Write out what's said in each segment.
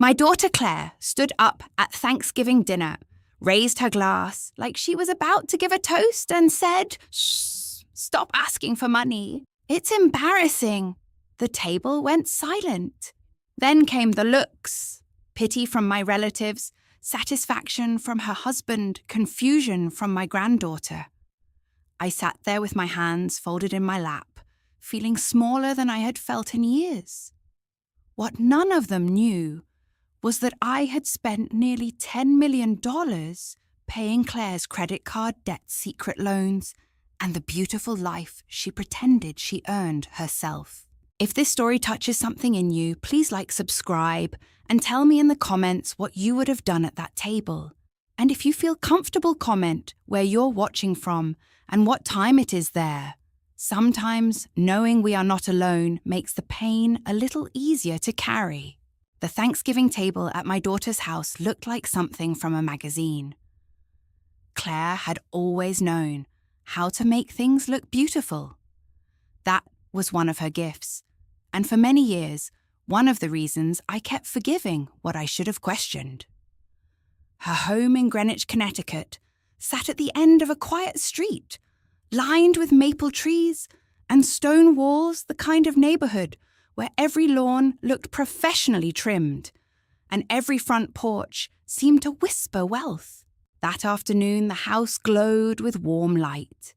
My daughter Claire stood up at Thanksgiving dinner, raised her glass like she was about to give a toast and said, "Shh, stop asking for money. It's embarrassing." The table went silent. Then came the looks, pity from my relatives, satisfaction from her husband, confusion from my granddaughter. I sat there with my hands folded in my lap, feeling smaller than I had felt in years. What none of them knew was that I had spent nearly $10 million paying Claire's credit card debt secret loans and the beautiful life she pretended she earned herself. If this story touches something in you, please subscribe, and tell me in the comments what you would have done at that table. And if you feel comfortable, comment where you're watching from and what time it is there. Sometimes knowing we are not alone makes the pain a little easier to carry. The Thanksgiving table at my daughter's house looked like something from a magazine. Claire had always known how to make things look beautiful. That was one of her gifts, and for many years, one of the reasons I kept forgiving what I should have questioned. Her home in Greenwich, Connecticut, sat at the end of a quiet street, lined with maple trees and stone walls, the kind of neighborhood where every lawn looked professionally trimmed, and every front porch seemed to whisper wealth. That afternoon, the house glowed with warm light.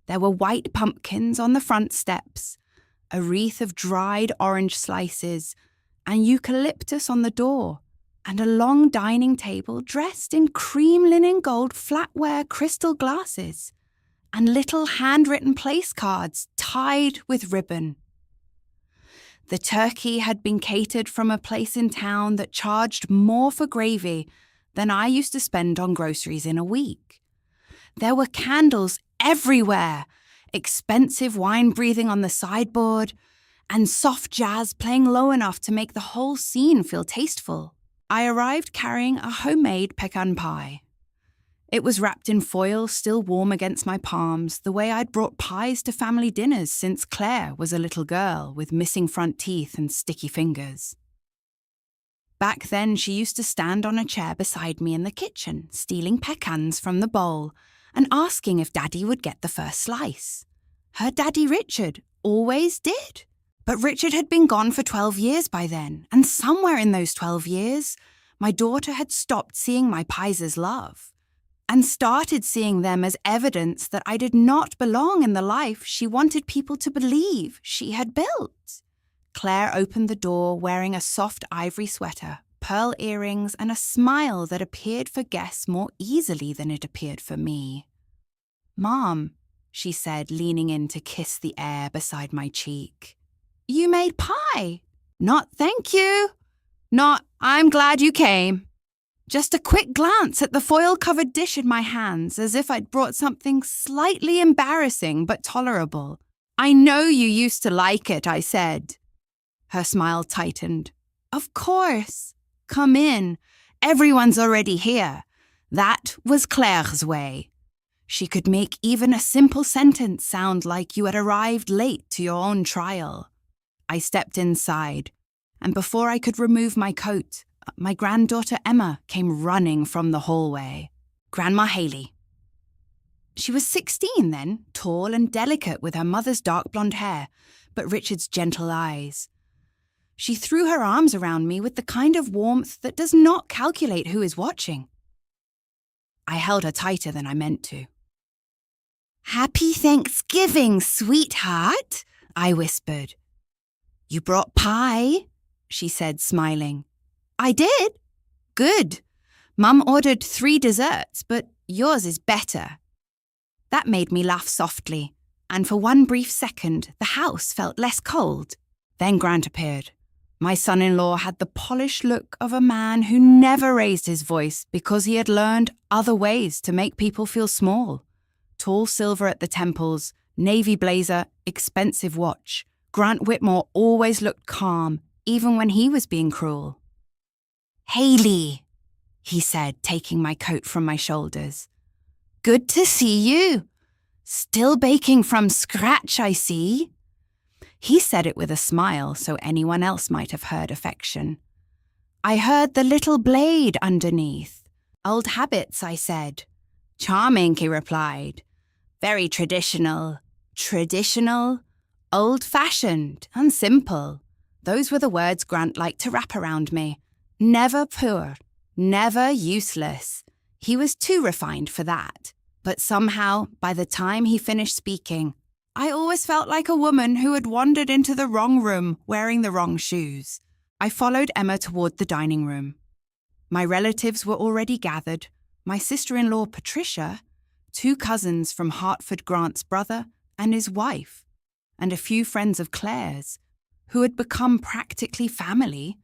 There were white pumpkins on the front steps, a wreath of dried orange slices, and eucalyptus on the door, and a long dining table dressed in cream linen gold flatware crystal glasses, and little handwritten place cards tied with ribbon. The turkey had been catered from a place in town that charged more for gravy than I used to spend on groceries in a week. There were candles everywhere, expensive wine breathing on the sideboard, and soft jazz playing low enough to make the whole scene feel tasteful. I arrived carrying a homemade pecan pie. It was wrapped in foil, still warm against my palms, the way I'd brought pies to family dinners since Claire was a little girl with missing front teeth and sticky fingers. Back then, she used to stand on a chair beside me in the kitchen, stealing pecans from the bowl and asking if Daddy would get the first slice. Her daddy Richard always did. But Richard had been gone for 12 years by then, and somewhere in those 12 years, my daughter had stopped seeing my pies as love and started seeing them as evidence that I did not belong in the life she wanted people to believe she had built. Claire opened the door wearing a soft ivory sweater, pearl earrings, and a smile that appeared for guests more easily than it appeared for me. "Mom," she said, leaning in to kiss the air beside my cheek. "You made pie." "Not thank you." "Not I'm glad you came." Just a quick glance at the foil-covered dish in my hands, as if I'd brought something slightly embarrassing but tolerable. "I know you used to like it," I said. Her smile tightened. "Of course. Come in. Everyone's already here." That was Claire's way. She could make even a simple sentence sound like you had arrived late to your own trial. I stepped inside, and before I could remove my coat, my granddaughter Emma came running from the hallway. Grandma Hailey. She was 16 then, tall and delicate with her mother's dark blonde hair, but Richard's gentle eyes. She threw her arms around me with the kind of warmth that does not calculate who is watching. I held her tighter than I meant to. "Happy Thanksgiving, sweetheart," I whispered. "You brought pie," she said, smiling. "I did." "Good. Mum ordered 3 desserts, but yours is better." That made me laugh softly, and for one brief second, the house felt less cold. Then Grant appeared. My son-in-law had the polished look of a man who never raised his voice because he had learned other ways to make people feel small. Tall silver at the temples, navy blazer, expensive watch. Grant Whitmore always looked calm, even when he was being cruel. "Hailey," he said, taking my coat from my shoulders. "Good to see you. Still baking from scratch, I see." He said it with a smile, so anyone else might have heard affection. I heard the little blade underneath. Old habits, I said. Charming, he replied. Very traditional. Traditional? Old-fashioned and simple. Those were the words Grant liked to wrap around me. Never poor. Never useless. He was too refined for that. But somehow, by the time he finished speaking, I always felt like a woman who had wandered into the wrong room wearing the wrong shoes. I followed Emma toward the dining room. My relatives were already gathered, my sister-in-law Patricia, 2 cousins from Hartford Grant's brother and his wife, and a few friends of Claire's, who had become practically family,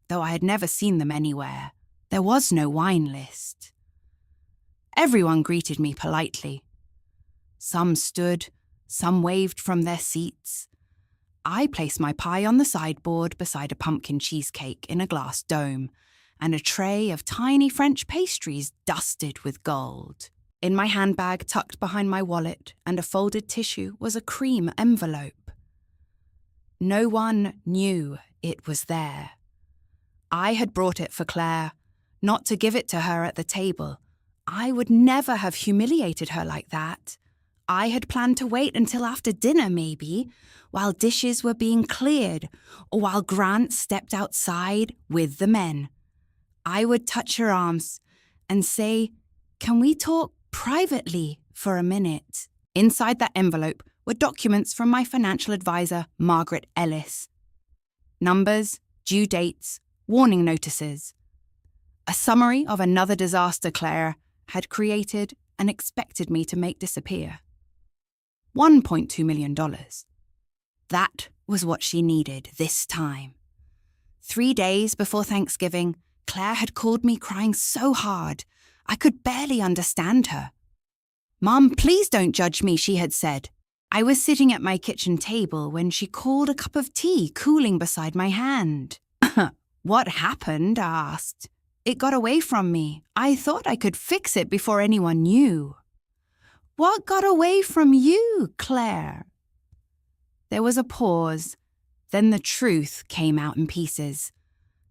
though I had never seen them anywhere. There was no wine list. Everyone greeted me politely. Some stood, some waved from their seats. I placed my pie on the sideboard beside a pumpkin cheesecake in a glass dome and a tray of tiny French pastries dusted with gold. In my handbag, tucked behind my wallet and a folded tissue, was a cream envelope. No one knew it was there. I had brought it for Claire, not to give it to her at the table. I would never have humiliated her like that. I had planned to wait until after dinner, maybe, while dishes were being cleared, or while Grant stepped outside with the men. I would touch her arms and say, "Can we talk privately for a minute?" Inside that envelope were documents from my financial advisor, Margaret Ellis. Numbers, due dates, warning notices. A summary of another disaster Claire had created and expected me to make disappear. $1.2 million. That was what she needed this time. 3 days before Thanksgiving, Claire had called me crying so hard, I could barely understand her. "Mum, please don't judge me," she had said. I was sitting at my kitchen table when she called a cup of tea cooling beside my hand. "What happened?" I asked. "It got away from me. I thought I could fix it before anyone knew." "What got away from you, Claire?" There was a pause. Then the truth came out in pieces.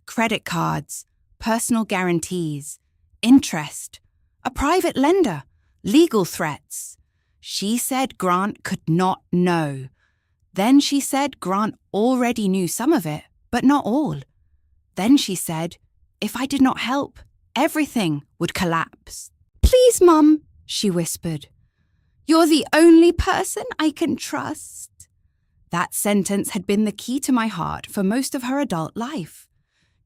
Credit cards, personal guarantees, interest, a private lender, legal threats. She said Grant could not know. Then she said Grant already knew some of it, but not all. Then she said, if I did not help, everything would collapse. "Please, Mum," she whispered. "You're the only person I can trust." That sentence had been the key to my heart for most of her adult life.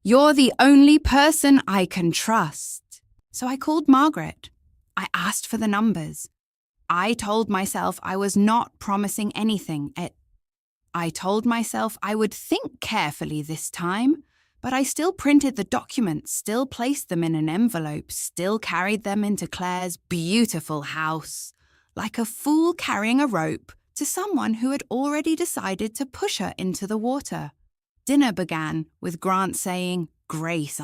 You're the only person I can trust. So I called Margaret. I asked for the numbers. I told myself I was not promising anything. I told myself I would think carefully this time, but I still printed the documents, still placed them in an envelope, still carried them into Claire's beautiful house, like a fool carrying a rope to someone who had already decided to push her into the water. Dinner began with Grant saying, "Grace."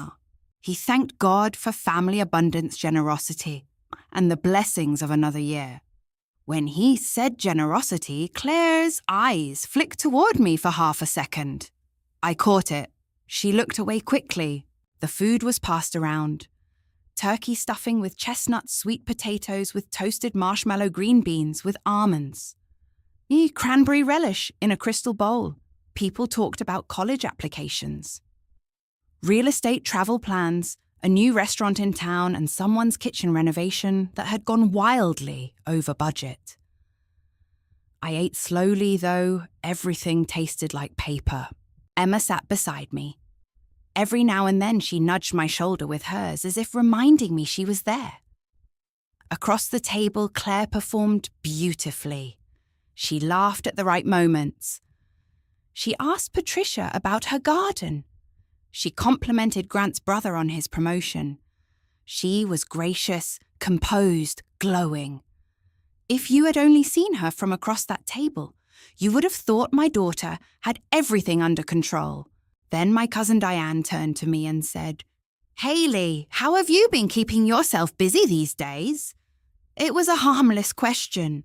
He thanked God for family abundance generosity and the blessings of another year. When he said generosity, Claire's eyes flicked toward me for half a second. I caught it. She looked away quickly. The food was passed around. Turkey stuffing with chestnuts, sweet potatoes with toasted marshmallow green beans with almonds. Cranberry relish in a crystal bowl. People talked about college applications. Real estate travel plans, a new restaurant in town, and someone's kitchen renovation that had gone wildly over budget. I ate slowly, though. Everything tasted like paper. Emma sat beside me. Every now and then she nudged my shoulder with hers, as if reminding me she was there. Across the table, Claire performed beautifully. She laughed at the right moments. She asked Patricia about her garden. She complimented Grant's brother on his promotion. She was gracious, composed, glowing. If you had only seen her from across that table, you would have thought my daughter had everything under control. Then my cousin Diane turned to me and said, "Hailey, how have you been keeping yourself busy these days?" It was a harmless question,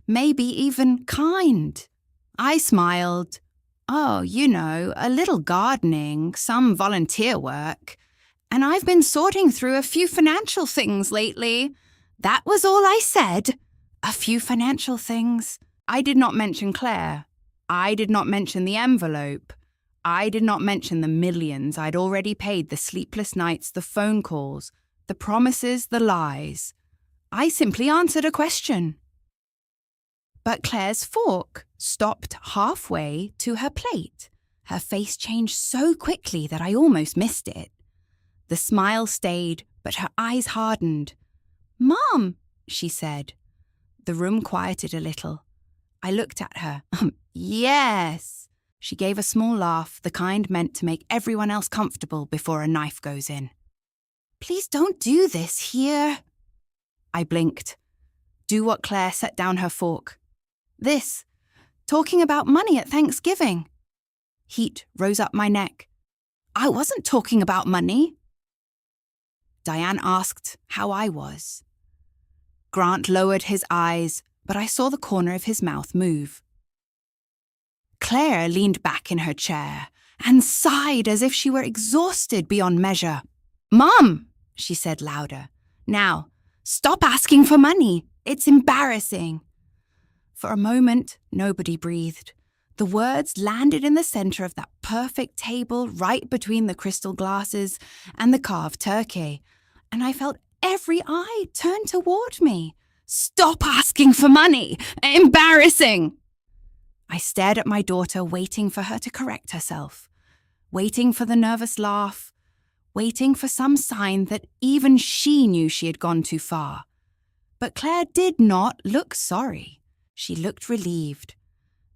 maybe even kind. I smiled. "Oh, a little gardening, some volunteer work. And I've been sorting through a few financial things lately. That was all I said. A few financial things. I did not mention Claire. I did not mention the envelope. I did not mention the millions I'd already paid, the sleepless nights, the phone calls, the promises, the lies. I simply answered a question. But Claire's fork stopped halfway to her plate. Her face changed so quickly that I almost missed it. The smile stayed, but her eyes hardened. "Mom," she said. The room quieted a little. I looked at her. "Yes." She gave a small laugh, the kind meant to make everyone else comfortable before a knife goes in. "Please don't do this here." I blinked. Do what? Claire set down her fork. "This. Talking about money at Thanksgiving." Heat rose up my neck. "I wasn't talking about money." Diane asked how I was. Grant lowered his eyes, but I saw the corner of his mouth move. Claire leaned back in her chair and sighed as if she were exhausted beyond measure. "Mom," she said louder. "Now, stop asking for money. It's embarrassing." For a moment, nobody breathed. The words landed in the center of that perfect table right between the crystal glasses and the carved turkey, and I felt every eye turn toward me. "Stop asking for money! Embarrassing!" I stared at my daughter, waiting for her to correct herself, waiting for the nervous laugh, waiting for some sign that even she knew she had gone too far. But Claire did not look sorry. She looked relieved,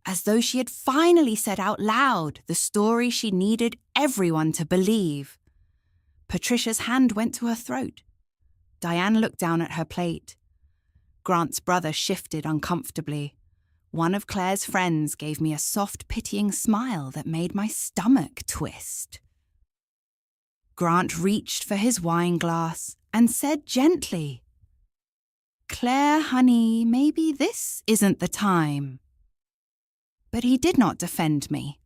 as though she had finally said out loud the story she needed everyone to believe. Patricia's hand went to her throat. Diane looked down at her plate. Grant's brother shifted uncomfortably. One of Claire's friends gave me a soft, pitying smile that made my stomach twist. Grant reached for his wine glass and said gently, "Claire, honey, maybe this isn't the time." But he did not defend me.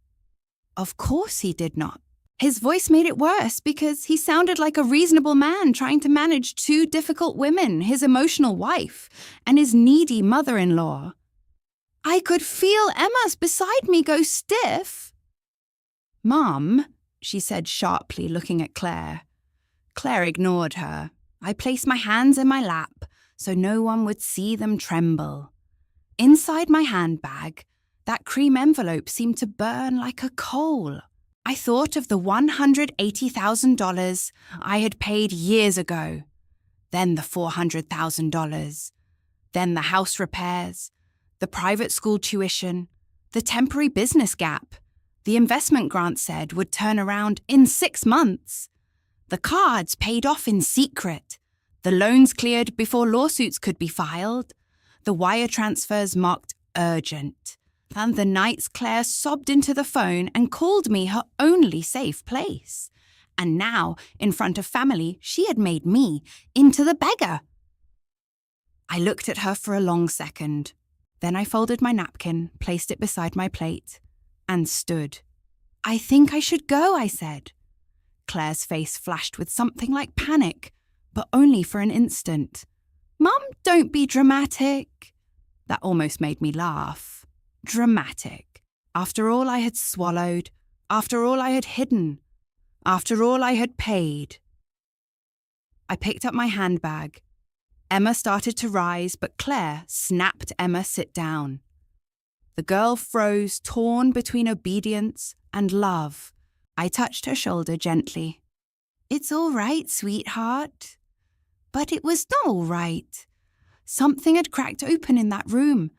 Of course he did not. His voice made it worse because he sounded like a reasonable man trying to manage two difficult women, his emotional wife and his needy mother-in-law. I could feel Emma's beside me go stiff. "Mom," she said sharply, looking at Claire. Claire ignored her. I placed my hands in my lap so no one would see them tremble. Inside my handbag, that cream envelope seemed to burn like a coal. I thought of the $180,000 I had paid years ago, then the $400,000, then the house repairs, the private school tuition, the temporary business gap, the investment Grant said would turn around in 6 months, the cards paid off in secret, the loans cleared before lawsuits could be filed, the wire transfers marked urgent, and the nights Claire sobbed into the phone and called me her only safe place. And now, in front of family, she had made me into the beggar. I looked at her for a long second. Then I folded my napkin, placed it beside my plate, and stood. "I think I should go," I said. Claire's face flashed with something like panic, but only for an instant. "Mum, don't be dramatic." That almost made me laugh. Dramatic. After all I had swallowed, after all I had hidden, after all I had paid. I picked up my handbag. Emma started to rise, but Claire snapped Emma sit down. The girl froze, torn between obedience and love. I touched her shoulder gently. "It's all right, sweetheart." But it was not all right. Something had cracked open in that room,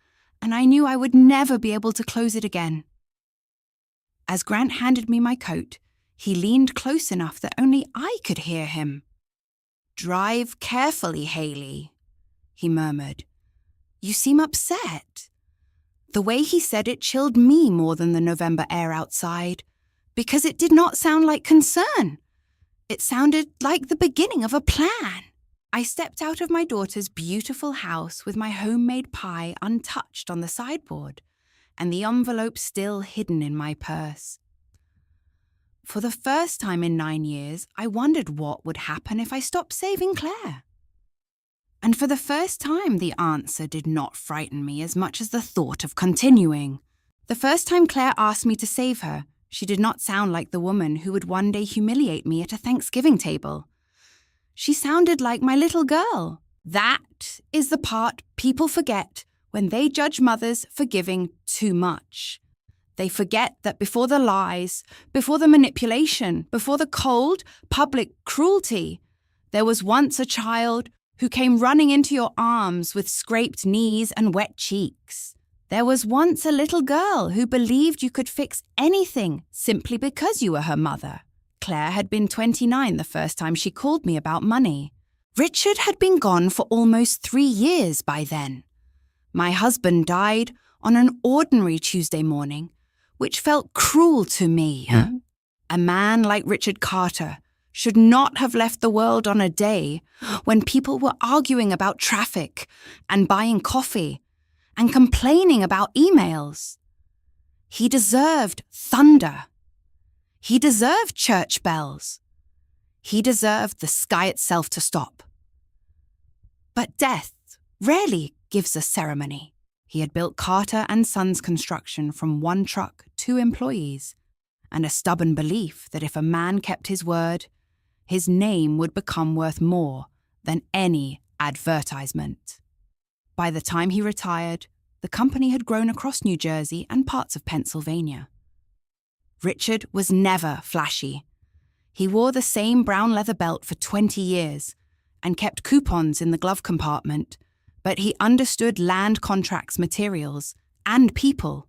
and I knew I would never be able to close it again. As Grant handed me my coat, he leaned close enough that only I could hear him. "Drive carefully, Hailey," he murmured. "You seem upset." The way he said it chilled me more than the November air outside, because it did not sound like concern. It sounded like the beginning of a plan. I stepped out of my daughter's beautiful house with my homemade pie untouched on the sideboard, and the envelope still hidden in my purse. For the first time in 9 years, I wondered what would happen if I stopped saving Claire. And for the first time, the answer did not frighten me as much as the thought of continuing. The first time Claire asked me to save her, she did not sound like the woman who would one day humiliate me at a Thanksgiving table. She sounded like my little girl. That is the part people forget when they judge mothers for giving too much. They forget that before the lies, before the manipulation, before the cold, public cruelty, there was once a child who came running into your arms with scraped knees and wet cheeks. There was once a little girl who believed you could fix anything simply because you were her mother. Claire had been 29 the first time she called me about money. Richard had been gone for almost 3 years by then. My husband died on an ordinary Tuesday morning, which felt cruel to me. A man like Richard Carter should not have left the world on a day when people were arguing about traffic and buying coffee and complaining about emails. He deserved thunder. He deserved church bells. He deserved the sky itself to stop. But death rarely gives a ceremony. He had built Carter and Sons Construction from 1 truck, 2 employees, and a stubborn belief that if a man kept his word, his name would become worth more than any advertisement. By the time he retired, the company had grown across New Jersey and parts of Pennsylvania. Richard was never flashy. He wore the same brown leather belt for 20 years and kept coupons in the glove compartment, but he understood land contracts, materials, and people.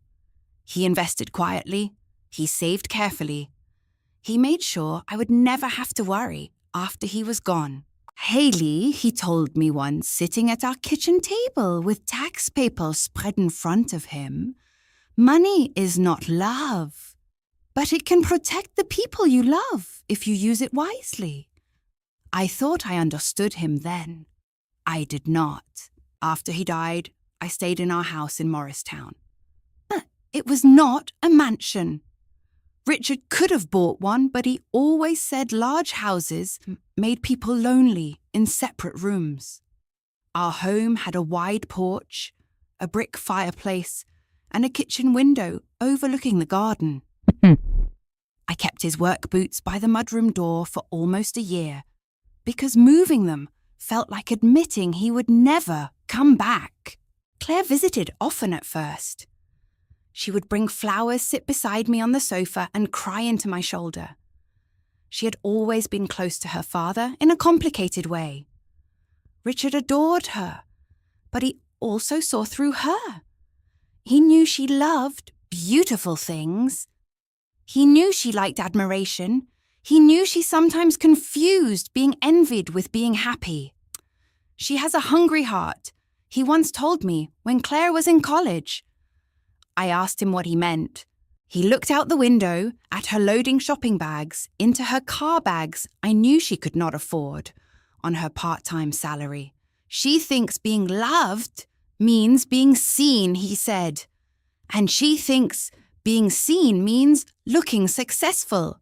He invested quietly. He saved carefully. He made sure I would never have to worry after he was gone. Hailey, he told me once, sitting at our kitchen table with tax papers spread in front of him, money is not love, but it can protect the people you love if you use it wisely. I thought I understood him then. I did not. After he died, I stayed in our house in Morristown. It was not a mansion. Richard could have bought one, but he always said large houses made people lonely in separate rooms. Our home had a wide porch, a brick fireplace, and a kitchen window overlooking the garden. I kept his work boots by the mudroom door for almost a year, because moving them felt like admitting he would never come back. Claire visited often at first. She would bring flowers, sit beside me on the sofa, and cry into my shoulder. She had always been close to her father in a complicated way. Richard adored her, but he also saw through her. He knew she loved beautiful things. He knew she liked admiration. He knew she sometimes confused being envied with being happy. She has a hungry heart, he once told me when Claire was in college. I asked him what he meant. He looked out the window at her loading shopping bags into her car bags I knew she could not afford on her part-time salary. She thinks being loved means being seen, he said. And she thinks being seen means looking successful.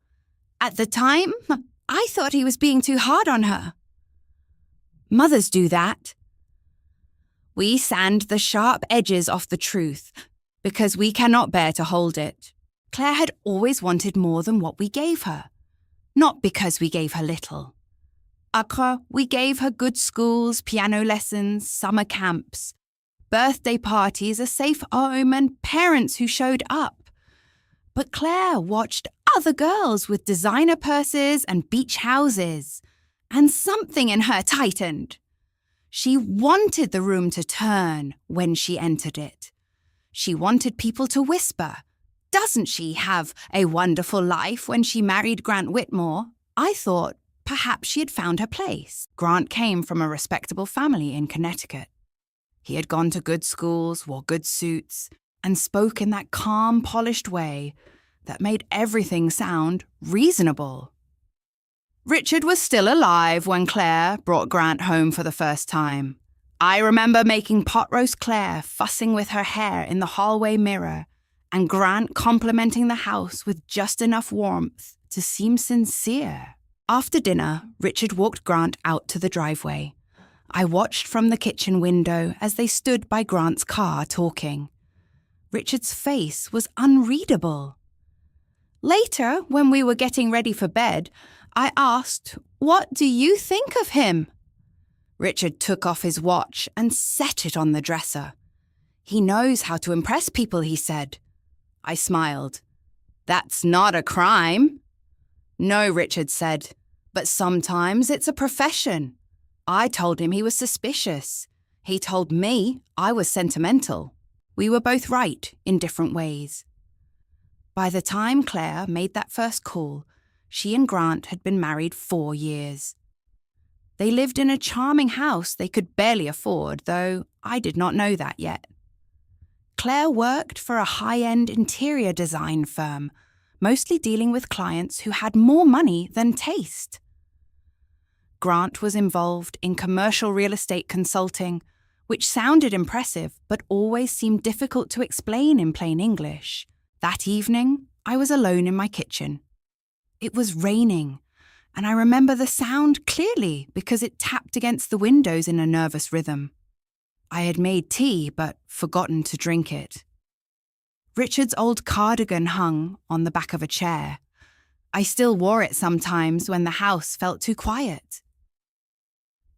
At the time, I thought he was being too hard on her. Mothers do that. We sand the sharp edges off the truth because we cannot bear to hold it. Claire had always wanted more than what we gave her, not because we gave her little. We gave her good schools, piano lessons, summer camps, birthday parties, a safe home, and parents who showed up. But Claire watched other girls with designer purses and beach houses, and something in her tightened. She wanted the room to turn when she entered it. She wanted people to whisper, "Doesn't she have a wonderful life?" when she married Grant Whitmore. I thought perhaps she had found her place. Grant came from a respectable family in Connecticut. He had gone to good schools, wore good suits, and spoke in that calm, polished way that made everything sound reasonable. Richard was still alive when Claire brought Grant home for the first time. I remember making pot roast Claire fussing with her hair in the hallway mirror and Grant complimenting the house with just enough warmth to seem sincere. After dinner, Richard walked Grant out to the driveway. I watched from the kitchen window as they stood by Grant's car talking. Richard's face was unreadable. Later, when we were getting ready for bed, I asked, "What do you think of him?" Richard took off his watch and set it on the dresser. "He knows how to impress people," he said. I smiled. "That's not a crime." "No," Richard said, "but sometimes it's a profession." I told him he was suspicious. He told me I was sentimental. We were both right in different ways. By the time Claire made that first call, she and Grant had been married 4 years. They lived in a charming house they could barely afford, though I did not know that yet. Claire worked for a high-end interior design firm, mostly dealing with clients who had more money than taste. Grant was involved in commercial real estate consulting, which sounded impressive but always seemed difficult to explain in plain English. That evening, I was alone in my kitchen. It was raining, and I remember the sound clearly because it tapped against the windows in a nervous rhythm. I had made tea but forgotten to drink it. Richard's old cardigan hung on the back of a chair. I still wore it sometimes when the house felt too quiet.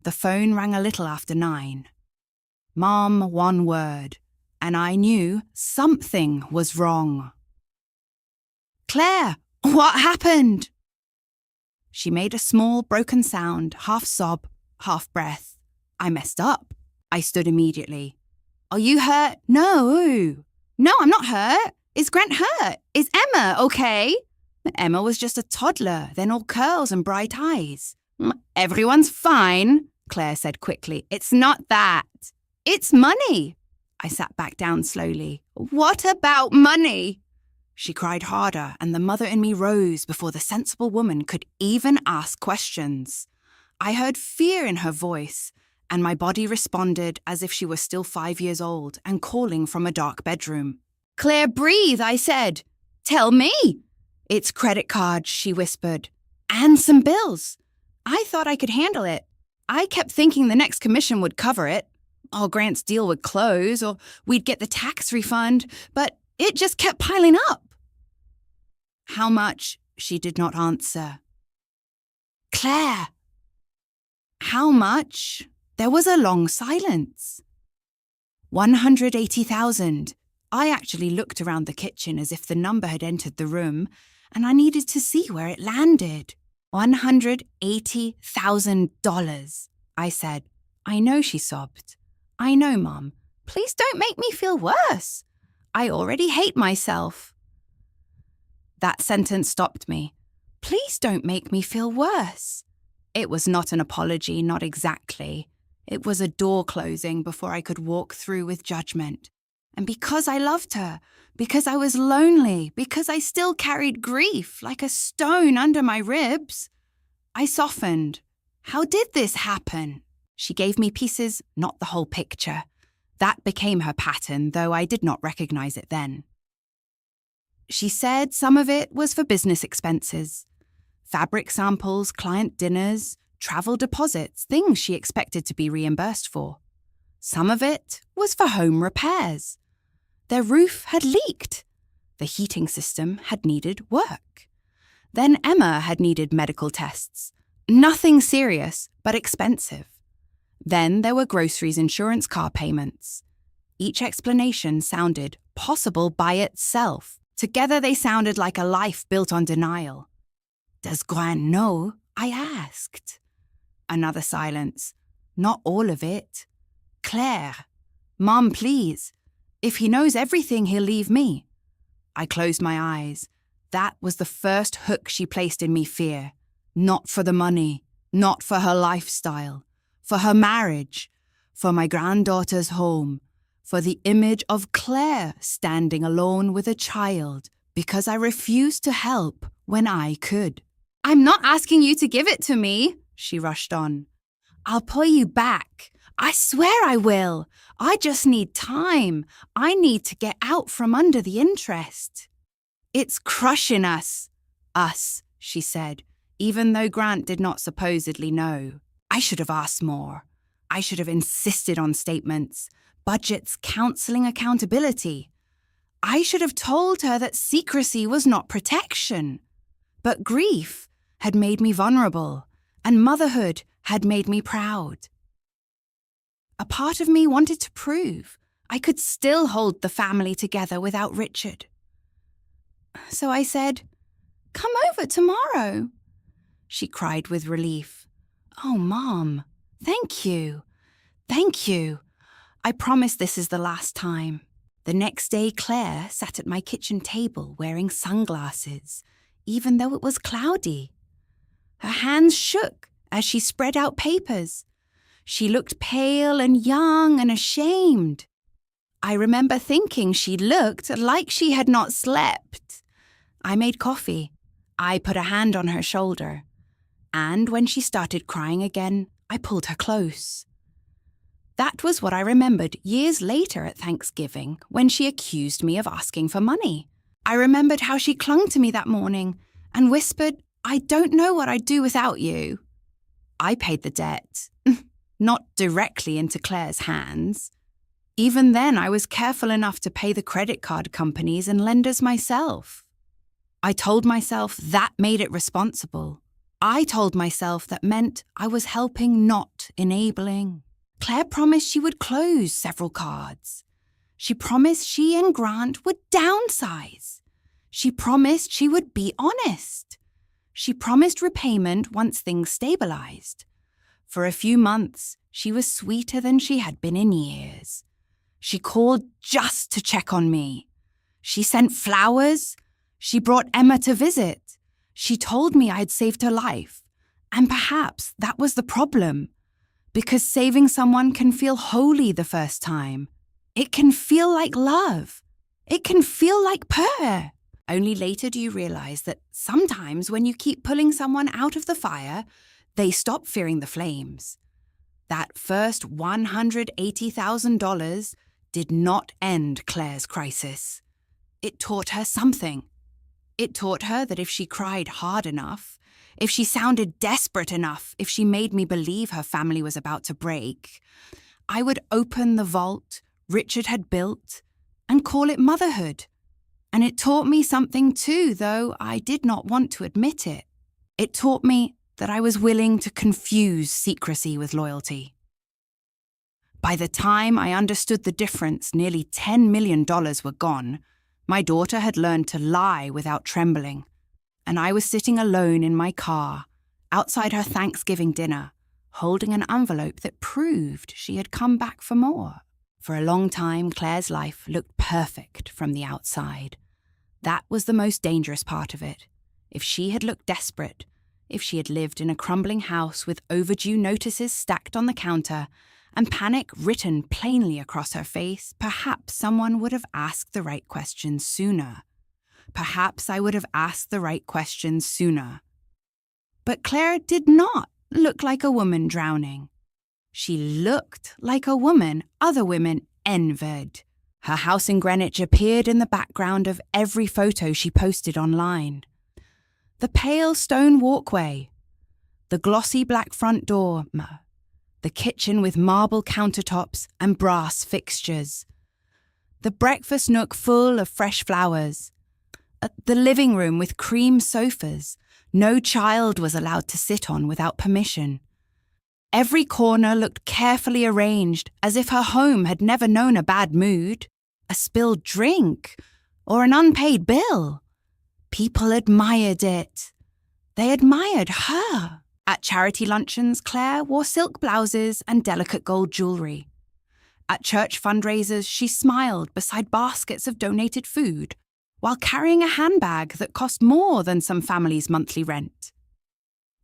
The phone rang a little after 9. Mom, one word, and I knew something was wrong. "Claire, what happened?" She made a small, broken sound, half sob, half breath. "I messed up." I stood immediately. "Are you hurt?" No, I'm not hurt. Is Grant hurt? Is Emma okay?" Emma was just a toddler, then all curls and bright eyes. "Everyone's fine," Claire said quickly. "It's not that. It's money." I sat back down slowly. "What about money?" She cried harder, and the mother in me rose before the sensible woman could even ask questions. I heard fear in her voice, and my body responded as if she were still 5 years old and calling from a dark bedroom. "Claire, breathe," I said. "Tell me." "It's credit cards," she whispered. "And some bills." I thought I could handle it. I kept thinking the next commission would cover it, or Grant's deal would close, or we'd get the tax refund, but it just kept piling up. "How much?" She did not answer. "Claire." "How much?" There was a long silence. 180,000. I actually looked around the kitchen as if the number had entered the room, and I needed to see where it landed. $180,000, I said. "I know," she sobbed. "I know, Mom. Please don't make me feel worse. I already hate myself." That sentence stopped me. Please don't make me feel worse. It was not an apology, not exactly. It was a door closing before I could walk through with judgment. And because I loved her, because I was lonely, because I still carried grief like a stone under my ribs, I softened. How did this happen? She gave me pieces, not the whole picture. That became her pattern, though I did not recognize it then. She said some of it was for business expenses. Fabric samples, client dinners, travel deposits, things she expected to be reimbursed for. Some of it was for home repairs. Their roof had leaked. The heating system had needed work. Then Emma had needed medical tests. Nothing serious, but expensive. Then there were groceries, insurance, car payments. Each explanation sounded possible by itself. Together they sounded like a life built on denial. "Does Grant know?" I asked. Another silence. "Not all of it." "Claire, Mom, please. If he knows everything, he'll leave me." I closed my eyes. That was the first hook she placed in me, fear. Not for the money, not for her lifestyle, for her marriage, for my granddaughter's home, for the image of Claire standing alone with a child because I refused to help when I could. "I'm not asking you to give it to me," she rushed on. "I'll pay you back. I swear I will. I just need time. I need to get out from under the interest." "It's crushing us." "Us," she said, even though Grant did not supposedly know. I should have asked more. I should have insisted on statements, budgets, counseling, accountability. I should have told her that secrecy was not protection. But grief had made me vulnerable, and motherhood had made me proud. A part of me wanted to prove I could still hold the family together without Richard. So I said, "Come over tomorrow." She cried with relief. "Oh, Mom, thank you. Thank you. I promise this is the last time." The next day, Claire sat at my kitchen table wearing sunglasses, even though it was cloudy. Her hands shook as she spread out papers. She looked pale and young and ashamed. I remember thinking she looked like she had not slept. I made coffee. I put a hand on her shoulder. And when she started crying again, I pulled her close. That was what I remembered years later at Thanksgiving when she accused me of asking for money. I remembered how she clung to me that morning and whispered, "I don't know what I'd do without you." I paid the debt, not directly into Claire's hands. Even then, I was careful enough to pay the credit card companies and lenders myself. I told myself that made it responsible. I told myself that meant I was helping, not enabling. Claire promised she would close several cards. She promised she and Grant would downsize. She promised she would be honest. She promised repayment once things stabilized. For a few months, she was sweeter than she had been in years. She called just to check on me. She sent flowers. She brought Emma to visit. She told me I'd saved her life. And perhaps that was the problem. Because saving someone can feel holy the first time. It can feel like love. It can feel like prayer. Only later do you realize that sometimes when you keep pulling someone out of the fire, they stop fearing the flames. That first $180,000 did not end Claire's crisis. It taught her something. It taught her that if she cried hard enough, if she sounded desperate enough, if she made me believe her family was about to break, I would open the vault Richard had built and call it motherhood. And it taught me something too, though I did not want to admit it. It taught me that I was willing to confuse secrecy with loyalty. By the time I understood the difference, nearly $10 million were gone. My daughter had learned to lie without trembling. And I was sitting alone in my car, outside her Thanksgiving dinner, holding an envelope that proved she had come back for more. For a long time, Claire's life looked perfect from the outside. That was the most dangerous part of it. If she had looked desperate, if she had lived in a crumbling house with overdue notices stacked on the counter and panic written plainly across her face, perhaps someone would have asked the right questions sooner. Perhaps I would have asked the right questions sooner. But Claire did not look like a woman drowning. She looked like a woman other women envied. Her house in Greenwich appeared in the background of every photo she posted online. The pale stone walkway, the glossy black front door, the kitchen with marble countertops and brass fixtures, the breakfast nook full of fresh flowers, the living room with cream sofas no child was allowed to sit on without permission. Every corner looked carefully arranged, as if her home had never known a bad mood, a spilled drink, or an unpaid bill. People admired it. They admired her. At charity luncheons, Claire wore silk blouses and delicate gold jewelry. At church fundraisers, she smiled beside baskets of donated food, while carrying a handbag that cost more than some families' monthly rent.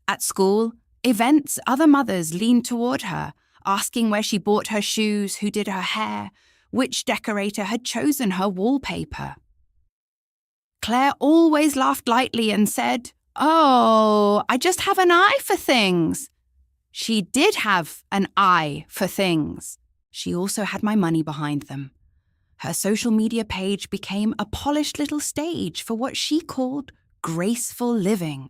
At school, events, other mothers leaned toward her, asking where she bought her shoes, who did her hair, which decorator had chosen her wallpaper. Claire always laughed lightly and said, "Oh, I just have an eye for things." She did have an eye for things. She also had my money behind them. Her social media page became a polished little stage for what she called graceful living.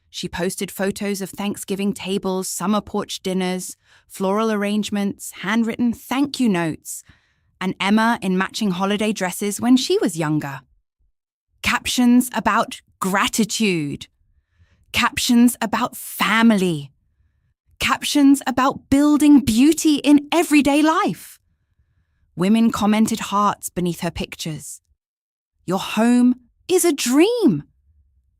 She posted photos of Thanksgiving tables, summer porch dinners, floral arrangements, handwritten thank you notes, and Emma in matching holiday dresses when she was younger. Captions about gratitude. Captions about family. Captions about building beauty in everyday life. Women commented hearts beneath her pictures. Your home is a dream.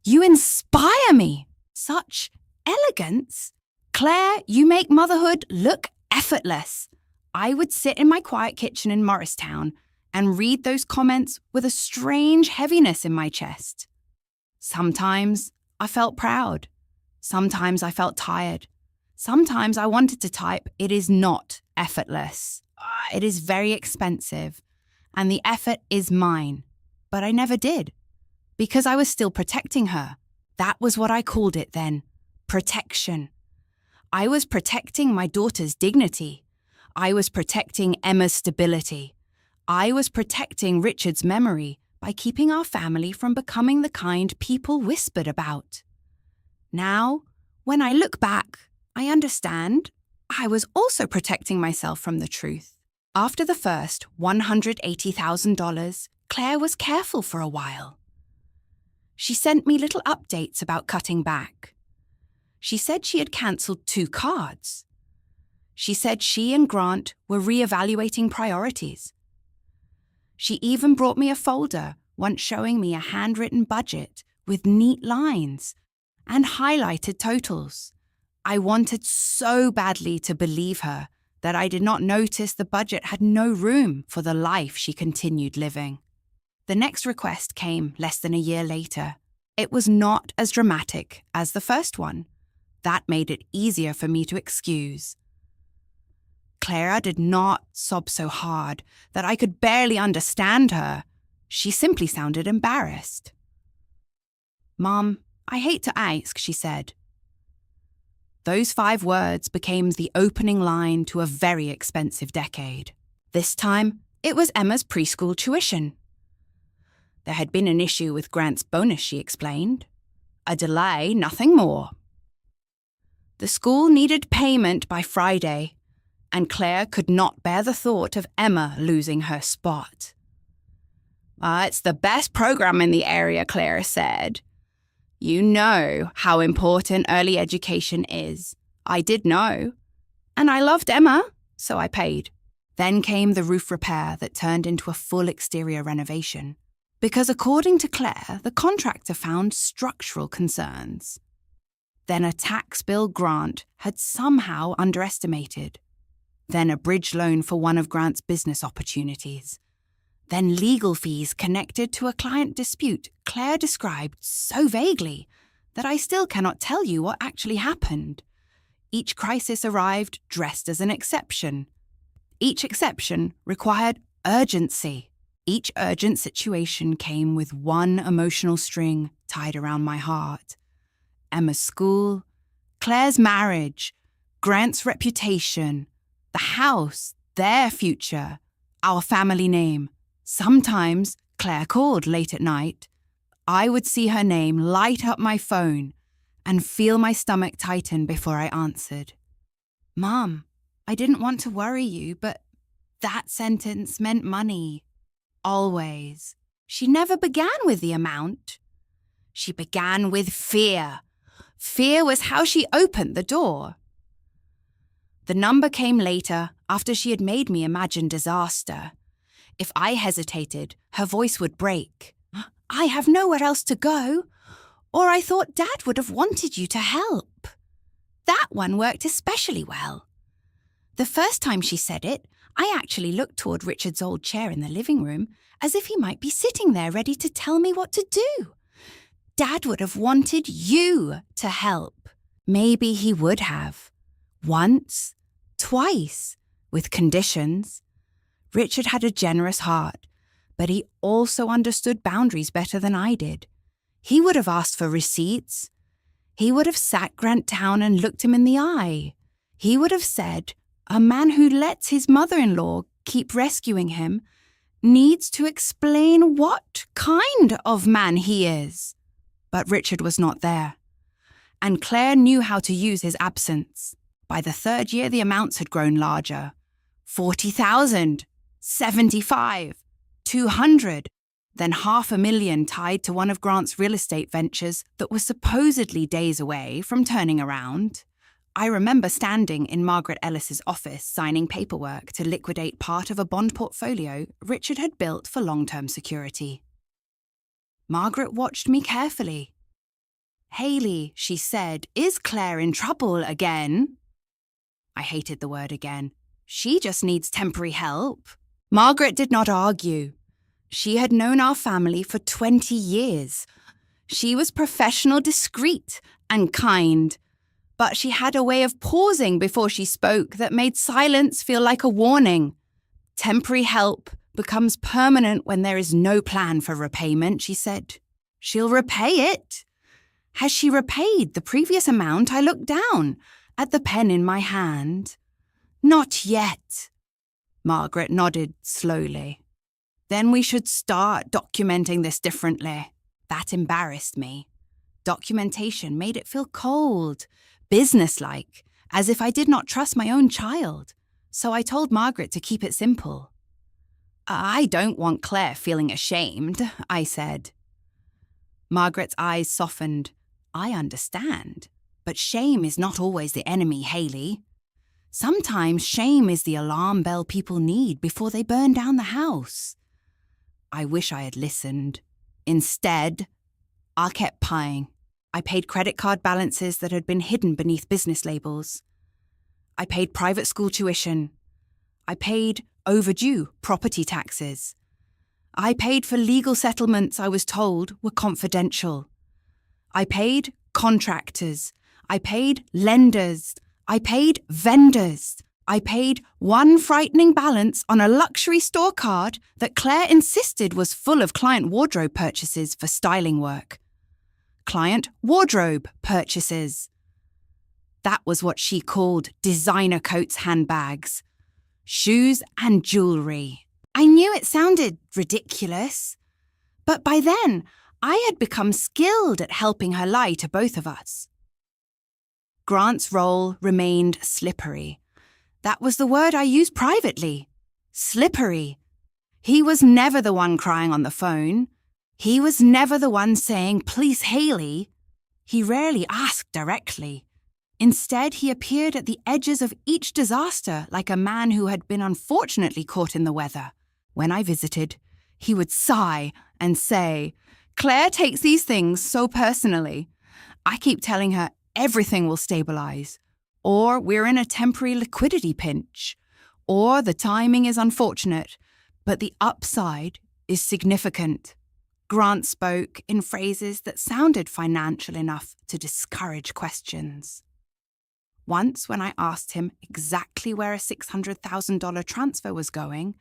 You inspire me. Such elegance. Claire, you make motherhood look effortless. I would sit in my quiet kitchen in Morristown and read those comments with a strange heaviness in my chest. Sometimes I felt proud. Sometimes I felt tired. Sometimes I wanted to type, "It is not effortless. It is very expensive, and the effort is mine." But I never did, because I was still protecting her. That was what I called it then, protection. I was protecting my daughter's dignity. I was protecting Emma's stability. I was protecting Richard's memory by keeping our family from becoming the kind people whispered about. Now, when I look back, I understand I was also protecting myself from the truth. After the first $180,000, Claire was careful for a while. She sent me little updates about cutting back. She said she had cancelled 2 cards. She said she and Grant were reevaluating priorities. She even brought me a folder, once showing me a handwritten budget with neat lines and highlighted totals. I wanted so badly to believe her that I did not notice the budget had no room for the life she continued living. The next request came less than a year later. It was not as dramatic as the first one. That made it easier for me to excuse. Clara did not sob so hard that I could barely understand her. She simply sounded embarrassed. "Mom, I hate to ask," she said. Those 5 words became the opening line to a very expensive decade. This time, it was Emma's preschool tuition. There had been an issue with Grant's bonus, she explained. A delay, nothing more. The school needed payment by Friday, and Claire could not bear the thought of Emma losing her spot. It's the best program in the area," Claire said. "You know how important early education is." I did know. And I loved Emma, so I paid. Then came the roof repair that turned into a full exterior renovation. Because according to Claire, the contractor found structural concerns. Then a tax bill Grant had somehow underestimated. Then a bridge loan for one of Grant's business opportunities. Then legal fees connected to a client dispute Claire described so vaguely that I still cannot tell you what actually happened. Each crisis arrived dressed as an exception. Each exception required urgency. Each urgent situation came with one emotional string tied around my heart. Emma's school, Claire's marriage, Grant's reputation, the house, their future, our family name. Sometimes Claire called late at night. I would see her name light up my phone and feel my stomach tighten before I answered. "Mom, I didn't want to worry you, but that sentence meant money. Always. She never began with the amount. She began with fear. Fear was how she opened the door. The number came later, after she had made me imagine disaster. If I hesitated, her voice would break. "I have nowhere else to go. Or I thought Dad would have wanted you to help." That one worked especially well. The first time she said it, I actually looked toward Richard's old chair in the living room, as if he might be sitting there ready to tell me what to do. Dad would have wanted you to help. Maybe he would have. Once, twice, with conditions. Richard had a generous heart, but he also understood boundaries better than I did. He would have asked for receipts. He would have sat Grant down and looked him in the eye. He would have said, "A man who lets his mother-in-law keep rescuing him needs to explain what kind of man he is." But Richard was not there. and Claire knew how to use his absence. By the third year, the amounts had grown larger. 40,000, 75, 200, then $500,000 tied to one of Grant's real estate ventures that was supposedly days away from turning around. I remember standing in Margaret Ellis's office signing paperwork to liquidate part of a bond portfolio Richard had built for long-term security. Margaret watched me carefully. "Hailey," she said, "is Claire in trouble again?" I hated the word again. She just needs temporary help. Margaret did not argue. She had known our family for 20 years. She was professional, discreet, and kind. But she had a way of pausing before she spoke that made silence feel like a warning. Temporary help becomes permanent when there is no plan for repayment, she said. She'll repay it. Has she repaid the previous amount? I looked down at the pen in my hand. Not yet. Margaret nodded slowly. Then we should start documenting this differently. That embarrassed me. Documentation made it feel cold, businesslike, as if I did not trust my own child. So I told Margaret to keep it simple. I don't want Claire feeling ashamed, I said. Margaret's eyes softened. I understand, but shame is not always the enemy, Hailey. Sometimes shame is the alarm bell people need before they burn down the house. I wish I had listened. Instead, I kept paying. I paid credit card balances that had been hidden beneath business labels. I paid private school tuition. I paid overdue property taxes. I paid for legal settlements I was told were confidential. I paid contractors. I paid lenders. I paid vendors. I paid one frightening balance on a luxury store card that Claire insisted was full of client wardrobe purchases for styling work. Client wardrobe purchases. That was what she called designer coats, handbags, shoes and jewellery. I knew it sounded ridiculous, but by then I had become skilled at helping her lie to both of us. Grant's role remained slippery. That was the word I used privately. Slippery. He was never the one crying on the phone. He was never the one saying, "Please, Hailey." He rarely asked directly. Instead, he appeared at the edges of each disaster like a man who had been unfortunately caught in the weather. When I visited, he would sigh and say, "Claire takes these things so personally. I keep telling her everything will stabilize, or we're in a temporary liquidity pinch, or the timing is unfortunate, but the upside is significant." Grant spoke in phrases that sounded financial enough to discourage questions. Once, when I asked him exactly where a $600,000 transfer was going,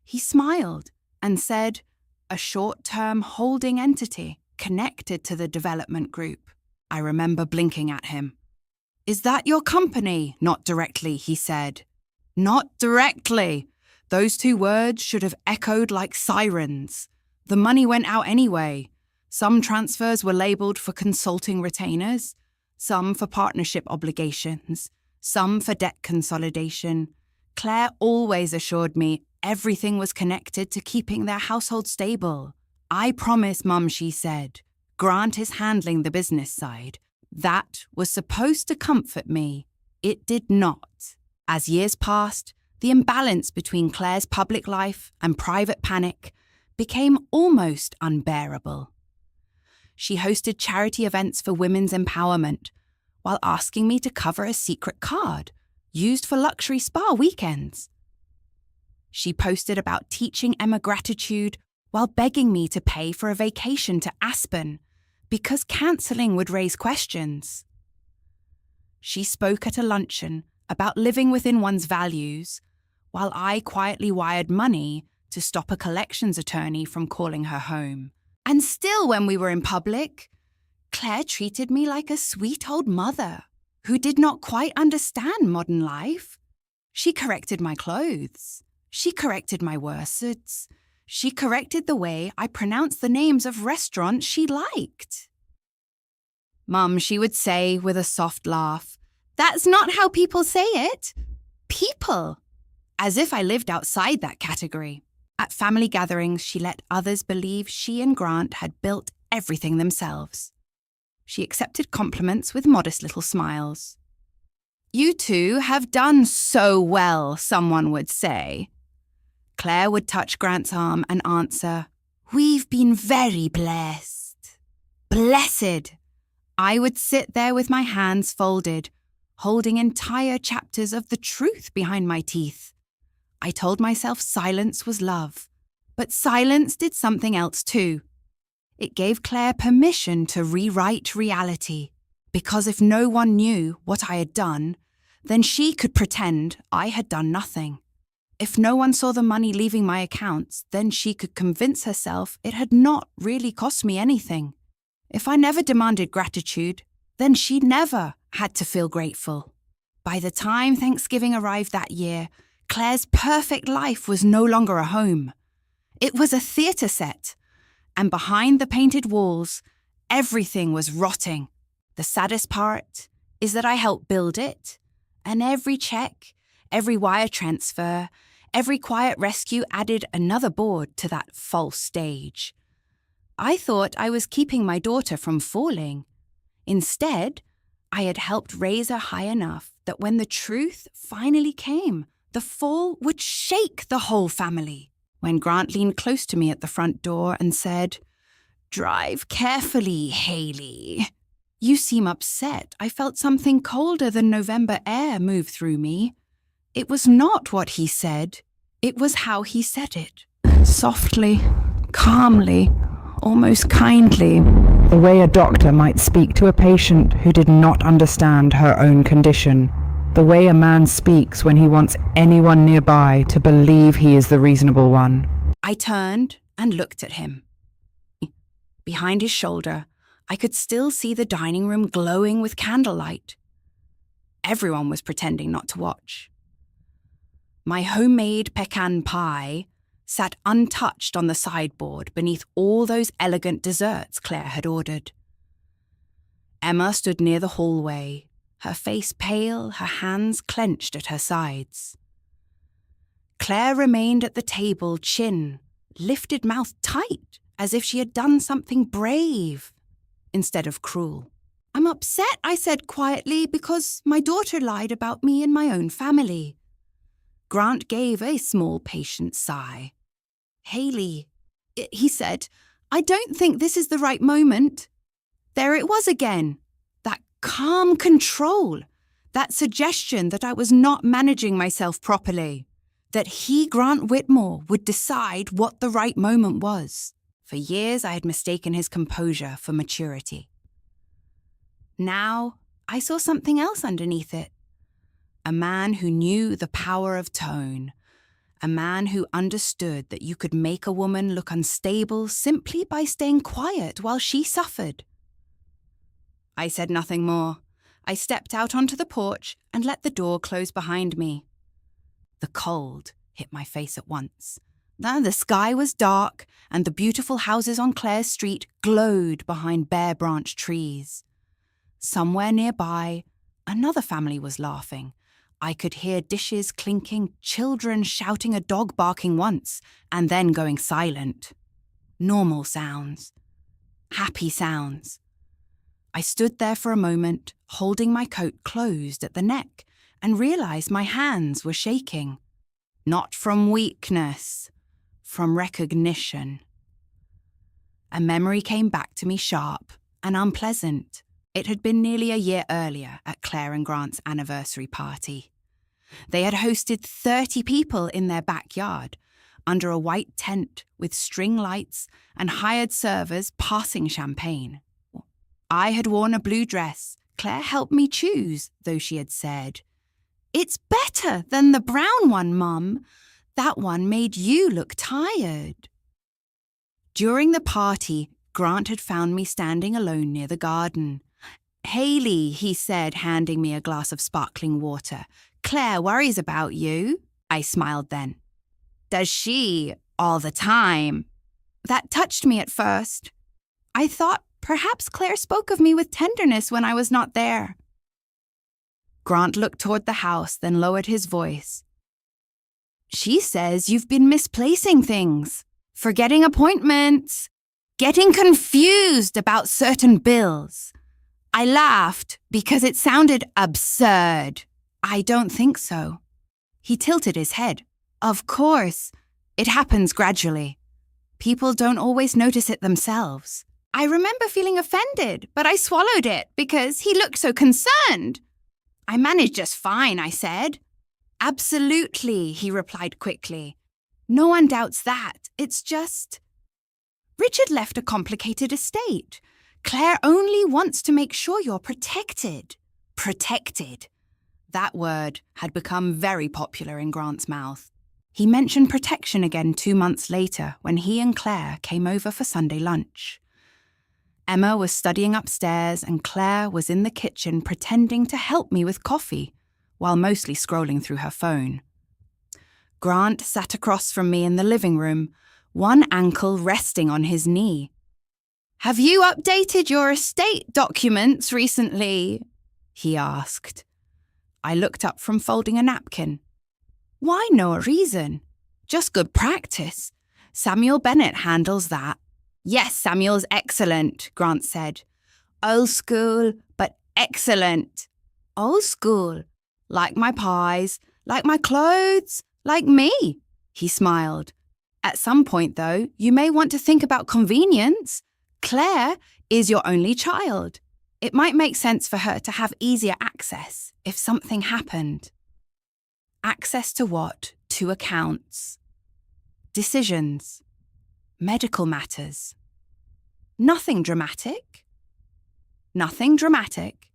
he smiled and said, "A short-term holding entity connected to the development group." I remember blinking at him. "Is that your company?" "Not directly," he said. Not directly. Those two words should have echoed like sirens. The money went out anyway. Some transfers were labelled for consulting retainers, some for partnership obligations, some for debt consolidation. Claire always assured me everything was connected to keeping their household stable. "I promise, Mum," she said. "Grant is handling the business side." That was supposed to comfort me. It did not. As years passed, the imbalance between Claire's public life and private panic became almost unbearable. She hosted charity events for women's empowerment while asking me to cover a secret card used for luxury spa weekends. She posted about teaching Emma gratitude while begging me to pay for a vacation to Aspen because cancelling would raise questions. She spoke at a luncheon about living within one's values while I quietly wired money to stop a collections attorney from calling her home. And still, when we were in public, Claire treated me like a sweet old mother who did not quite understand modern life. She corrected my clothes. She corrected my words. She corrected the way I pronounced the names of restaurants she liked. Mum, she would say with a soft laugh, "That's not how people say it. People." As if I lived outside that category. At family gatherings, she let others believe she and Grant had built everything themselves. She accepted compliments with modest little smiles. "You two have done so well," someone would say. Claire would touch Grant's arm and answer, "We've been very blessed." Blessed! I would sit there with my hands folded, holding entire chapters of the truth behind my teeth. I told myself silence was love, but silence did something else too. It gave Claire permission to rewrite reality, because if no one knew what I had done, then she could pretend I had done nothing. If no one saw the money leaving my accounts, then she could convince herself it had not really cost me anything. If I never demanded gratitude, then she never had to feel grateful. By the time Thanksgiving arrived that year, Claire's perfect life was no longer a home. It was a theatre set, and behind the painted walls, everything was rotting. The saddest part is that I helped build it, and every check, every wire transfer, every quiet rescue added another board to that false stage. I thought I was keeping my daughter from falling. Instead, I had helped raise her high enough that when the truth finally came, the fall would shake the whole family. When Grant leaned close to me at the front door and said, "Drive carefully, Hailey." "You seem upset." I felt something colder than November air move through me. It was not what he said. It was how he said it. Softly, calmly, almost kindly. The way a doctor might speak to a patient who did not understand her own condition. The way a man speaks when he wants anyone nearby to believe he is the reasonable one. I turned and looked at him. Behind his shoulder, I could still see the dining room glowing with candlelight. Everyone was pretending not to watch. My homemade pecan pie sat untouched on the sideboard beneath all those elegant desserts Claire had ordered. Emma stood near the hallway, her face pale, her hands clenched at her sides. Claire remained at the table, chin, lifted mouth tight, as if she had done something brave instead of cruel. "I'm upset," I said quietly, "because my daughter lied about me and my own family." Grant gave a small, patient sigh. "Hailey," he said, "I don't think this is the right moment." There it was again, that calm control, that suggestion that I was not managing myself properly, that he, Grant Whitmore, would decide what the right moment was. For years I had mistaken his composure for maturity. Now I saw something else underneath it. A man who knew the power of tone. A man who understood that you could make a woman look unstable simply by staying quiet while she suffered. I said nothing more. I stepped out onto the porch and let the door close behind me. The cold hit my face at once. The sky was dark, and the beautiful houses on Claire's street glowed behind bare branch trees. Somewhere nearby, another family was laughing. I could hear dishes clinking, children shouting, a dog barking once, and then going silent. Normal sounds. Happy sounds. I stood there for a moment, holding my coat closed at the neck, and realized my hands were shaking. Not from weakness, from recognition. A memory came back to me sharp and unpleasant. It had been nearly a year earlier at Claire and Grant's anniversary party. They had hosted 30 people in their backyard, under a white tent with string lights and hired servers passing champagne. I had worn a blue dress. Claire helped me choose, though she had said, "It's better than the brown one, Mum. That one made you look tired." During the party, Grant had found me standing alone near the garden. "Hailey," he said, handing me a glass of sparkling water, "Claire worries about you." I smiled then. "Does she? All the time?" That touched me at first. I thought Perhaps Claire spoke of me with tenderness when I was not there. Grant looked toward the house, then lowered his voice. She says you've been misplacing things, forgetting appointments, getting confused about certain bills. I laughed because it sounded absurd. I don't think so. He tilted his head. Of course, it happens gradually. People don't always notice it themselves. I remember feeling offended, but I swallowed it because he looked so concerned. I managed just fine, I said. Absolutely, he replied quickly. No one doubts that. It's just... Richard left a complicated estate. Claire only wants to make sure you're protected. Protected. That word had become very popular in Grant's mouth. He mentioned protection again 2 months later when he and Claire came over for Sunday lunch. Emma was studying upstairs and Claire was in the kitchen pretending to help me with coffee, while mostly scrolling through her phone. Grant sat across from me in the living room, one ankle resting on his knee. Have you updated your estate documents recently? He asked. I looked up from folding a napkin. Why no reason? Just good practice. Samuel Bennett handles that. Yes, Samuel's excellent, Grant said. Old school, but excellent. Old school. Like my pies, like my clothes, like me, he smiled. At some point, though, you may want to think about convenience. Claire is your only child. It might make sense for her to have easier access if something happened. Access to what? To accounts. Decisions. Medical matters. Nothing dramatic. Nothing dramatic.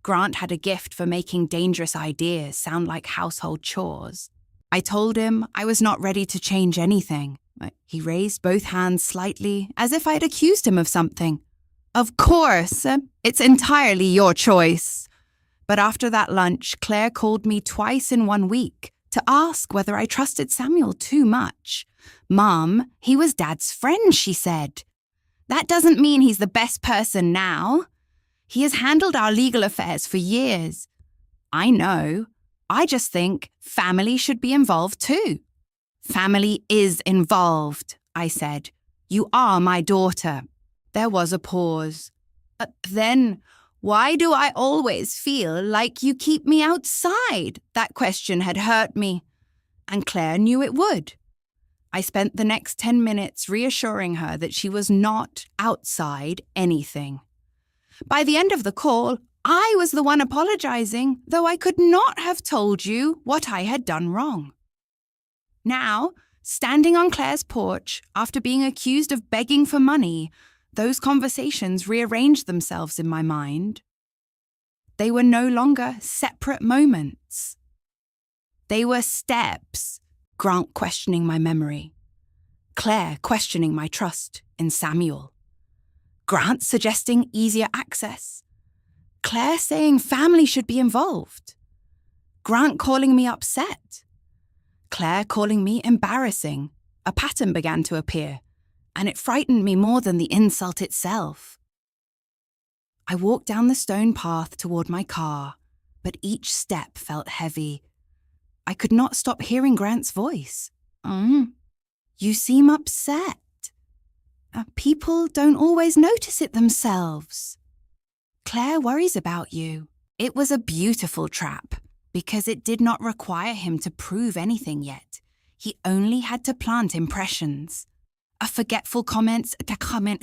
Grant had a gift for making dangerous ideas sound like household chores. I told him I was not ready to change anything. He raised both hands slightly, as if I'd accused him of something. Of course, it's entirely your choice. But after that lunch, Claire called me twice in 1 week to ask whether I trusted Samuel too much. Mum, he was Dad's friend, she said. That doesn't mean he's the best person now. He has handled our legal affairs for years. I know. I just think family should be involved too. Family is involved, I said. You are my daughter. There was a pause. Then, why do I always feel like you keep me outside? That question had hurt me, and Claire knew it would. I spent the next 10 minutes reassuring her that she was not outside anything. By the end of the call, I was the one apologizing, though I could not have told you what I had done wrong. Now, standing on Claire's porch, after being accused of begging for money, those conversations rearranged themselves in my mind. They were no longer separate moments. They were steps, Grant questioning my memory, Claire questioning my trust in Samuel, Grant suggesting easier access, Claire saying family should be involved, Grant calling me upset, Claire calling me embarrassing. A pattern began to appear, and it frightened me more than the insult itself. I walked down the stone path toward my car, but each step felt heavy. I could not stop hearing Grant's voice. You seem upset. People don't always notice it themselves. Claire worries about you. It was a beautiful trap, because it did not require him to prove anything yet. He only had to plant impressions. A forgetful comment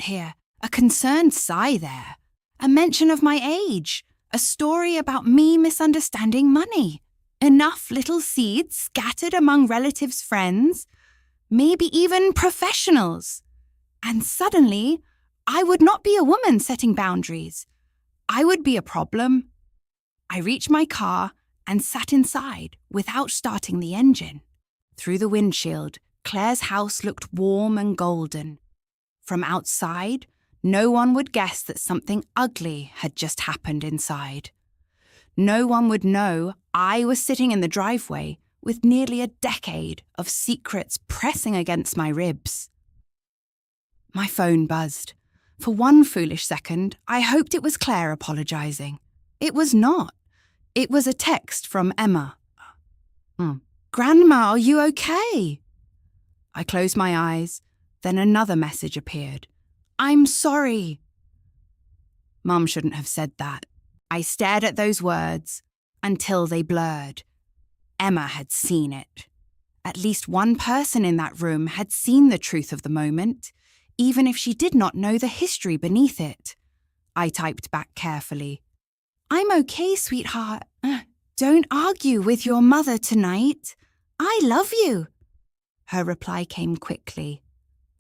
here, a concerned sigh there, a mention of my age, a story about me misunderstanding money. Enough little seeds scattered among relatives' friends, maybe even professionals. And suddenly, I would not be a woman setting boundaries. I would be a problem. I reached my car and sat inside without starting the engine. Through the windshield, Claire's house looked warm and golden. From outside, no one would guess that something ugly had just happened inside. No one would know I was sitting in the driveway with nearly a decade of secrets pressing against my ribs. My phone buzzed. For one foolish second, I hoped it was Claire apologising. It was not. It was a text from Emma. "Grandma, are you okay?" I closed my eyes. Then another message appeared. "I'm sorry." Mum shouldn't have said that. I stared at those words until they blurred. Emma had seen it. At least one person in that room had seen the truth of the moment, even if she did not know the history beneath it. I typed back carefully. "I'm okay, sweetheart. Don't argue with your mother tonight. I love you." Her reply came quickly.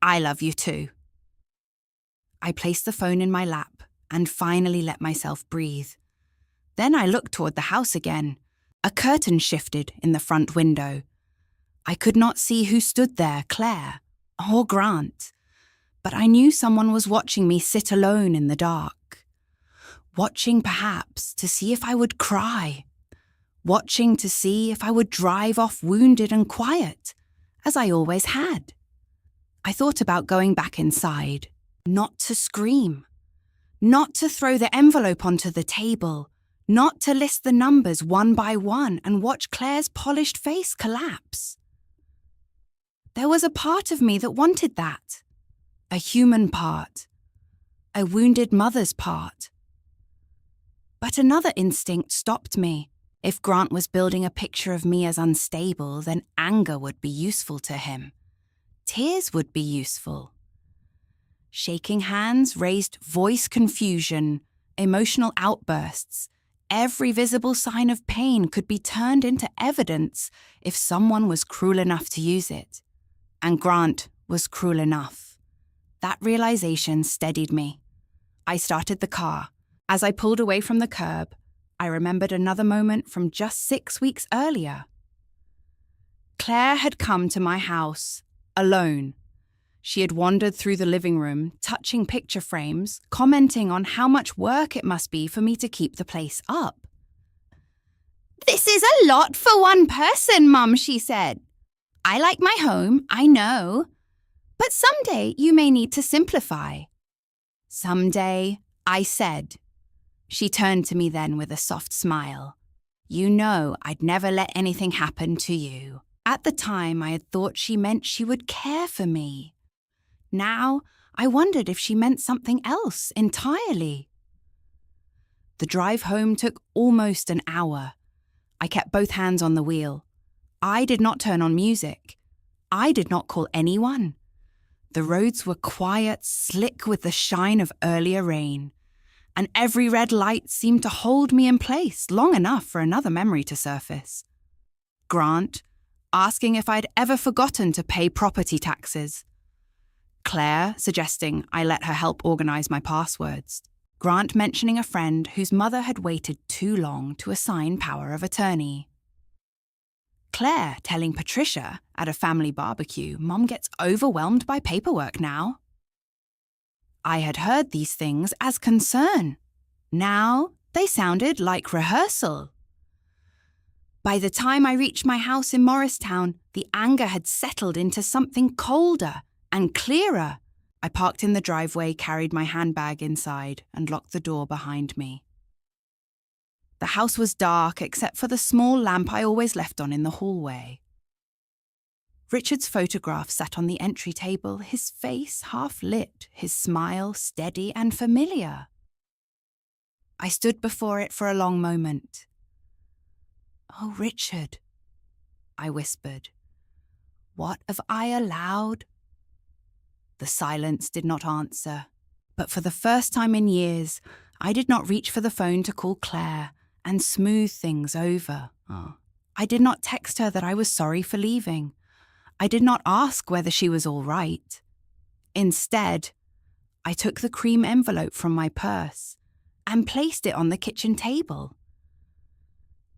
"I love you too." I placed the phone in my lap and finally let myself breathe. Then I looked toward the house again. A curtain shifted in the front window. I could not see who stood there, Claire or Grant, but I knew someone was watching me sit alone in the dark. Watching perhaps to see if I would cry. Watching to see if I would drive off wounded and quiet, as I always had. I thought about going back inside, not to scream, not to throw the envelope onto the table, not to list the numbers one by one and watch Claire's polished face collapse. There was a part of me that wanted that. A human part. A wounded mother's part. But another instinct stopped me. If Grant was building a picture of me as unstable, then anger would be useful to him. Tears would be useful. Shaking hands, raised voice confusion, emotional outbursts. Every visible sign of pain could be turned into evidence if someone was cruel enough to use it. And Grant was cruel enough. That realization steadied me. I started the car. As I pulled away from the curb, I remembered another moment from just 6 weeks earlier. Claire had come to my house, alone. She had wandered through the living room, touching picture frames, commenting on how much work it must be for me to keep the place up. "This is a lot for one person, Mum," she said. "I like my home, I know. But someday you may need to simplify." "Someday," I said. She turned to me then with a soft smile. "You know I'd never let anything happen to you." At the time, I had thought she meant she would care for me. Now, I wondered if she meant something else entirely. The drive home took almost an hour. I kept both hands on the wheel. I did not turn on music. I did not call anyone. The roads were quiet, slick with the shine of earlier rain, and every red light seemed to hold me in place long enough for another memory to surface. Grant, asking if I'd ever forgotten to pay property taxes. Claire suggesting I let her help organise my passwords. Grant mentioning a friend whose mother had waited too long to assign power of attorney. Claire telling Patricia at a family barbecue Mum gets overwhelmed by paperwork now. I had heard these things as concern. Now they sounded like rehearsal. By the time I reached my house in Morristown, the anger had settled into something colder and clearer. I parked in the driveway, carried my handbag inside, and locked the door behind me. The house was dark except for the small lamp I always left on in the hallway. Richard's photograph sat on the entry table, his face half lit, his smile steady and familiar. I stood before it for a long moment. "Oh, Richard," I whispered, "what have I allowed?" The silence did not answer, but for the first time in years, I did not reach for the phone to call Claire and smooth things over. I did not text her that I was sorry for leaving. I did not ask whether she was all right. Instead, I took the cream envelope from my purse and placed it on the kitchen table.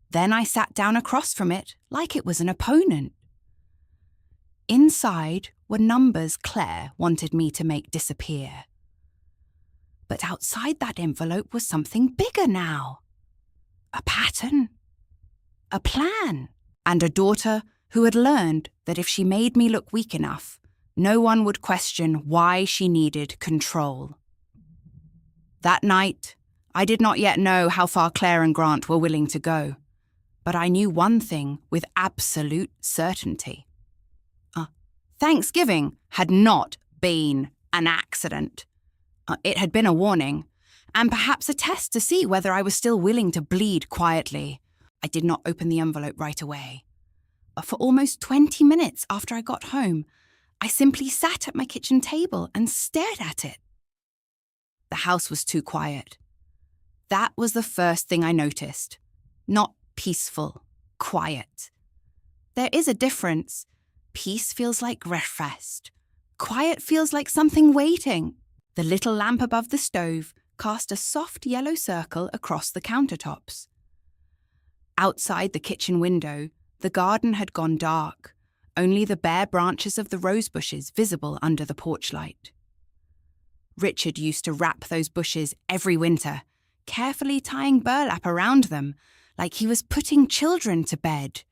Then I sat down across from it like it was an opponent. Inside were numbers Claire wanted me to make disappear. But outside that envelope was something bigger now. A pattern. A plan. And a daughter who had learned that if she made me look weak enough, no one would question why she needed control. That night, I did not yet know how far Claire and Grant were willing to go, but I knew one thing with absolute certainty. Thanksgiving had not been an accident. It had been a warning, and perhaps a test to see whether I was still willing to bleed quietly. I did not open the envelope right away. For almost 20 minutes after I got home, I simply sat at my kitchen table and stared at it. The house was too quiet. That was the first thing I noticed. Not peaceful, quiet. There is a difference. Peace feels like rest. Quiet feels like something waiting. The little lamp above the stove cast a soft yellow circle across the countertops. Outside the kitchen window, the garden had gone dark, only the bare branches of the rose bushes visible under the porch light. Richard used to wrap those bushes every winter, carefully tying burlap around them, like he was putting children to bed.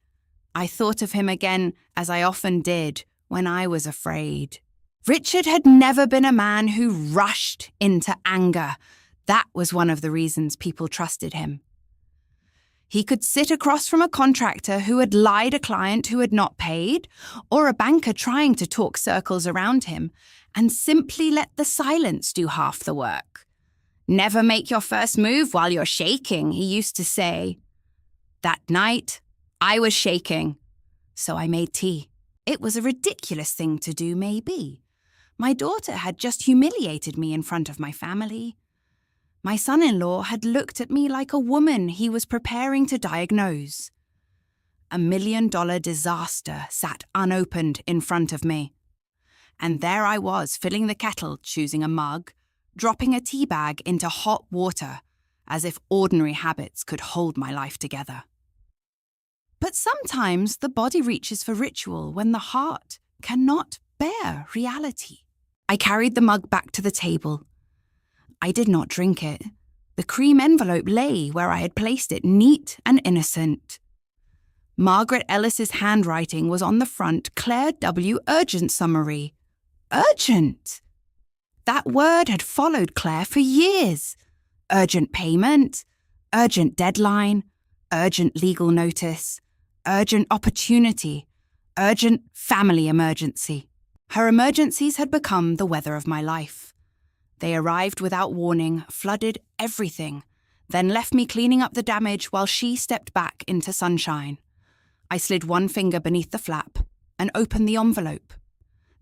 I thought of him again, as I often did, when I was afraid. Richard had never been a man who rushed into anger. That was one of the reasons people trusted him. He could sit across from a contractor who had lied a client who had not paid, or a banker trying to talk circles around him, and simply let the silence do half the work. "Never make your first move while you're shaking," he used to say. That night, I was shaking, so I made tea. It was a ridiculous thing to do, maybe. My daughter had just humiliated me in front of my family. My son-in-law had looked at me like a woman he was preparing to diagnose. $1 million disaster sat unopened in front of me. And there I was, filling the kettle, choosing a mug, dropping a tea bag into hot water, as if ordinary habits could hold my life together. But sometimes the body reaches for ritual when the heart cannot bear reality. I carried the mug back to the table. I did not drink it. The cream envelope lay where I had placed it, neat and innocent. Margaret Ellis's handwriting was on the front Claire W. urgent summary. Urgent! That word had followed Claire for years. Urgent payment, urgent deadline, urgent legal notice, urgent opportunity, urgent family emergency. Her emergencies had become the weather of my life. They arrived without warning, flooded everything, then left me cleaning up the damage while she stepped back into sunshine. I slid one finger beneath the flap and opened the envelope.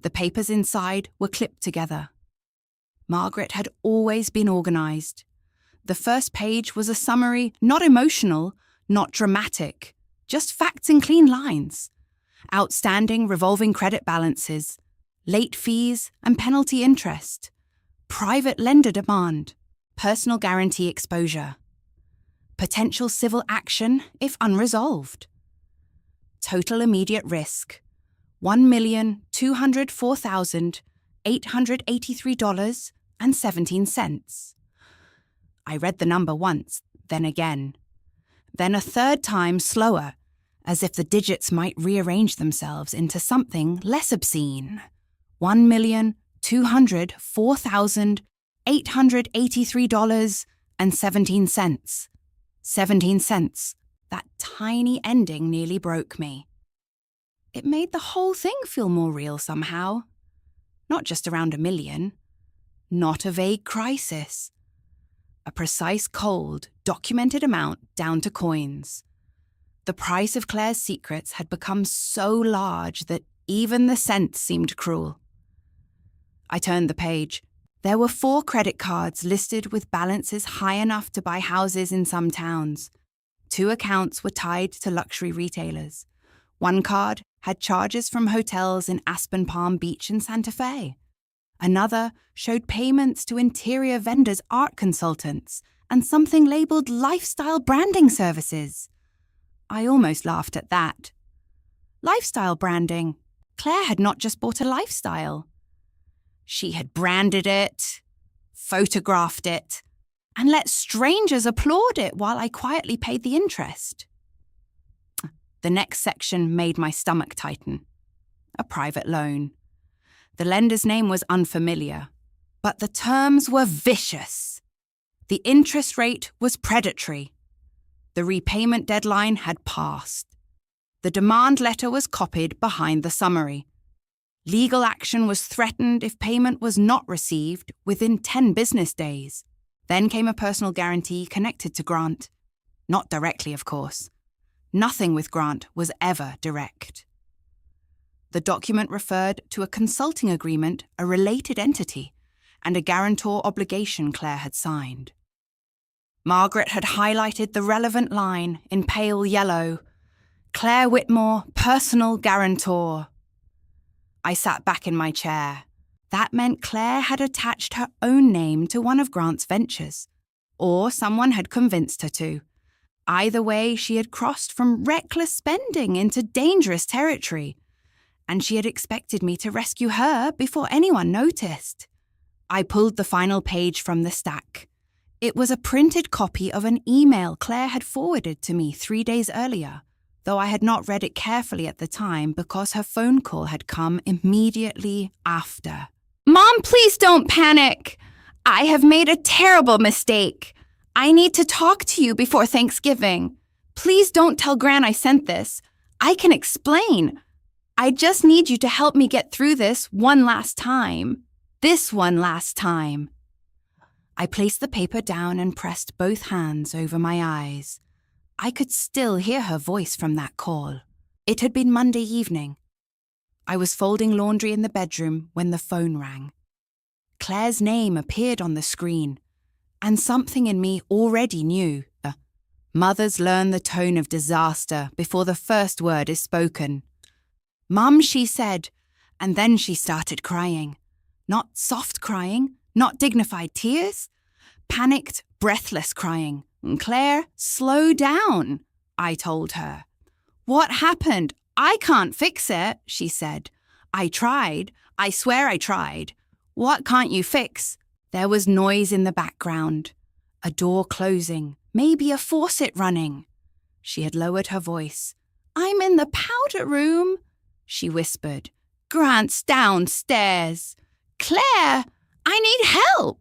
The papers inside were clipped together. Margaret had always been organised. The first page was a summary, not emotional, not dramatic, just facts in clean lines. Outstanding revolving credit balances, late fees and penalty interest, private lender demand, personal guarantee exposure, potential civil action if unresolved. Total immediate risk, $1,204,883.17. I read the number once, then again. Then a third time slower, as if the digits might rearrange themselves into something less obscene. $1,204,883.17. 17 cents. That tiny ending nearly broke me. It made the whole thing feel more real somehow. Not just around $1 million. Not a vague crisis. A precise, cold, documented amount down to coins. The price of Claire's secrets had become so large that even the cents seemed cruel. I turned the page. There were 4 credit cards listed with balances high enough to buy houses in some towns. 2 accounts were tied to luxury retailers. One card had charges from hotels in Aspen Palm Beach and Santa Fe. Another showed payments to interior vendors, art consultants, and something labelled lifestyle branding services. I almost laughed at that. Lifestyle branding. Claire had not just bought a lifestyle. She had branded it, photographed it, and let strangers applaud it while I quietly paid the interest. The next section made my stomach tighten. A private loan. The lender's name was unfamiliar, but the terms were vicious. The interest rate was predatory. The repayment deadline had passed. The demand letter was copied behind the summary. Legal action was threatened if payment was not received within 10 business days. Then came a personal guarantee connected to Grant. Not directly, of course. Nothing with Grant was ever direct. The document referred to a consulting agreement, a related entity, and a guarantor obligation Claire had signed. Margaret had highlighted the relevant line in pale yellow. Claire Whitmore, personal guarantor. I sat back in my chair. That meant Claire had attached her own name to one of Grant's ventures, or someone had convinced her to. Either way, she had crossed from reckless spending into dangerous territory, and she had expected me to rescue her before anyone noticed. I pulled the final page from the stack. It was a printed copy of an email Claire had forwarded to me 3 days earlier, though I had not read it carefully at the time because her phone call had come immediately after. "Mom, please don't panic. I have made a terrible mistake. I need to talk to you before Thanksgiving. Please don't tell Gran I sent this. I can explain. I just need you to help me get through this one last time. This one last time." I placed the paper down and pressed both hands over my eyes. I could still hear her voice from that call. It had been Monday evening. I was folding laundry in the bedroom when the phone rang. Claire's name appeared on the screen, and something in me already knew. Mothers learn the tone of disaster before the first word is spoken. "Mum," she said, and then she started crying. Not soft crying, not dignified tears. Panicked, breathless crying. "Claire, slow down," I told her. "What happened? I can't fix it," she said. "I tried. I swear I tried." "What can't you fix?" There was noise in the background. A door closing, maybe a faucet running. She had lowered her voice. "I'm in the powder room," she whispered. "Grant's downstairs." "Claire, I need help."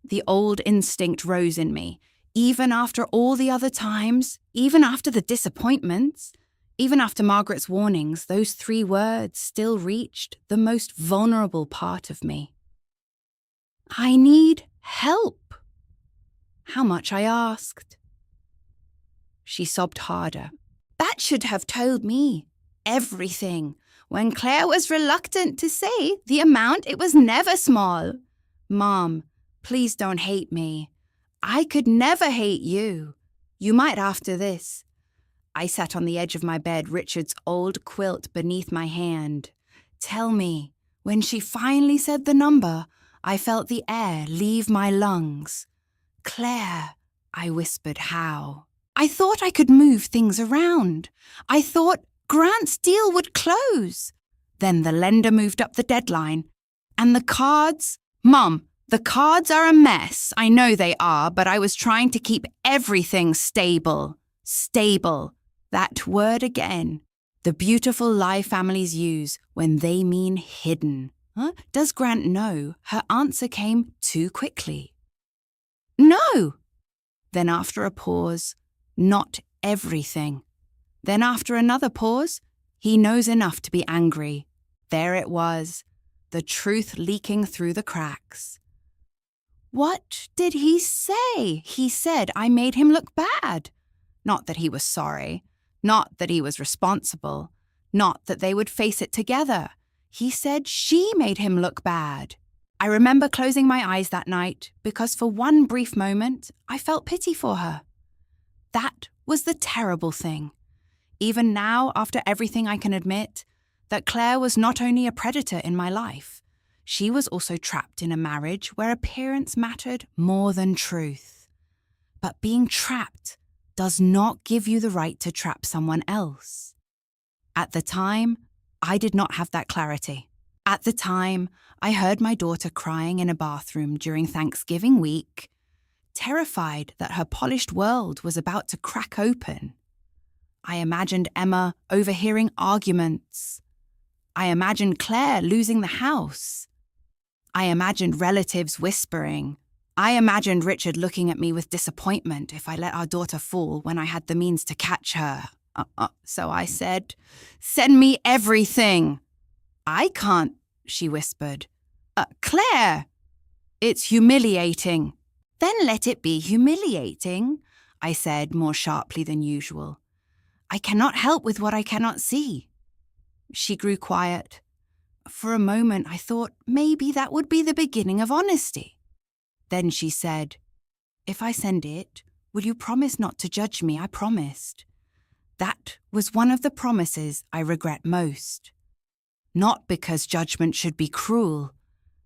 The old instinct rose in me. Even after all the other times, even after the disappointments, even after Margaret's warnings, those 3 words still reached the most vulnerable part of me. "I need help." How much I asked. She sobbed harder. "That should have told me everything. When Claire was reluctant to say the amount, it was never small. Mom, please don't hate me. I could never hate you. You might after this." I sat on the edge of my bed, Richard's old quilt beneath my hand. "Tell me." When she finally said the number, I felt the air leave my lungs. "Claire," I whispered, "how?" I thought I could move things around. I thought Grant's deal would close. Then the lender moved up the deadline. And the cards? Mum, the cards are a mess. I know they are, but I was trying to keep everything stable. Stable. That word again. The beautiful lie families use when they mean hidden. Does Grant know? Her answer came too quickly. "No." Then after a pause, "Not everything." Then after another pause, "He knows enough to be angry." There it was, the truth leaking through the cracks. "What did he say?" "He said I made him look bad. Not that he was sorry. Not that he was responsible. Not that they would face it together. He said she made him look bad." I remember closing my eyes that night because for one brief moment, I felt pity for her. That was the terrible thing. Even now, after everything, I can admit that Claire was not only a predator in my life, she was also trapped in a marriage where appearance mattered more than truth. But being trapped does not give you the right to trap someone else. At the time, I did not have that clarity. At the time, I heard my daughter crying in a bathroom during Thanksgiving week, terrified that her polished world was about to crack open. I imagined Emma overhearing arguments. I imagined Claire losing the house. I imagined relatives whispering, I imagined Richard looking at me with disappointment if I let our daughter fall when I had the means to catch her. So I said, "Send me everything." "I can't," she whispered. "Claire, it's humiliating." "Then let it be humiliating," I said more sharply than usual. "I cannot help with what I cannot see." She grew quiet. For a moment, I thought maybe that would be the beginning of honesty. Then she said, "If I send it, will you promise not to judge me?" I promised. That was one of the promises I regret most. Not because judgment should be cruel,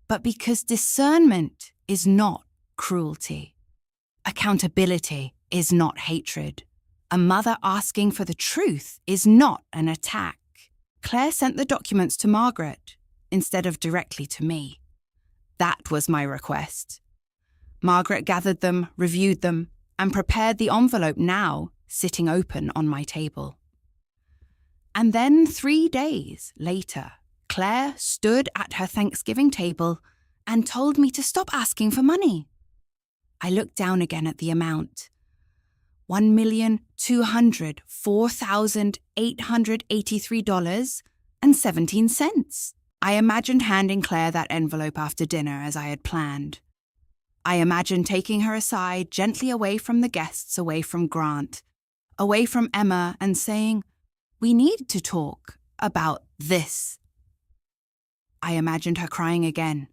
but because discernment is not cruelty. Accountability is not hatred. A mother asking for the truth is not an attack. Claire sent the documents to Margaret instead of directly to me. That was my request. Margaret gathered them, reviewed them, and prepared the envelope now sitting open on my table. And then 3 days later, Claire stood at her Thanksgiving table and told me to stop asking for money. I looked down again at the amount. $1,204,883.17. I imagined handing Claire that envelope after dinner as I had planned. I imagined taking her aside, gently away from the guests, away from Grant, away from Emma, and saying, "We need to talk about this." I imagined her crying again.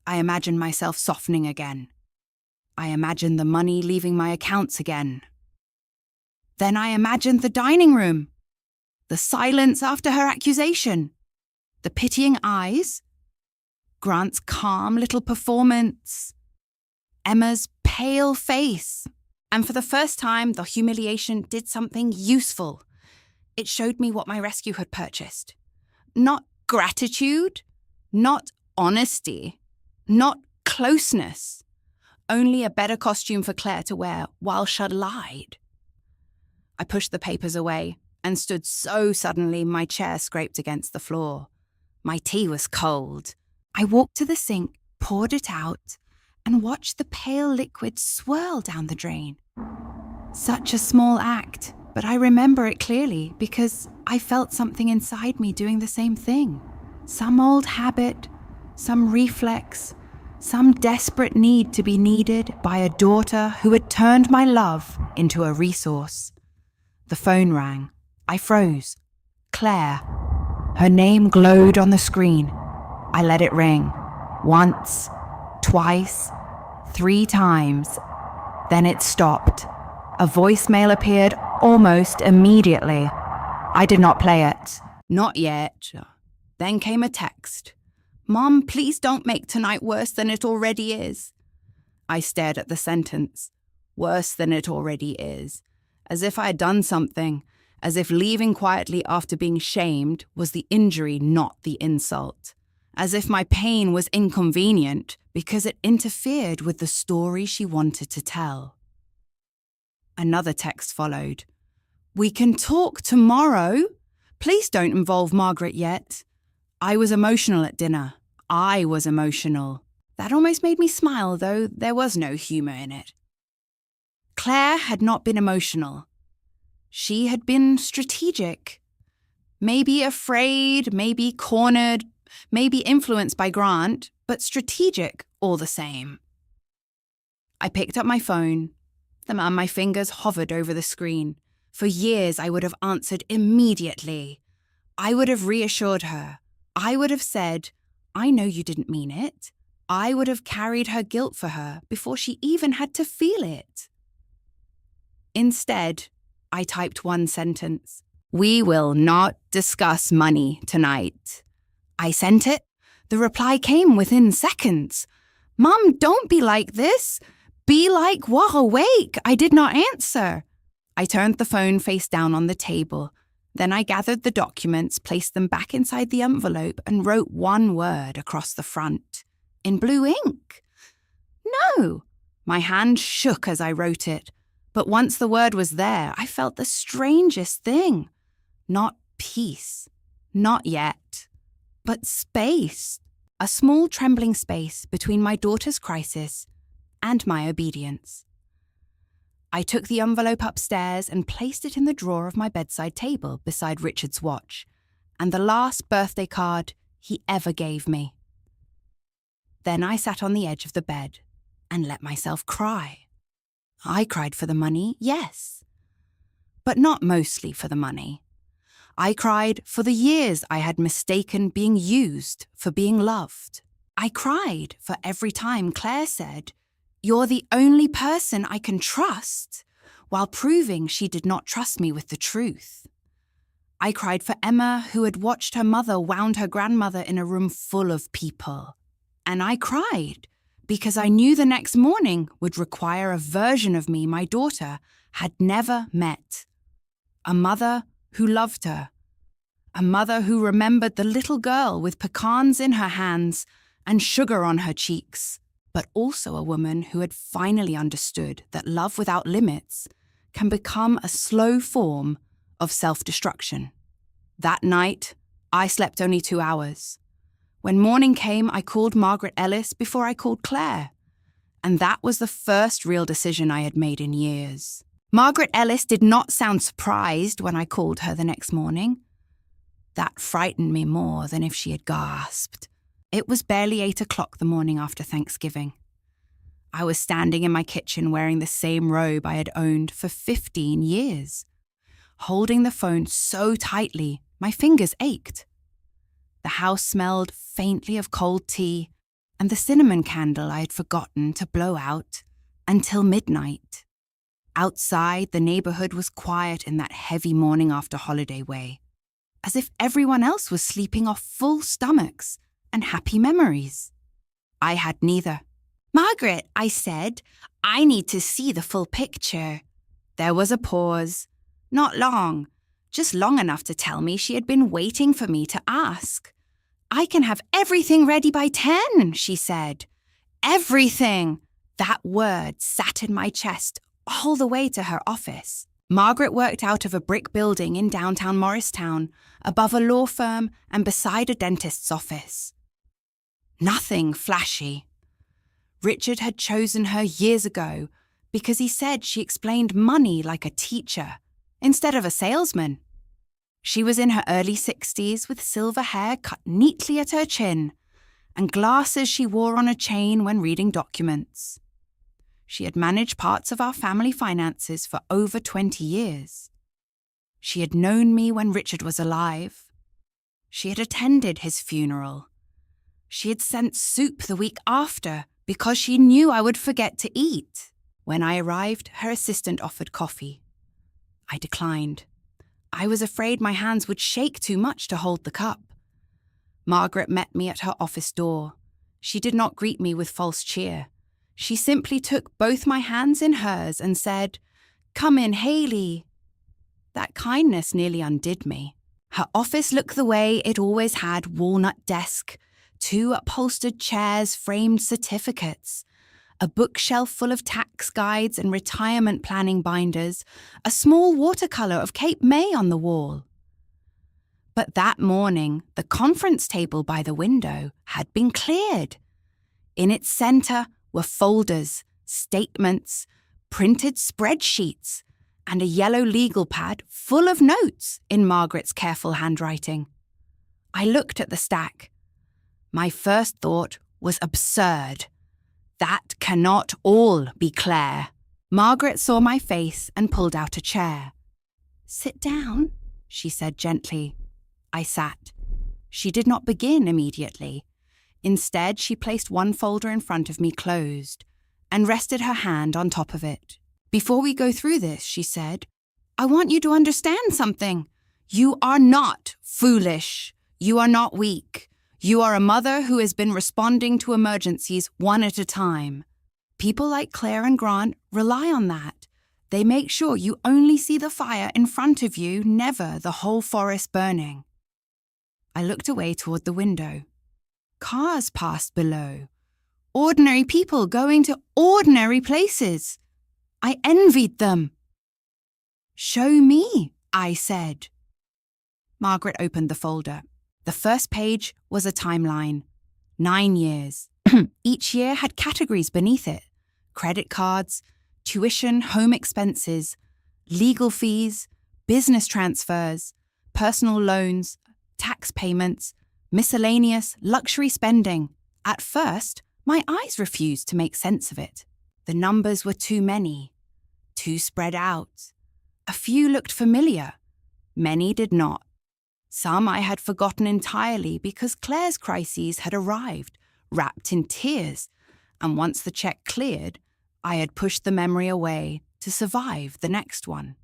I imagined myself softening again. I imagined the money leaving my accounts again. Then I imagined the dining room, the silence after her accusation, the pitying eyes, Grant's calm little performance, Emma's pale face. And for the first time, the humiliation did something useful. It showed me what my rescue had purchased. Not gratitude, not honesty, not closeness. Only a better costume for Claire to wear while she lied. I pushed the papers away and stood so suddenly my chair scraped against the floor. My tea was cold. I walked to the sink, poured it out, and watched the pale liquid swirl down the drain. Such a small act, but I remember it clearly because I felt something inside me doing the same thing. Some old habit, some reflex, some desperate need to be needed by a daughter who had turned my love into a resource. The phone rang. I froze. Claire. Her name glowed on the screen. I let it ring. Once, twice, 3 times. Then it stopped. A voicemail appeared almost immediately. I did not play it. Not yet. Then came a text. "Mom, please don't make tonight worse than it already is." I stared at the sentence. Worse than it already is. As if I had done something. As if leaving quietly after being shamed was the injury, not the insult. As if my pain was inconvenient because it interfered with the story she wanted to tell. Another text followed. "We can talk tomorrow. Please don't involve Margaret yet." I was emotional at dinner. I was emotional. That almost made me smile, though there was no humour in it. Claire had not been emotional. She had been strategic. Maybe afraid, maybe cornered, maybe influenced by Grant, but strategic all the same. I picked up my phone. My fingers hovered over the screen. For years, I would have answered immediately. I would have reassured her. I would have said, "I know you didn't mean it." I would have carried her guilt for her before she even had to feel it. Instead, I typed one sentence. "We will not discuss money tonight." I sent it. The reply came within seconds. "Mom, don't be like this. Be like what? Awake." I did not answer. I turned the phone face down on the table. Then I gathered the documents, placed them back inside the envelope, and wrote one word across the front. In blue ink. No. My hand shook as I wrote it. But once the word was there, I felt the strangest thing. Not peace. Not yet. But space. A small trembling space between my daughter's crisis and my obedience. I took the envelope upstairs and placed it in the drawer of my bedside table beside Richard's watch, and the last birthday card he ever gave me. Then I sat on the edge of the bed and let myself cry. I cried for the money, yes, but not mostly for the money. I cried for the years I had mistaken being used for being loved. I cried for every time Claire said, "You're the only person I can trust," while proving she did not trust me with the truth. I cried for Emma, who had watched her mother wound her grandmother in a room full of people. And I cried because I knew the next morning would require a version of me my daughter had never met. A mother who loved her. A mother who remembered the little girl with pecans in her hands and sugar on her cheeks, but also a woman who had finally understood that love without limits can become a slow form of self-destruction. That night, I slept only 2 hours. When morning came, I called Margaret Ellis before I called Claire. And that was the first real decision I had made in years. Margaret Ellis did not sound surprised when I called her the next morning. That frightened me more than if she had gasped. It was barely 8 o'clock the morning after Thanksgiving. I was standing in my kitchen wearing the same robe I had owned for 15 years. Holding the phone so tightly, my fingers ached. The house smelled faintly of cold tea and the cinnamon candle I had forgotten to blow out until midnight. Outside, the neighborhood was quiet in that heavy morning after holiday way, as if everyone else was sleeping off full stomachs and happy memories. I had neither. "Margaret," I said, "I need to see the full picture." There was a pause. Not long, just long enough to tell me she had been waiting for me to ask. "I can have everything ready by 10, she said. Everything! That word sat in my chest all the way to her office. Margaret worked out of a brick building in downtown Morristown, above a law firm and beside a dentist's office. Nothing flashy. Richard had chosen her years ago because he said she explained money like a teacher instead of a salesman. She was in her early 60s with silver hair cut neatly at her chin and glasses she wore on a chain when reading documents. She had managed parts of our family finances for over 20 years. She had known me when Richard was alive. She had attended his funeral. She had sent soup the week after because she knew I would forget to eat. When I arrived, her assistant offered coffee. I declined. I was afraid my hands would shake too much to hold the cup. Margaret met me at her office door. She did not greet me with false cheer. She simply took both my hands in hers and said, "Come in, Hailey." That kindness nearly undid me. Her office looked the way it always had: walnut desk, 2 upholstered chairs, framed certificates, a bookshelf full of tax guides and retirement planning binders, a small watercolour of Cape May on the wall. But that morning, the conference table by the window had been cleared. In its centre were folders, statements, printed spreadsheets, and a yellow legal pad full of notes in Margaret's careful handwriting. I looked at the stack. My first thought was absurd. That cannot all be Claire. Margaret saw my face and pulled out a chair. "Sit down," she said gently. I sat. She did not begin immediately. Instead, she placed one folder in front of me closed and rested her hand on top of it. "Before we go through this," she said, "I want you to understand something. You are not foolish. You are not weak. You are a mother who has been responding to emergencies one at a time. People like Claire and Grant rely on that. They make sure you only see the fire in front of you, never the whole forest burning." I looked away toward the window. Cars passed below. Ordinary people going to ordinary places. I envied them. "Show me," I said. Margaret opened the folder. The first page was a timeline. 9 years. Each year had categories beneath it. credit cards, tuition, home expenses, legal fees, business transfers, personal loans, tax payments, miscellaneous luxury spending. At first, my eyes refused to make sense of it. The numbers were too many, too spread out. A few looked familiar. Many did not. Some I had forgotten entirely because Claire's crises had arrived, wrapped in tears, and once the check cleared, I had pushed the memory away to survive the next one.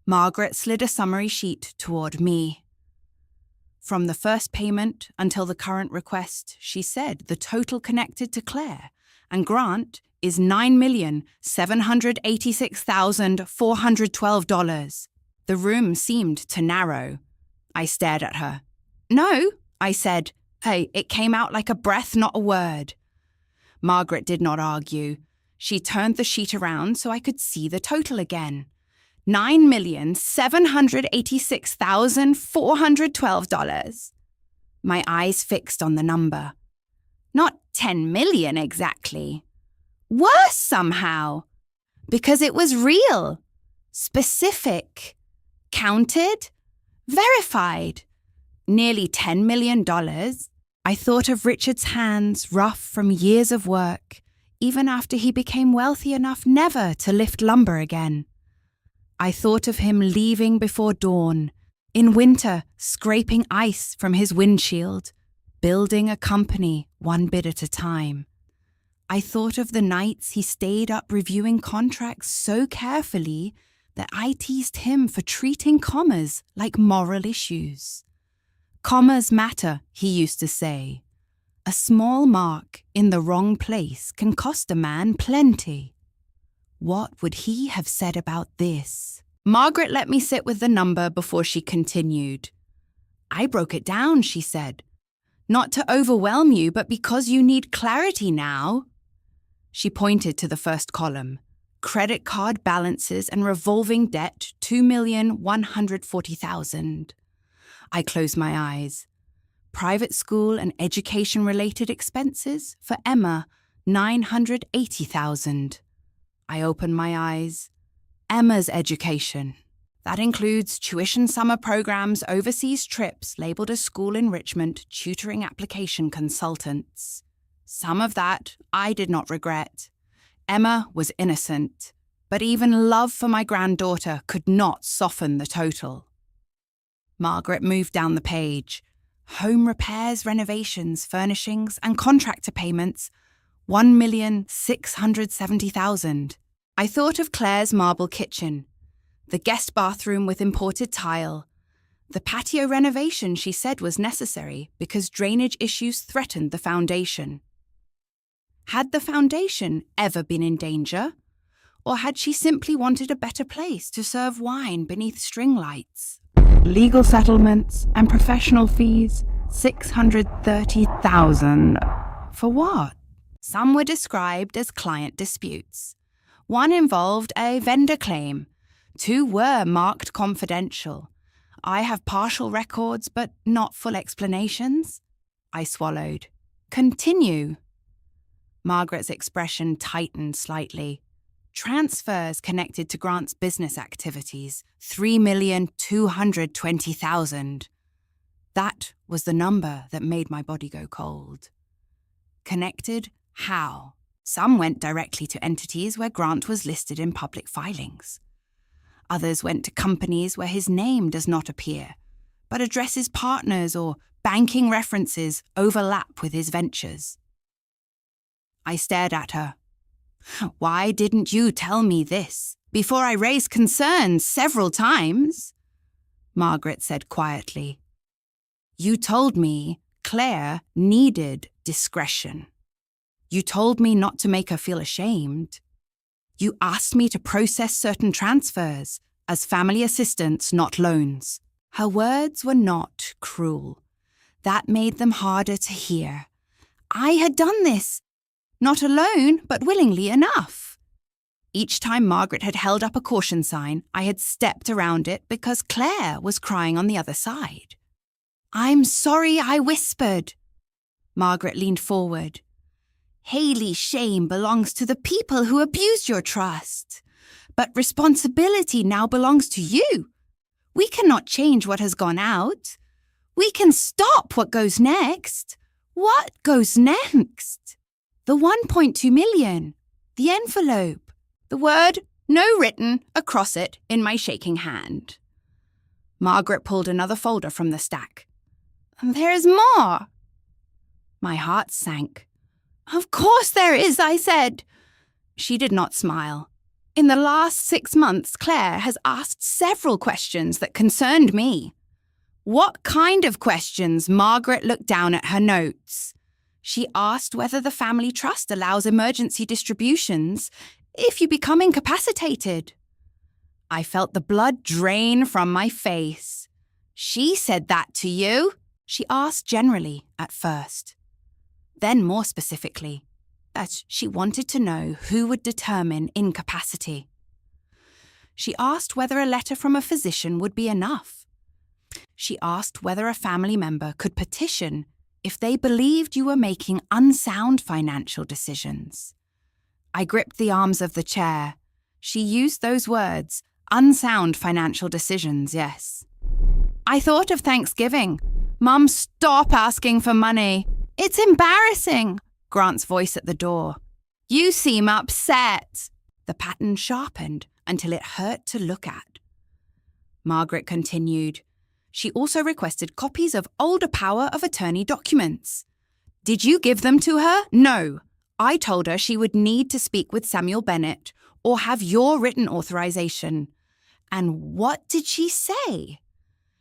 Margaret slid a summary sheet toward me. From the first payment until the current request, she said the total connected to Claire and Grant is $9,786,412. The room seemed to narrow. I stared at her. No, I said. Hey, it came out like a breath, not a word. Margaret did not argue. She turned the sheet around so I could see the total again. $9,786,412. My eyes fixed on the number. Not 10 million exactly. Worse somehow. Because it was real. Specific. Counted. Verified. Nearly $10 million. I thought of Richard's hands, rough from years of work, even after he became wealthy enough never to lift lumber again. I thought of him leaving before dawn, in winter scraping ice from his windshield, building a company one bit at a time. I thought of the nights he stayed up reviewing contracts so carefully that I teased him for treating commas like moral issues. Commas matter, he used to say. A small mark in the wrong place can cost a man plenty. What would he have said about this? Margaret let me sit with the number before she continued. I broke it down, she said. Not to overwhelm you, but because you need clarity now. She pointed to the first column. Credit card balances and revolving debt, $2,140,000. I closed my eyes. Private school and education-related expenses for Emma, $980,000. I opened my eyes. Emma's education. That includes tuition summer programs, overseas trips, labeled as school enrichment, tutoring application consultants. Some of that I did not regret. Emma was innocent, but even love for my granddaughter could not soften the total. Margaret moved down the page. Home repairs, renovations, furnishings, and contractor payments, $1,670,000. I thought of Claire's marble kitchen, the guest bathroom with imported tile, the patio renovation she said was necessary because drainage issues threatened the foundation. Had the foundation ever been in danger? Or had she simply wanted a better place to serve wine beneath string lights? Legal settlements and professional fees, $630,000. For what? Some were described as client disputes. One involved a vendor claim. 2 were marked confidential. I have partial records, but not full explanations. I swallowed. Continue. Margaret's expression tightened slightly. Transfers connected to Grant's business activities, $3,220,000. That was the number that made my body go cold. Connected? How? Some went directly to entities where Grant was listed in public filings. Others went to companies where his name does not appear, but addresses partners or banking references overlap with his ventures. I stared at her. Why didn't you tell me this before I raised concerns several times? Margaret said quietly. You told me Claire needed discretion. You told me not to make her feel ashamed. You asked me to process certain transfers as family assistance, not loans. Her words were not cruel. That made them harder to hear. I had done this. Not alone, but willingly enough. Each time Margaret had held up a caution sign, I had stepped around it because Claire was crying on the other side. I'm sorry, I whispered. Margaret leaned forward. Hailey's shame belongs to the people who abused your trust. But responsibility now belongs to you. We cannot change what has gone out. We can stop what goes next. What goes next? The 1.2 million. The envelope. The word "no" written across it in my shaking hand. Margaret pulled another folder from the stack. There's more. My heart sank. Of course there is, I said. She did not smile. In the last 6 months, Claire has asked several questions that concerned me. What kind of questions? Margaret looked down at her notes. She asked whether the family trust allows emergency distributions if you become incapacitated. I felt the blood drain from my face. She said that to you? She asked generally at first. Then more specifically, that she wanted to know who would determine incapacity. She asked whether a letter from a physician would be enough. She asked whether a family member could petition if they believed you were making unsound financial decisions. I gripped the arms of the chair. She used those words, unsound financial decisions, yes. I thought of Thanksgiving. Mum, stop asking for money. It's embarrassing. Grant's voice at the door. You seem upset. The pattern sharpened until it hurt to look at. Margaret continued. She also requested copies of older power of attorney documents. Did you give them to her? No. I told her she would need to speak with Samuel Bennett or have your written authorization. And what did she say?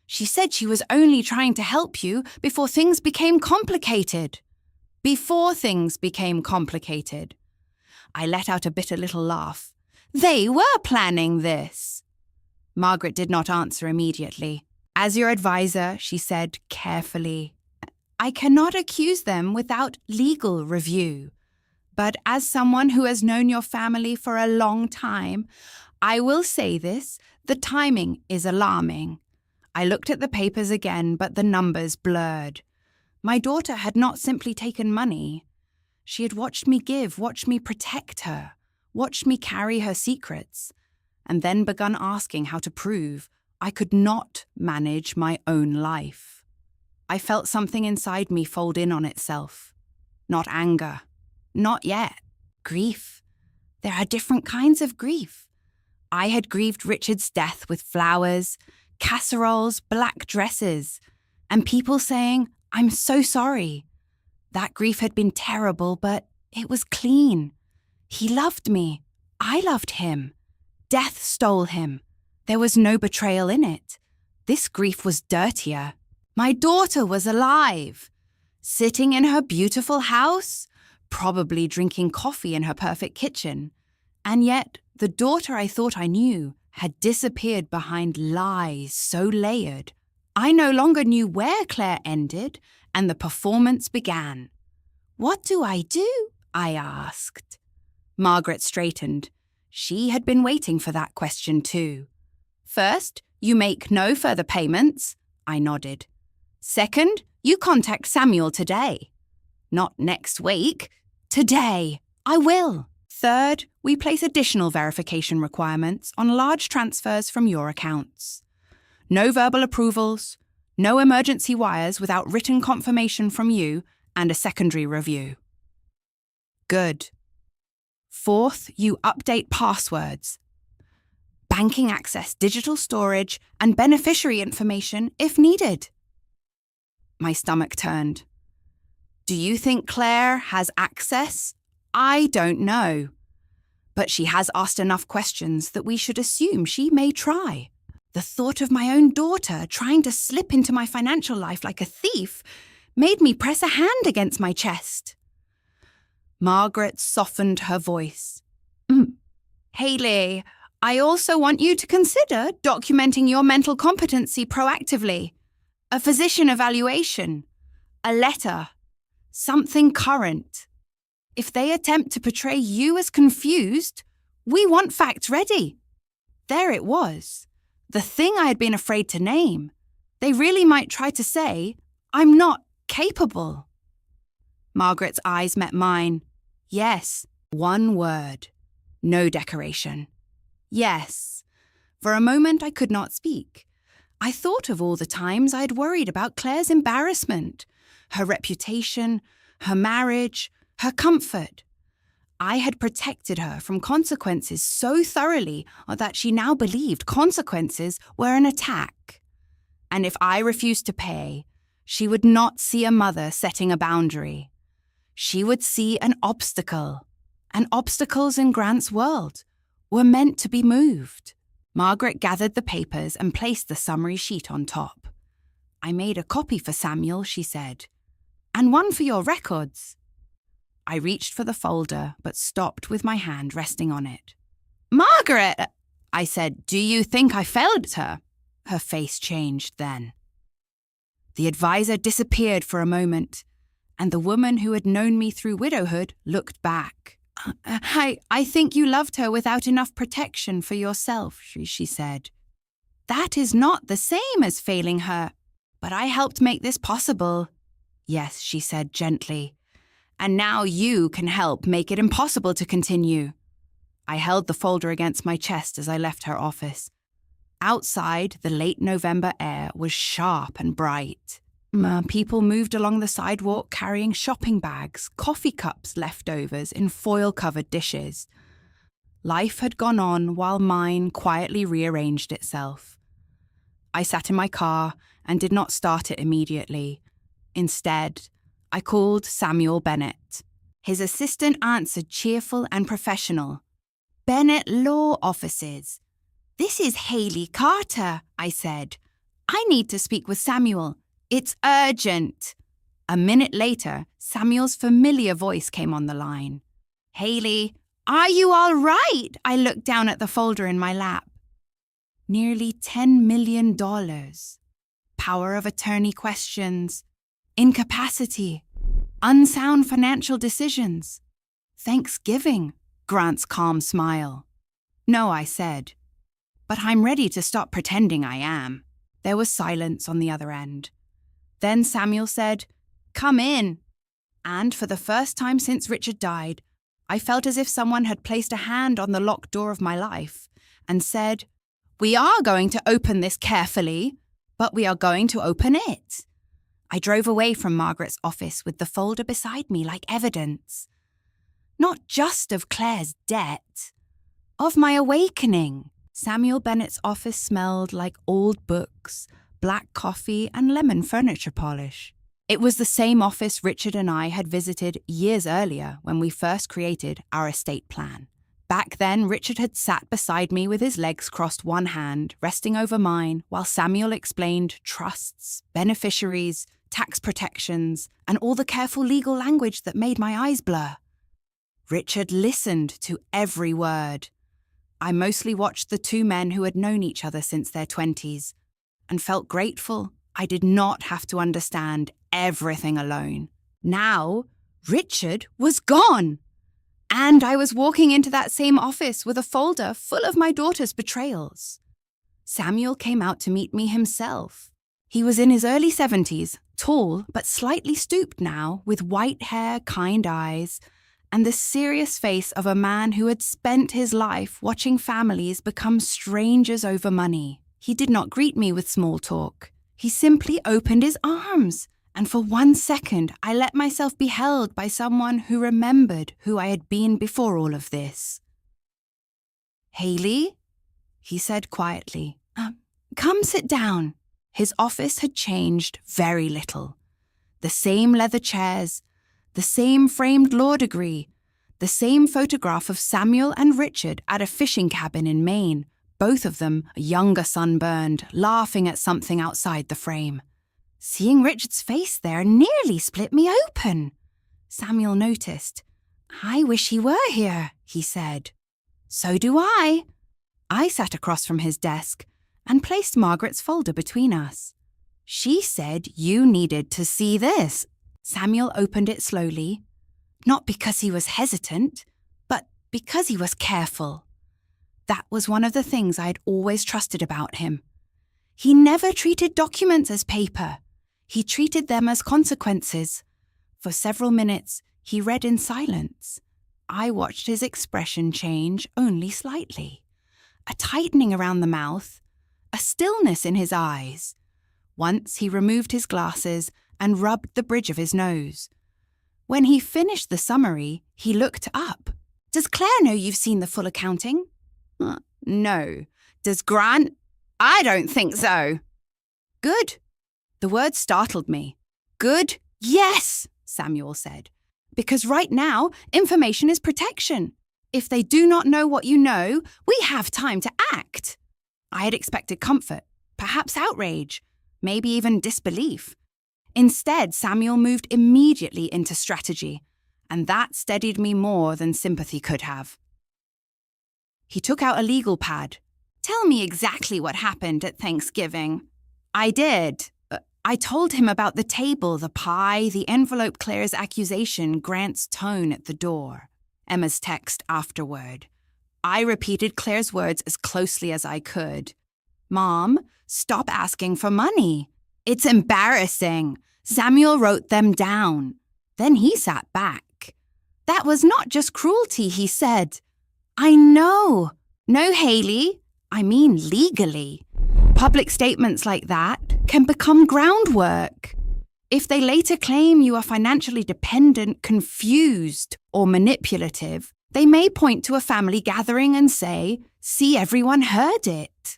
She said she was only trying to help you before things became complicated. Before things became complicated. I let out a bitter little laugh. They were planning this. Margaret did not answer immediately. As your advisor, she said carefully, I cannot accuse them without legal review. But as someone who has known your family for a long time, I will say this, the timing is alarming. I looked at the papers again, but the numbers blurred. My daughter had not simply taken money. She had watched me give, watched me protect her, watched me carry her secrets, and then begun asking how to prove I could not manage my own life. I felt something inside me fold in on itself. Not anger. Not yet. Grief. There are different kinds of grief. I had grieved Richard's death with flowers, casseroles, black dresses, and people saying, I'm so sorry. That grief had been terrible, but it was clean. He loved me. I loved him. Death stole him. There was no betrayal in it. This grief was dirtier. My daughter was alive, sitting in her beautiful house, probably drinking coffee in her perfect kitchen. And yet, the daughter I thought I knew had disappeared behind lies so layered. I no longer knew where Claire ended and the performance began. What do? I asked. Margaret straightened. She had been waiting for that question too. First, you make no further payments. I nodded. Second, you contact Samuel today. Not next week. Today. I will. Third, we place additional verification requirements on large transfers from your accounts. No verbal approvals, no emergency wires without written confirmation from you, and a secondary review. Good. Fourth, you update passwords, banking access, digital storage, and beneficiary information if needed. My stomach turned. Do you think Claire has access? I don't know. But she has asked enough questions that we should assume she may try. The thought of my own daughter trying to slip into my financial life like a thief made me press a hand against my chest. Margaret softened her voice. Hailey, I also want you to consider documenting your mental competency proactively. A physician evaluation. A letter. Something current. If they attempt to portray you as confused, we want facts ready. There it was. The thing I had been afraid to name. They really might try to say, I'm not capable. Margaret's eyes met mine. Yes, one word. No decoration. Yes. For a moment I could not speak. I thought of all the times I'd worried about Claire's embarrassment, her reputation, her marriage, her comfort. I had protected her from consequences so thoroughly that she now believed consequences were an attack. And if I refused to pay, she would not see a mother setting a boundary. She would see an obstacle. And obstacles in Grant's world were meant to be moved. Margaret gathered the papers and placed the summary sheet on top. I made a copy for Samuel, she said. And one for your records. I reached for the folder, but stopped with my hand resting on it. Margaret, I said, do you think I failed her? Her face changed then. The advisor disappeared for a moment, and the woman who had known me through widowhood looked back. I think you loved her without enough protection for yourself, she said. That is not the same as failing her, but I helped make this possible. Yes, she said gently, and now you can help make it impossible to continue. I held the folder against my chest as I left her office. Outside, the late November air was sharp and bright. People moved along the sidewalk carrying shopping bags, coffee cups, leftovers in foil-covered dishes. Life had gone on while mine quietly rearranged itself. I sat in my car and did not start it immediately. Instead, I called Samuel Bennett. His assistant answered cheerful and professional. Bennett Law Offices. This is Hailey Carter, I said. I need to speak with Samuel. It's urgent. A minute later, Samuel's familiar voice came on the line. Hailey, are you all right? I looked down at the folder in my lap. Nearly $10 million. Power of attorney questions. Incapacity. Unsound financial decisions. Thanksgiving. Grant's calm smile. No, I said. But I'm ready to stop pretending I am. There was silence on the other end. Then Samuel said, Come in. And for the first time since Richard died, I felt as if someone had placed a hand on the locked door of my life and said, We are going to open this carefully, but we are going to open it. I drove away from Margaret's office with the folder beside me like evidence. Not just of Claire's debt, of my awakening. Samuel Bennett's office smelled like old books, black coffee, and lemon furniture polish. It was the same office Richard and I had visited years earlier when we first created our estate plan. Back then, Richard had sat beside me with his legs crossed, one hand resting over mine, while Samuel explained trusts, beneficiaries, tax protections, and all the careful legal language that made my eyes blur. Richard listened to every word. I mostly watched the two men who had known each other since their 20s and felt grateful I did not have to understand everything alone. Now, Richard was gone. And I was walking into that same office with a folder full of my daughter's betrayals. Samuel came out to meet me himself. He was in his early 70s, tall but slightly stooped now, with white hair, kind eyes, and the serious face of a man who had spent his life watching families become strangers over money. He did not greet me with small talk. He simply opened his arms, and for 1 second I let myself be held by someone who remembered who I had been before all of this. Hailey, he said quietly, come sit down. His office had changed very little. The same leather chairs, the same framed law degree, the same photograph of Samuel and Richard at a fishing cabin in Maine, both of them younger sunburned, laughing at something outside the frame. Seeing Richard's face there nearly split me open. Samuel noticed. I wish he were here, he said. So do I. I sat across from his desk and placed Margaret's folder between us. She said you needed to see this. Samuel opened it slowly, not because he was hesitant, but because he was careful. That was one of the things I had always trusted about him. He never treated documents as paper. He treated them as consequences. For several minutes, he read in silence. I watched his expression change only slightly. A tightening around the mouth, a stillness in his eyes. Once he removed his glasses and rubbed the bridge of his nose. When he finished the summary, he looked up. Does Claire know you've seen the full accounting? No. Does Grant? I don't think so. Good. The word startled me. Good? Yes, Samuel said. Because right now, information is protection. If they do not know what you know, we have time to act. I had expected comfort, perhaps outrage, maybe even disbelief. Instead, Samuel moved immediately into strategy, and that steadied me more than sympathy could have. He took out a legal pad. Tell me exactly what happened at Thanksgiving. I did. I told him about the table, the pie, the envelope, Claire's accusation, Grant's tone at the door, Emma's text afterward. I repeated Claire's words as closely as I could. Mom, stop asking for money. It's embarrassing. Samuel wrote them down. Then he sat back. That was not just cruelty, he said. I know. No, Hailey. I mean legally. Public statements like that can become groundwork. If they later claim you are financially dependent, confused, or manipulative, they may point to a family gathering and say, see, everyone heard it.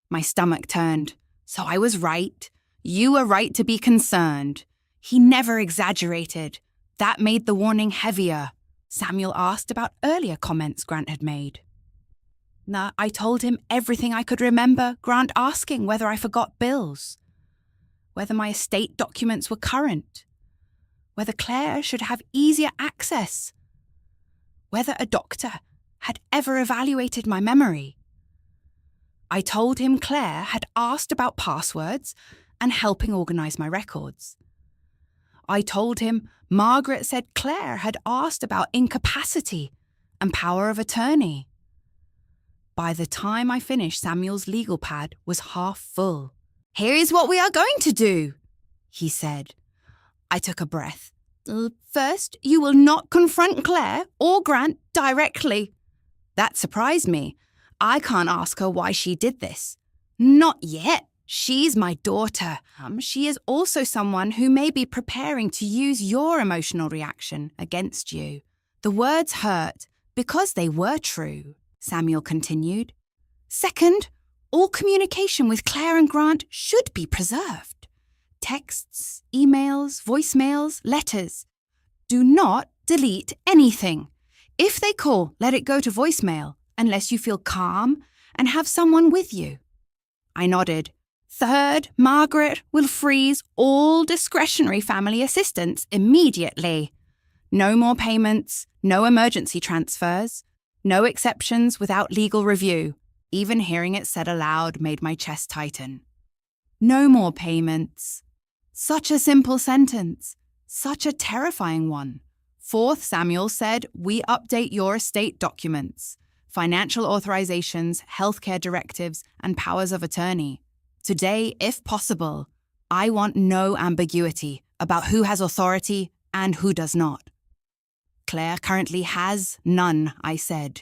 My stomach turned. So I was right. You were right to be concerned. He never exaggerated. That made the warning heavier. Samuel asked about earlier comments Grant had made. I told him everything I could remember, Grant asking whether I forgot bills, whether my estate documents were current, whether Claire should have easier access, whether a doctor had ever evaluated my memory. I told him Claire had asked about passwords and helping organise my records. I told him Margaret said Claire had asked about incapacity and power of attorney. By the time I finished, Samuel's legal pad was half full. Here's what we are going to do, he said. I took a breath. First, you will not confront Claire or Grant directly. That surprised me. I can't ask her why she did this. Not yet. She's my daughter. She is also someone who may be preparing to use your emotional reaction against you. The words hurt because they were true, Samuel continued. Second, all communication with Claire and Grant should be preserved. Texts, emails, voicemails, letters. Do not delete anything. If they call, let it go to voicemail, unless you feel calm and have someone with you. I nodded. Third, Margaret will freeze all discretionary family assistance immediately. No more payments, no emergency transfers, no exceptions without legal review. Even hearing it said aloud made my chest tighten. No more payments. Such a simple sentence. Such a terrifying one. Fourth, Samuel said, we update your estate documents, financial authorizations, healthcare directives, and powers of attorney. Today, if possible, I want no ambiguity about who has authority and who does not. Claire currently has none, I said.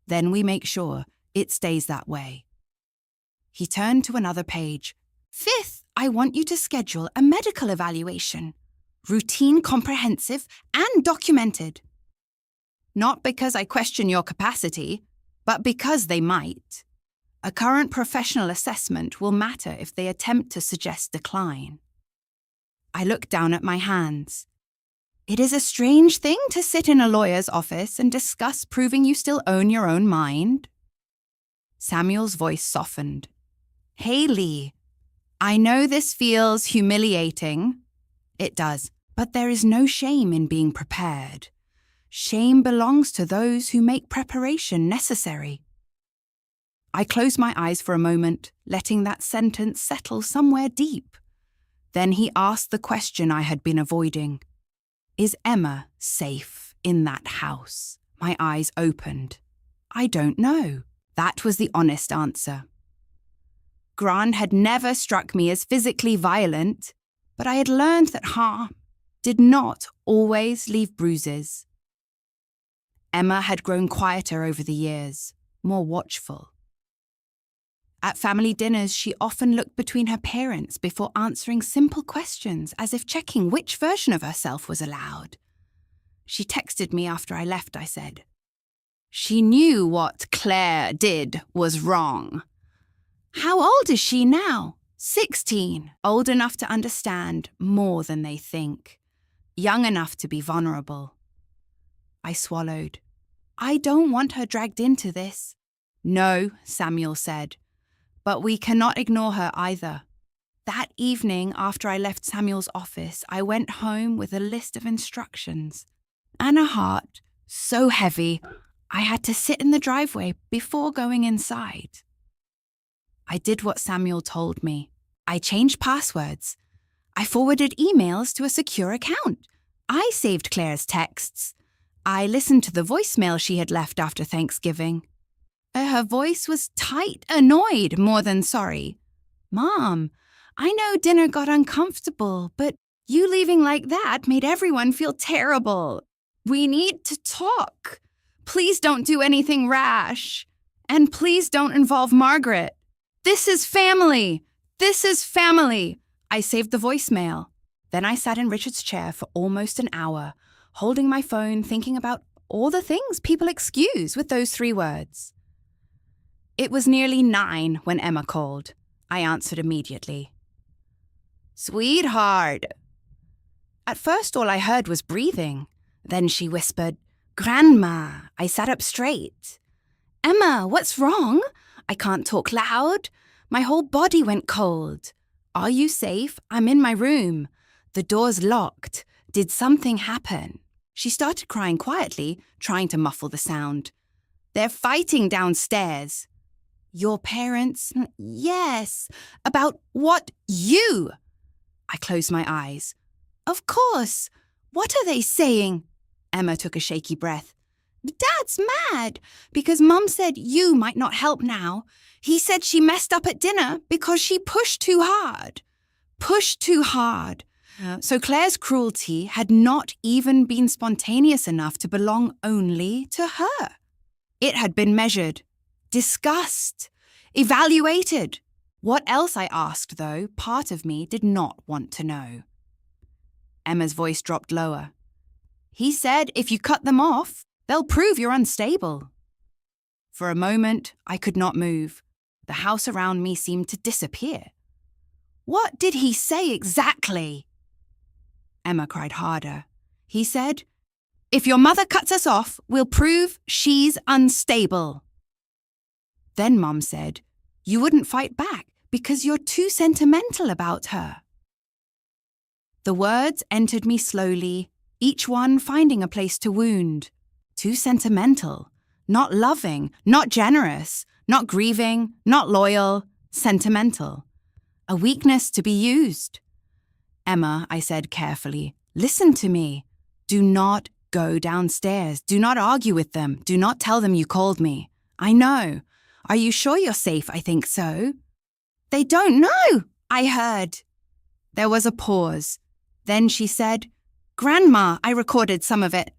Then we make sure it stays that way. He turned to another page. Fifth, I want you to schedule a medical evaluation. Routine, comprehensive, and documented. Not because I question your capacity, but because they might. A current professional assessment will matter if they attempt to suggest decline. I looked down at my hands. It is a strange thing to sit in a lawyer's office and discuss proving you still own your own mind. Samuel's voice softened. Hailey, I know this feels humiliating. It does, but there is no shame in being prepared. Shame belongs to those who make preparation necessary. I closed my eyes for a moment, letting that sentence settle somewhere deep. Then he asked the question I had been avoiding. Is Emma safe in that house? My eyes opened. I don't know. That was the honest answer. Grant had never struck me as physically violent, but I had learned that harm did not always leave bruises. Emma had grown quieter over the years, more watchful. At family dinners, she often looked between her parents before answering simple questions, as if checking which version of herself was allowed. She texted me after I left, I said. She knew what Claire did was wrong. How old is she now? 16. Old enough to understand more than they think. Young enough to be vulnerable. I swallowed. I don't want her dragged into this. No, Samuel said. But we cannot ignore her either. That evening, after I left Samuel's office, I went home with a list of instructions and a heart so heavy I had to sit in the driveway before going inside. I did what Samuel told me. I changed passwords. I forwarded emails to a secure account. I saved Claire's texts. I listened to the voicemail she had left after Thanksgiving. Her voice was tight, annoyed more than sorry. Mom, I know dinner got uncomfortable, but you leaving like that made everyone feel terrible. We need to talk. Please don't do anything rash. And please don't involve Margaret. This is family. This is family. I saved the voicemail. Then I sat in Richard's chair for almost an hour, holding my phone, thinking about all the things people excuse with those 3 words. It was nearly 9 when Emma called. I answered immediately. Sweetheart. At first, all I heard was breathing. Then she whispered, Grandma. I sat up straight. Emma, what's wrong? I can't talk loud. My whole body went cold. Are you safe? I'm in my room. The door's locked. Did something happen? She started crying quietly, trying to muffle the sound. They're fighting downstairs. Your parents? Yes. About what? You? I closed my eyes. Of course. What are they saying? Emma took a shaky breath. Dad's mad because Mum said you might not help now. He said she messed up at dinner because she pushed too hard. Pushed too hard. So Claire's cruelty had not even been spontaneous enough to belong only to her. It had been measured, discussed, evaluated. What else, I asked, though, part of me did not want to know. Emma's voice dropped lower. He said if you cut them off, they'll prove you're unstable. For a moment, I could not move. The house around me seemed to disappear. What did he say exactly? Emma cried harder. He said, if your mother cuts us off, we'll prove she's unstable. Then Mum said, you wouldn't fight back because you're too sentimental about her. The words entered me slowly, each one finding a place to wound. Too sentimental, not loving, not generous, not grieving, not loyal, sentimental. A weakness to be used. Emma, I said carefully, listen to me. Do not go downstairs. Do not argue with them. Do not tell them you called me. I know. Are you sure you're safe? I think so. They don't know, I heard. There was a pause. Then she said, Grandma, I recorded some of it.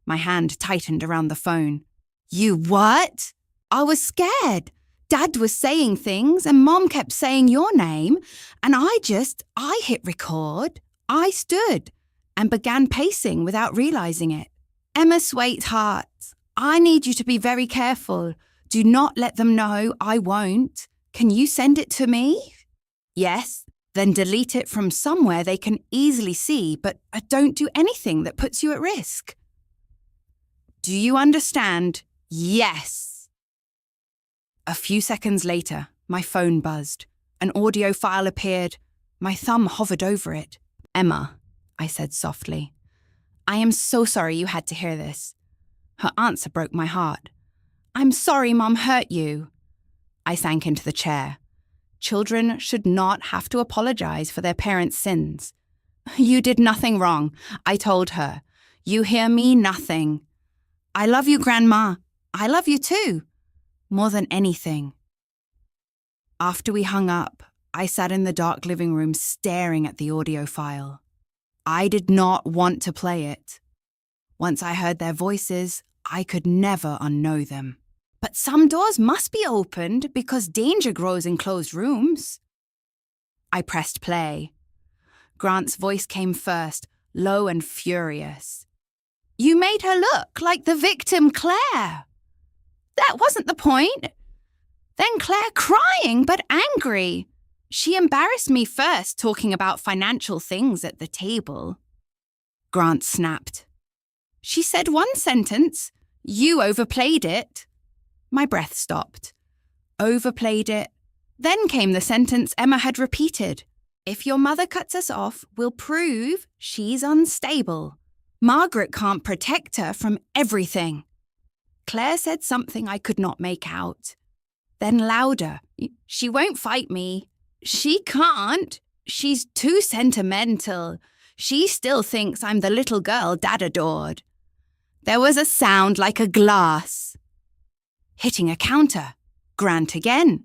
My hand tightened around the phone. You what? I was scared. Dad was saying things and Mom kept saying your name, and I hit record. I stood and began pacing without realizing it. Emma, sweetheart, I need you to be very careful. Do not let them know. I won't. Can you send it to me? Yes. Then delete it from somewhere they can easily see, but don't do anything that puts you at risk. Do you understand? Yes. A few seconds later, my phone buzzed. An audio file appeared. My thumb hovered over it. Emma, I said softly, I am so sorry you had to hear this. Her answer broke my heart. I'm sorry Mom hurt you. I sank into the chair. Children should not have to apologize for their parents' sins. You did nothing wrong, I told her. You hear me? Nothing. I love you, Grandma. I love you too. More than anything. After we hung up, I sat in the dark living room staring at the audio file. I did not want to play it. Once I heard their voices, I could never unknow them. But some doors must be opened because danger grows in closed rooms. I pressed play. Grant's voice came first, low and furious. You made her look like the victim, Claire. That wasn't the point. Then Claire crying but angry. She embarrassed me first talking about financial things at the table. Grant snapped. She said one sentence. You overplayed it. My breath stopped. Overplayed it. Then came the sentence Emma had repeated. If your mother cuts us off, we'll prove she's unstable. Margaret can't protect her from everything. Claire said something I could not make out. Then louder. She won't fight me. She can't. She's too sentimental. She still thinks I'm the little girl Dad adored. There was a sound like a glass. Hitting a counter. Grant again.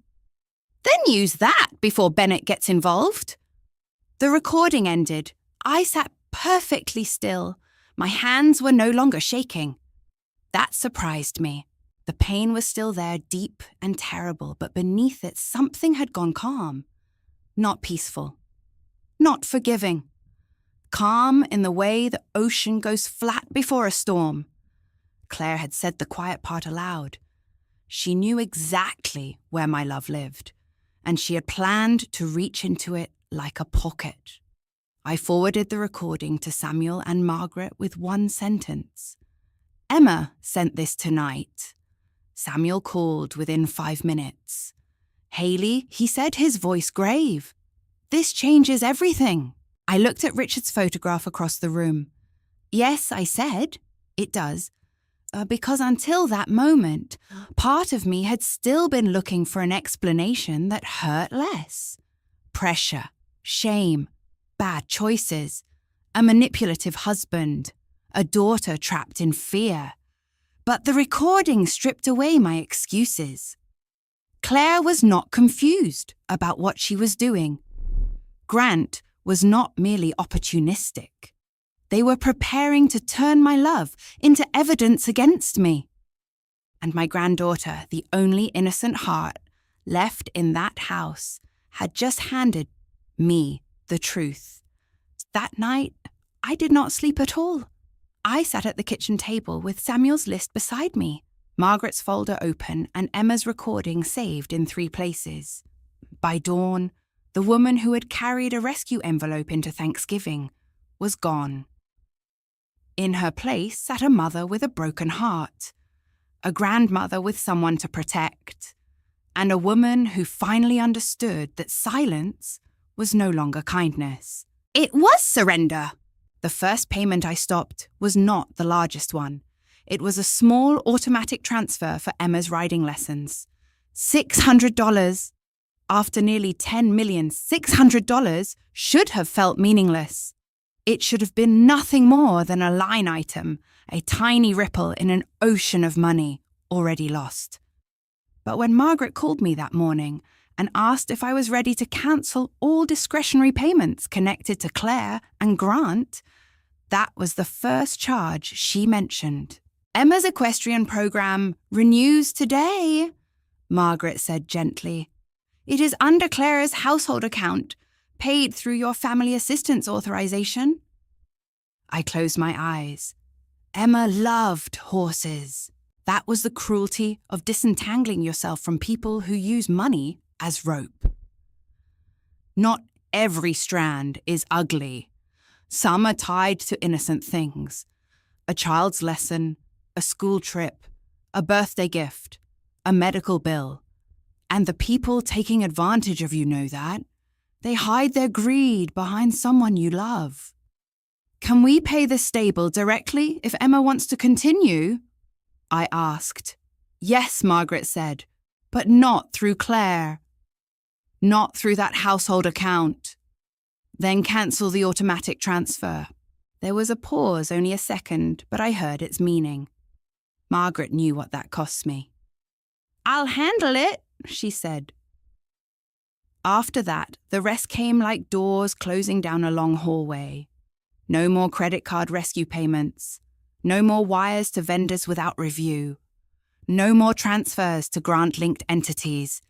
Then use that before Bennett gets involved. The recording ended. I sat perfectly still. My hands were no longer shaking. That surprised me. The pain was still there, deep and terrible, but beneath it something had gone calm. Not peaceful. Not forgiving. Calm in the way the ocean goes flat before a storm. Claire had said the quiet part aloud. She knew exactly where my love lived, and she had planned to reach into it like a pocket. I forwarded the recording to Samuel and Margaret with one sentence. Emma sent this tonight. Samuel called within 5 minutes. Hailey, he said, his voice grave. This changes everything. I looked at Richard's photograph across the room. Yes, I said, it does. Because until that moment, part of me had still been looking for an explanation that hurt less. Pressure, shame, bad choices, a manipulative husband, a daughter trapped in fear. But the recording stripped away my excuses. Claire was not confused about what she was doing. Grant was not merely opportunistic. They were preparing to turn my love into evidence against me. And my granddaughter, the only innocent heart left in that house, had just handed me the truth. That night, I did not sleep at all. I sat at the kitchen table with Samuel's list beside me, Margaret's folder open and Emma's recording saved in 3 places. By dawn, the woman who had carried a rescue envelope into Thanksgiving was gone. In her place sat a mother with a broken heart, a grandmother with someone to protect, and a woman who finally understood that silence was no longer kindness. It was surrender. The first payment I stopped was not the largest one. It was a small automatic transfer for Emma's riding lessons. $600. After nearly $10 million, $600 should have felt meaningless. It should have been nothing more than a line item, a tiny ripple in an ocean of money already lost. But when Margaret called me that morning and asked if I was ready to cancel all discretionary payments connected to Claire and Grant, that was the first charge she mentioned. Emma's equestrian program renews today, Margaret said gently. It is under Claire's household account, paid through your family assistance authorization. I closed my eyes. Emma loved horses. That was the cruelty of disentangling yourself from people who use money as rope. Not every strand is ugly. Some are tied to innocent things. A child's lesson, a school trip, a birthday gift, a medical bill. And the people taking advantage of you know that. They hide their greed behind someone you love. Can we pay the stable directly if Emma wants to continue? I asked. Yes, Margaret said, but not through Claire. Not through that household account. Then cancel the automatic transfer. There was a pause, only a second, but I heard its meaning. Margaret knew what that cost me. I'll handle it, she said. After that, the rest came like doors closing down a long hallway. No more credit card rescue payments. No more wires to vendors without review. No more transfers to grant-linked entities.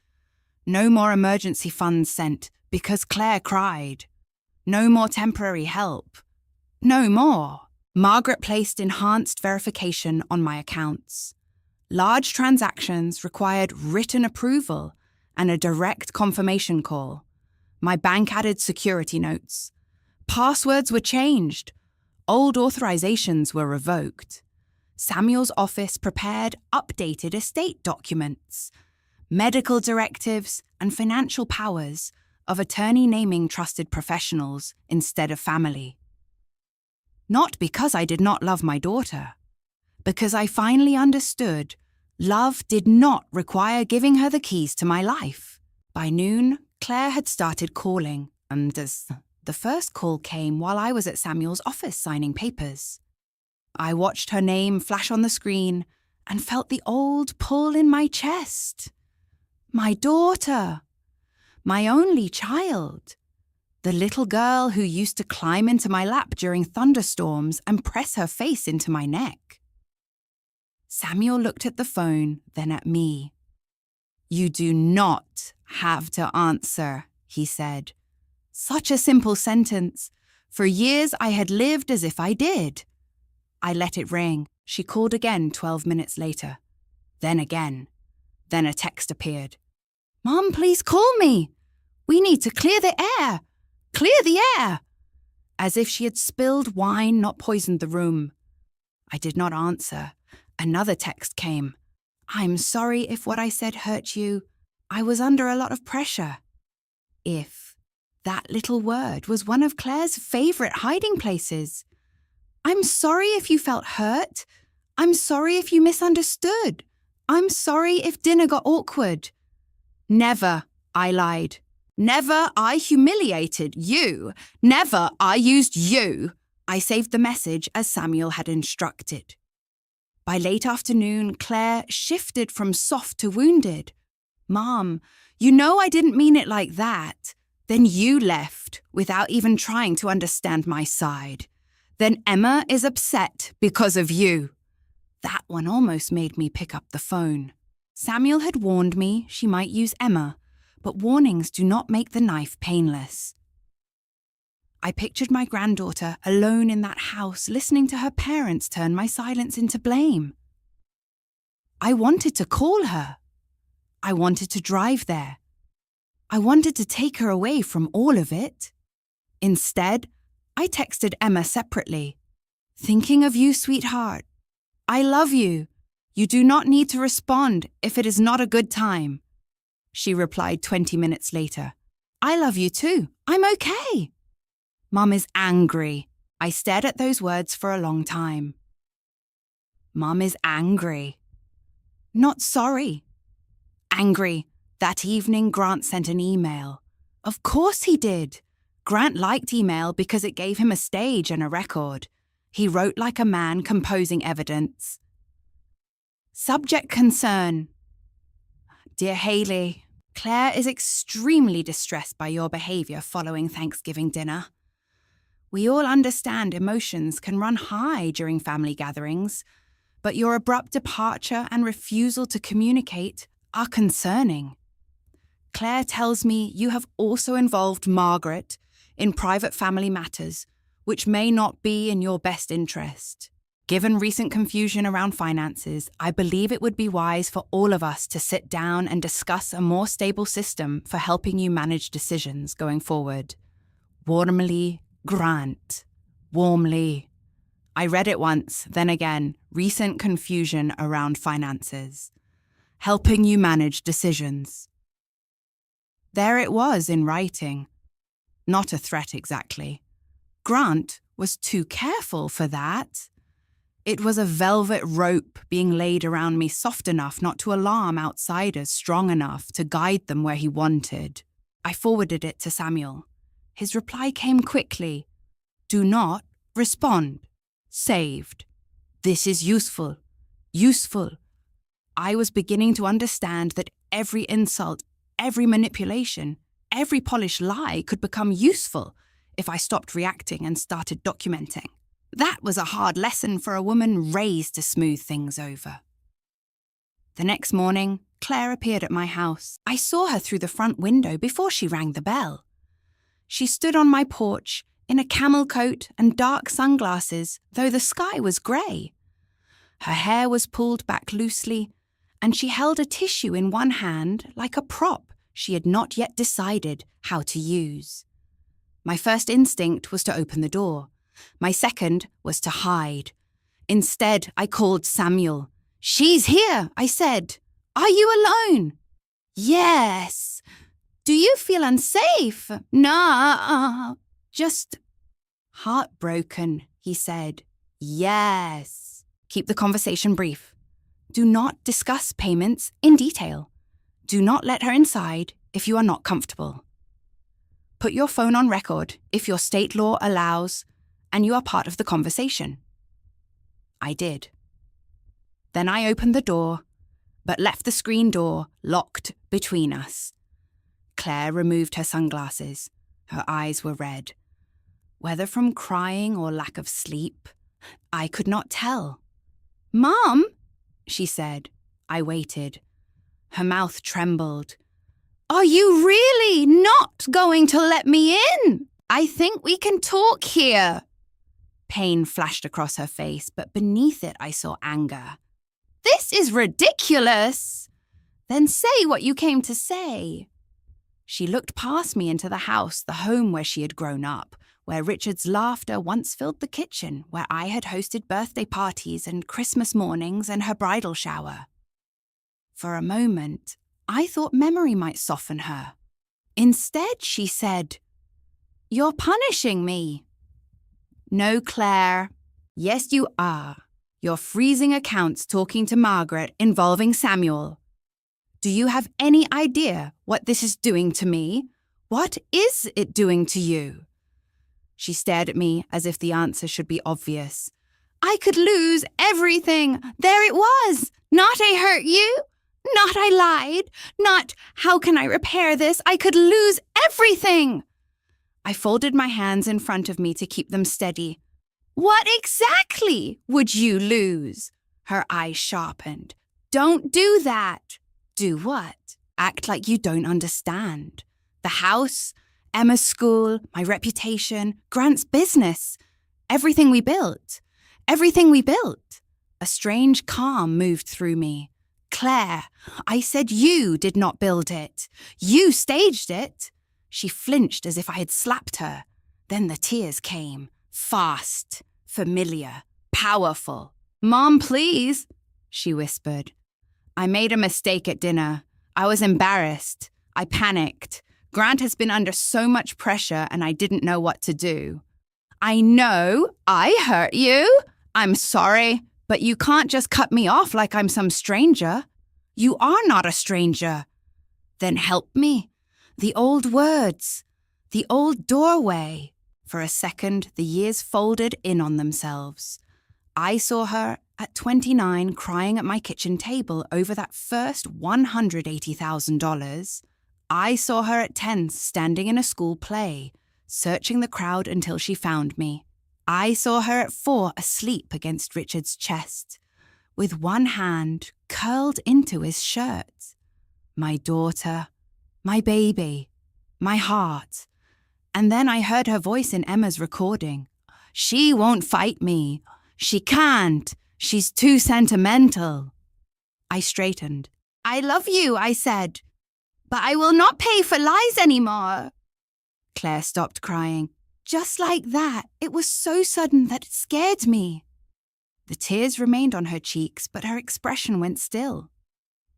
No more emergency funds sent because Claire cried. No more temporary help. No more. Margaret placed enhanced verification on my accounts. Large transactions required written approval and a direct confirmation call. My bank added security notes. Passwords were changed. Old authorizations were revoked. Samuel's office prepared updated estate documents, medical directives, and financial powers of attorney naming trusted professionals instead of family. Not because I did not love my daughter, because I finally understood love did not require giving her the keys to my life. By noon, Claire had started calling, and as the first call came while I was at Samuel's office signing papers. I watched her name flash on the screen and felt the old pull in my chest. My daughter. My only child. The little girl who used to climb into my lap during thunderstorms and press her face into my neck. Samuel looked at the phone, then at me. "You do not have to answer," he said. Such a simple sentence. For years I had lived as if I did. I let it ring. She called again 12 minutes later. Then again. Then a text appeared. "Mom, please call me. We need to clear the air. Clear the air." As if she had spilled wine, not poisoned the room. I did not answer. Another text came. "I'm sorry if what I said hurt you. I was under a lot of pressure." If. That little word was one of Claire's favorite hiding places. "I'm sorry if you felt hurt. I'm sorry if you misunderstood. I'm sorry if dinner got awkward." "Never," I lied. "Never I humiliated you. Never I used you." I saved the message as Samuel had instructed. By late afternoon, Claire shifted from soft to wounded. "Mom, you know I didn't mean it like that. Then you left without even trying to understand my side. Then Emma is upset because of you." That one almost made me pick up the phone. Samuel had warned me she might use Emma, but warnings do not make the knife painless. I pictured my granddaughter alone in that house, listening to her parents turn my silence into blame. I wanted to call her. I wanted to drive there. I wanted to take her away from all of it. Instead, I texted Emma separately. "Thinking of you, sweetheart. I love you. You do not need to respond if it is not a good time." She replied 20 minutes later. "I love you too. I'm okay." Mom is angry. I stared at those words for a long time. Mom is angry. Not sorry. Angry. That evening, Grant sent an email. Of course he did. Grant liked email because it gave him a stage and a record. He wrote like a man composing evidence. Subject concern. "Dear Hailey, Claire is extremely distressed by your behavior following Thanksgiving dinner. We all understand emotions can run high during family gatherings, but your abrupt departure and refusal to communicate are concerning. Claire tells me you have also involved Margaret in private family matters, which may not be in your best interest. Given recent confusion around finances, I believe it would be wise for all of us to sit down and discuss a more stable system for helping you manage decisions going forward. Warmly, Grant. Warmly." I read it once, then again, recent confusion around finances. Helping you manage decisions. There it was in writing. Not a threat exactly. Grant was too careful for that. It was a velvet rope being laid around me soft enough not to alarm outsiders, strong enough to guide them where he wanted. I forwarded it to Samuel. His reply came quickly. "Do not respond. Saved. This is useful. Useful." I was beginning to understand that every insult, every manipulation, every polished lie could become useful if I stopped reacting and started documenting. That was a hard lesson for a woman raised to smooth things over. The next morning, Claire appeared at my house. I saw her through the front window before she rang the bell. She stood on my porch in a camel coat and dark sunglasses, though the sky was grey. Her hair was pulled back loosely, and she held a tissue in one hand like a prop she had not yet decided how to use. My first instinct was to open the door. My second was to hide. Instead, I called Samuel. "She's here," I said. "Are you alone?" "Yes." "Do you feel unsafe?" "No, just heartbroken," he said. "Yes." Keep the conversation brief. Do not discuss payments in detail. Do not let her inside if you are not comfortable. Put your phone on record if your state law allows, and you are part of the conversation. I did. Then I opened the door, but left the screen door locked between us. Claire removed her sunglasses. Her eyes were red. Whether from crying or lack of sleep, I could not tell. "Mom," she said. I waited. Her mouth trembled. "Are you really not going to let me in? I think we can talk here." Pain flashed across her face, but beneath it I saw anger. "This is ridiculous." "Then say what you came to say." She looked past me into the house, the home where she had grown up, where Richard's laughter once filled the kitchen, where I had hosted birthday parties and Christmas mornings and her bridal shower. For a moment, I thought memory might soften her. Instead, she said, "You're punishing me." "No, Claire. Yes, you are. You're freezing accounts talking to Margaret involving Samuel. Do you have any idea what this is doing to me? What is it doing to you?" She stared at me as if the answer should be obvious. "I could lose everything. There it was. Not I hurt you. Not I lied. Not how can I repair this. I could lose everything." I folded my hands in front of me to keep them steady. "What exactly would you lose?" Her eyes sharpened. "Don't do that." "Do what?" "Act like you don't understand. The house, Emma's school, my reputation, Grant's business. Everything we built. Everything we built." A strange calm moved through me. "Claire, I said you did not build it. You staged it." She flinched as if I had slapped her. Then the tears came. Fast, familiar, powerful. "Mom, please," she whispered. "I made a mistake at dinner. I was embarrassed. I panicked. Grant has been under so much pressure and I didn't know what to do. I know I hurt you. I'm sorry, but you can't just cut me off like I'm some stranger. You are not a stranger." "Then help me." The old words. The old doorway. For a second, the years folded in on themselves. I saw her at 29 crying at my kitchen table over that first $180,000. I saw her at 10 standing in a school play, searching the crowd until she found me. I saw her at 4 asleep against Richard's chest, with one hand curled into his shirt. My daughter, my baby, my heart. And then I heard her voice in Emma's recording. "She won't fight me. She can't. She's too sentimental." I straightened. "I love you," I said, "but I will not pay for lies anymore." Claire stopped crying. Just like that, it was so sudden that it scared me. The tears remained on her cheeks, but her expression went still.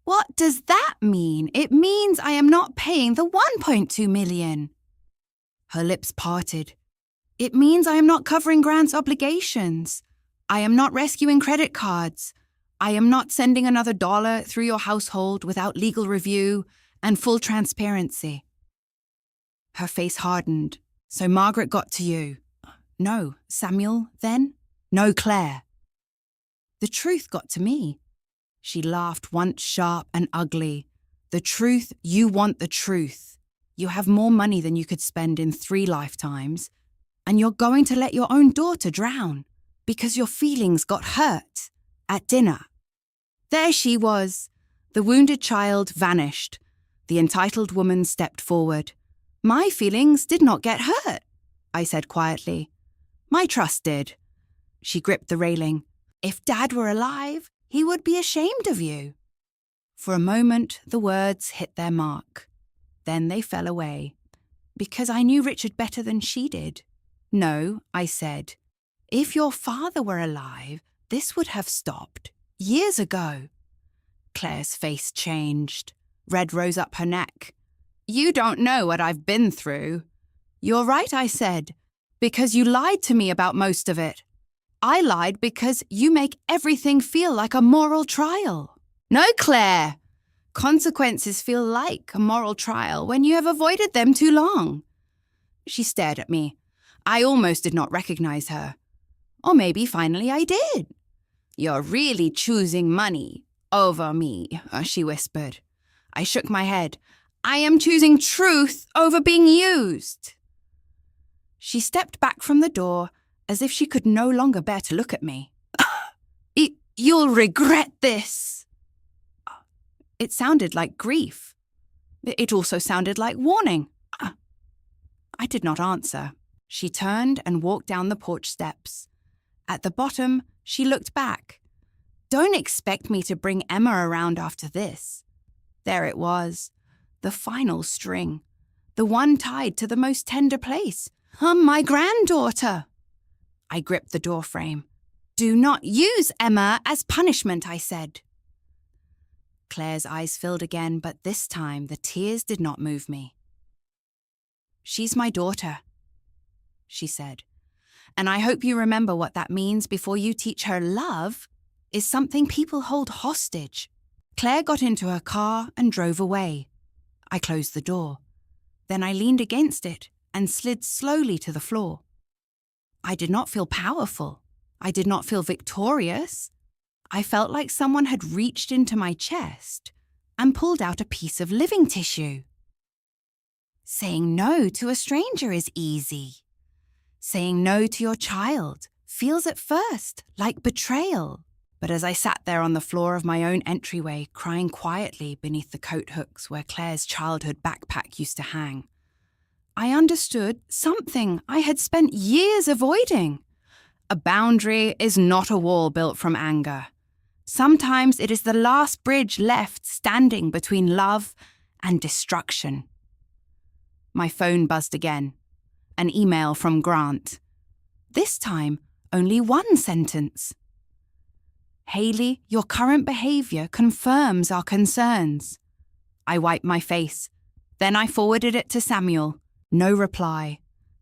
"What does that mean?" "It means I am not paying the $1.2 million. Her lips parted. "It means I am not covering Grant's obligations. I am not rescuing credit cards. I am not sending another dollar through your household without legal review and full transparency." Her face hardened. "So Margaret got to you." "No, Samuel, then?" "No, Claire." "The truth got to me." She laughed once sharp and ugly. "The truth, you want the truth. You have more money than you could spend in 3 lifetimes, and you're going to let your own daughter drown. because your feelings got hurt at dinner. There she was. The wounded child vanished. The entitled woman stepped forward. My feelings did not get hurt, I said quietly. My trust did. She gripped the railing. If Dad were alive, he would be ashamed of you. For a moment, the words hit their mark. Then they fell away, because I knew Richard better than she did. No, I said. If your father were alive, this would have stopped years ago. Claire's face changed. Red rose up her neck. You don't know what I've been through. You're right, I said, because you lied to me about most of it. I lied because you make everything feel like a moral trial. No, Claire. Consequences feel like a moral trial when you have avoided them too long. She stared at me. I almost did not recognize her. Or maybe finally I did. You're really choosing money over me, she whispered. I shook my head. I am choosing truth over being used. She stepped back from the door as if she could no longer bear to look at me. You'll regret this. It sounded like grief. It also sounded like warning. I did not answer. She turned and walked down the porch steps. At the bottom, she looked back. Don't expect me to bring Emma around after this. There it was, the final string, the one tied to the most tender place. My granddaughter. I gripped the doorframe. Do not use Emma as punishment, I said. Claire's eyes filled again, but this time the tears did not move me. She's my daughter, she said, and I hope you remember what that means before you teach her love is something people hold hostage. Claire got into her car and drove away. I closed the door. Then I leaned against it and slid slowly to the floor. I did not feel powerful. I did not feel victorious. I felt like someone had reached into my chest and pulled out a piece of living tissue. Saying no to a stranger is easy. Saying no to your child feels at first like betrayal. But as I sat there on the floor of my own entryway, crying quietly beneath the coat hooks where Claire's childhood backpack used to hang, I understood something I had spent years avoiding. A boundary is not a wall built from anger. Sometimes it is the last bridge left standing between love and destruction. My phone buzzed again. An email from Grant. This time, only one sentence. Hailey, your current behavior confirms our concerns. I wiped my face. Then I forwarded it to Samuel. No reply,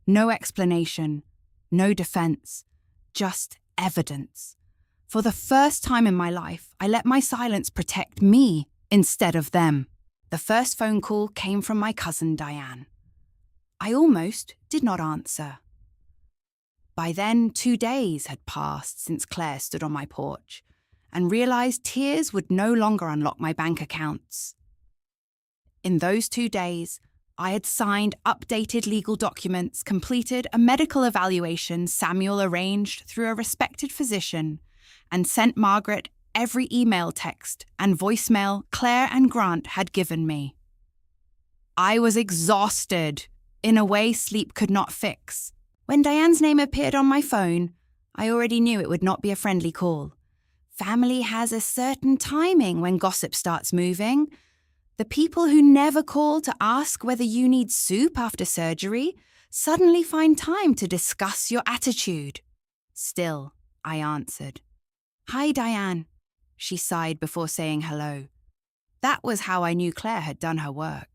no explanation, no defense, just evidence. For the first time in my life, I let my silence protect me instead of them. The first phone call came from my cousin Diane. I almost did not answer. By then, 2 days had passed since Claire stood on my porch and realized tears would no longer unlock my bank accounts. In those 2 days, I had signed updated legal documents, completed a medical evaluation Samuel arranged through a respected physician, and sent Margaret every email, text, and voicemail Claire and Grant had given me. I was exhausted, in a way sleep could not fix. When Diane's name appeared on my phone, I already knew it would not be a friendly call. Family has a certain timing when gossip starts moving. The people who never call to ask whether you need soup after surgery suddenly find time to discuss your attitude. Still, I answered. Hi, Diane, she sighed before saying hello. That was how I knew Claire had done her work.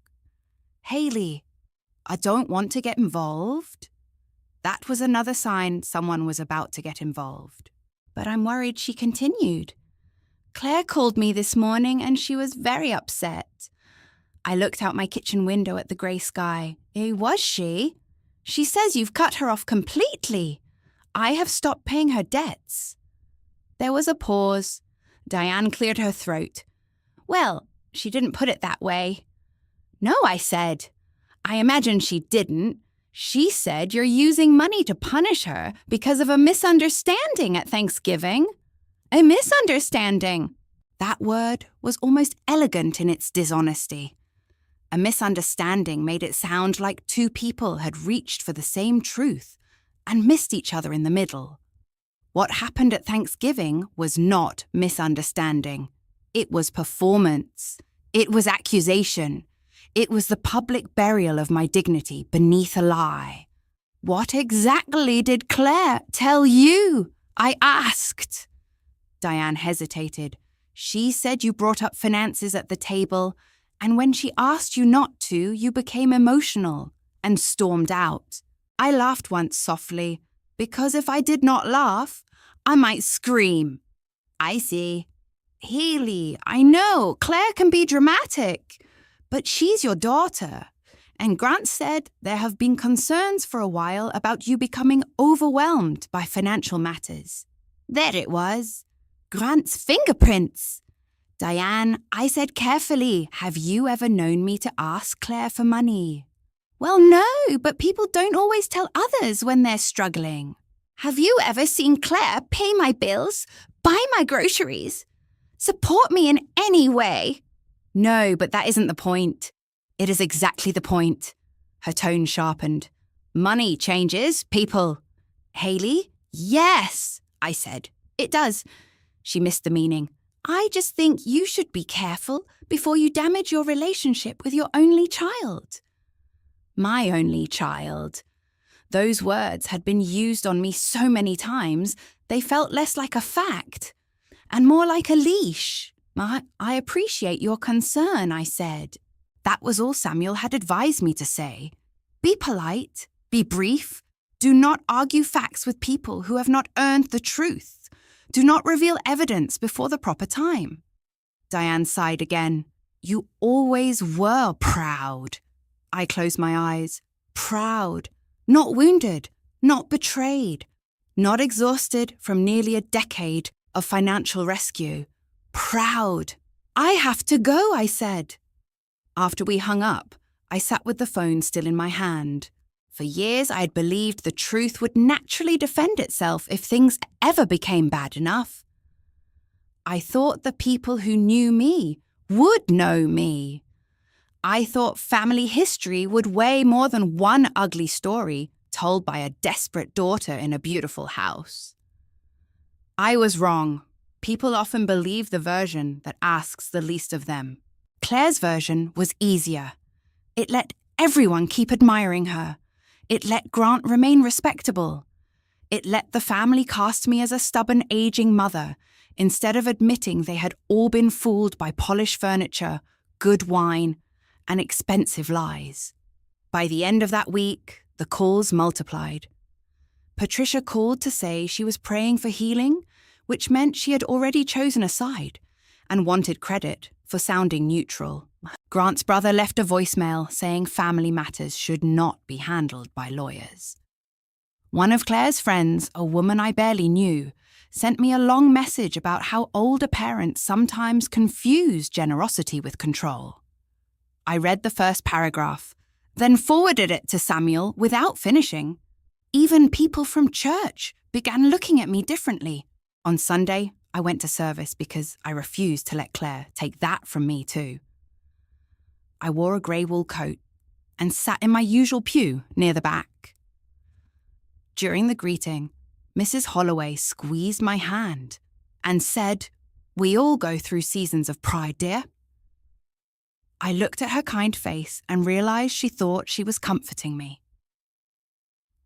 Hailey, I don't want to get involved. That was another sign someone was about to get involved. But I'm worried, she continued. Claire called me this morning and she was very upset. I looked out my kitchen window at the grey sky. Was she? She says you've cut her off completely. I have stopped paying her debts. There was a pause. Diane cleared her throat. Well, she didn't put it that way. No, I said. I imagine she didn't. She said you're using money to punish her because of a misunderstanding at Thanksgiving. A misunderstanding. That word was almost elegant in its dishonesty. A misunderstanding made it sound like two people had reached for the same truth and missed each other in the middle. What happened at Thanksgiving was not misunderstanding. It was performance. It was accusation. It was the public burial of my dignity beneath a lie. What exactly did Claire tell you? I asked. Diane hesitated. She said you brought up finances at the table, and when she asked you not to, you became emotional and stormed out. I laughed once softly, because if I did not laugh, I might scream. I see. Hailey, I know, Claire can be dramatic, but she's your daughter. And Grant said there have been concerns for a while about you becoming overwhelmed by financial matters. There it was. Grant's fingerprints. Diane, I said carefully, have you ever known me to ask Claire for money? Well, no, but people don't always tell others when they're struggling. Have you ever seen Claire pay my bills, buy my groceries, support me in any way? No, but that isn't the point. It is exactly the point. Her tone sharpened. Money changes people. Hailey? Yes, I said. It does. She missed the meaning. I just think you should be careful before you damage your relationship with your only child. My only child. Those words had been used on me so many times, they felt less like a fact and more like a leash. I appreciate your concern, I said. That was all Samuel had advised me to say. Be polite, be brief. Do not argue facts with people who have not earned the truth. Do not reveal evidence before the proper time. Diane sighed again. You always were proud. I closed my eyes. Proud. Not wounded. Not betrayed. Not exhausted from nearly a decade of financial rescue. Proud. I have to go, I said. After we hung up, I sat with the phone still in my hand. For years, I had believed the truth would naturally defend itself if things ever became bad enough. I thought the people who knew me would know me. I thought family history would weigh more than one ugly story told by a desperate daughter in a beautiful house. I was wrong. People often believe the version that asks the least of them. Claire's version was easier. It let everyone keep admiring her. It let Grant remain respectable. It let the family cast me as a stubborn, aging mother, instead of admitting they had all been fooled by polished furniture, good wine, and expensive lies. By the end of that week, the calls multiplied. Patricia called to say she was praying for healing, which meant she had already chosen a side and wanted credit for sounding neutral. Grant's brother left a voicemail saying family matters should not be handled by lawyers. One of Claire's friends, a woman I barely knew, sent me a long message about how older parents sometimes confuse generosity with control. I read the first paragraph, then forwarded it to Samuel without finishing. Even people from church began looking at me differently. On Sunday, I went to service because I refused to let Claire take that from me too. I wore a grey wool coat and sat in my usual pew near the back. During the greeting, Mrs. Holloway squeezed my hand and said, "We all go through seasons of pride, dear." I looked at her kind face and realised she thought she was comforting me.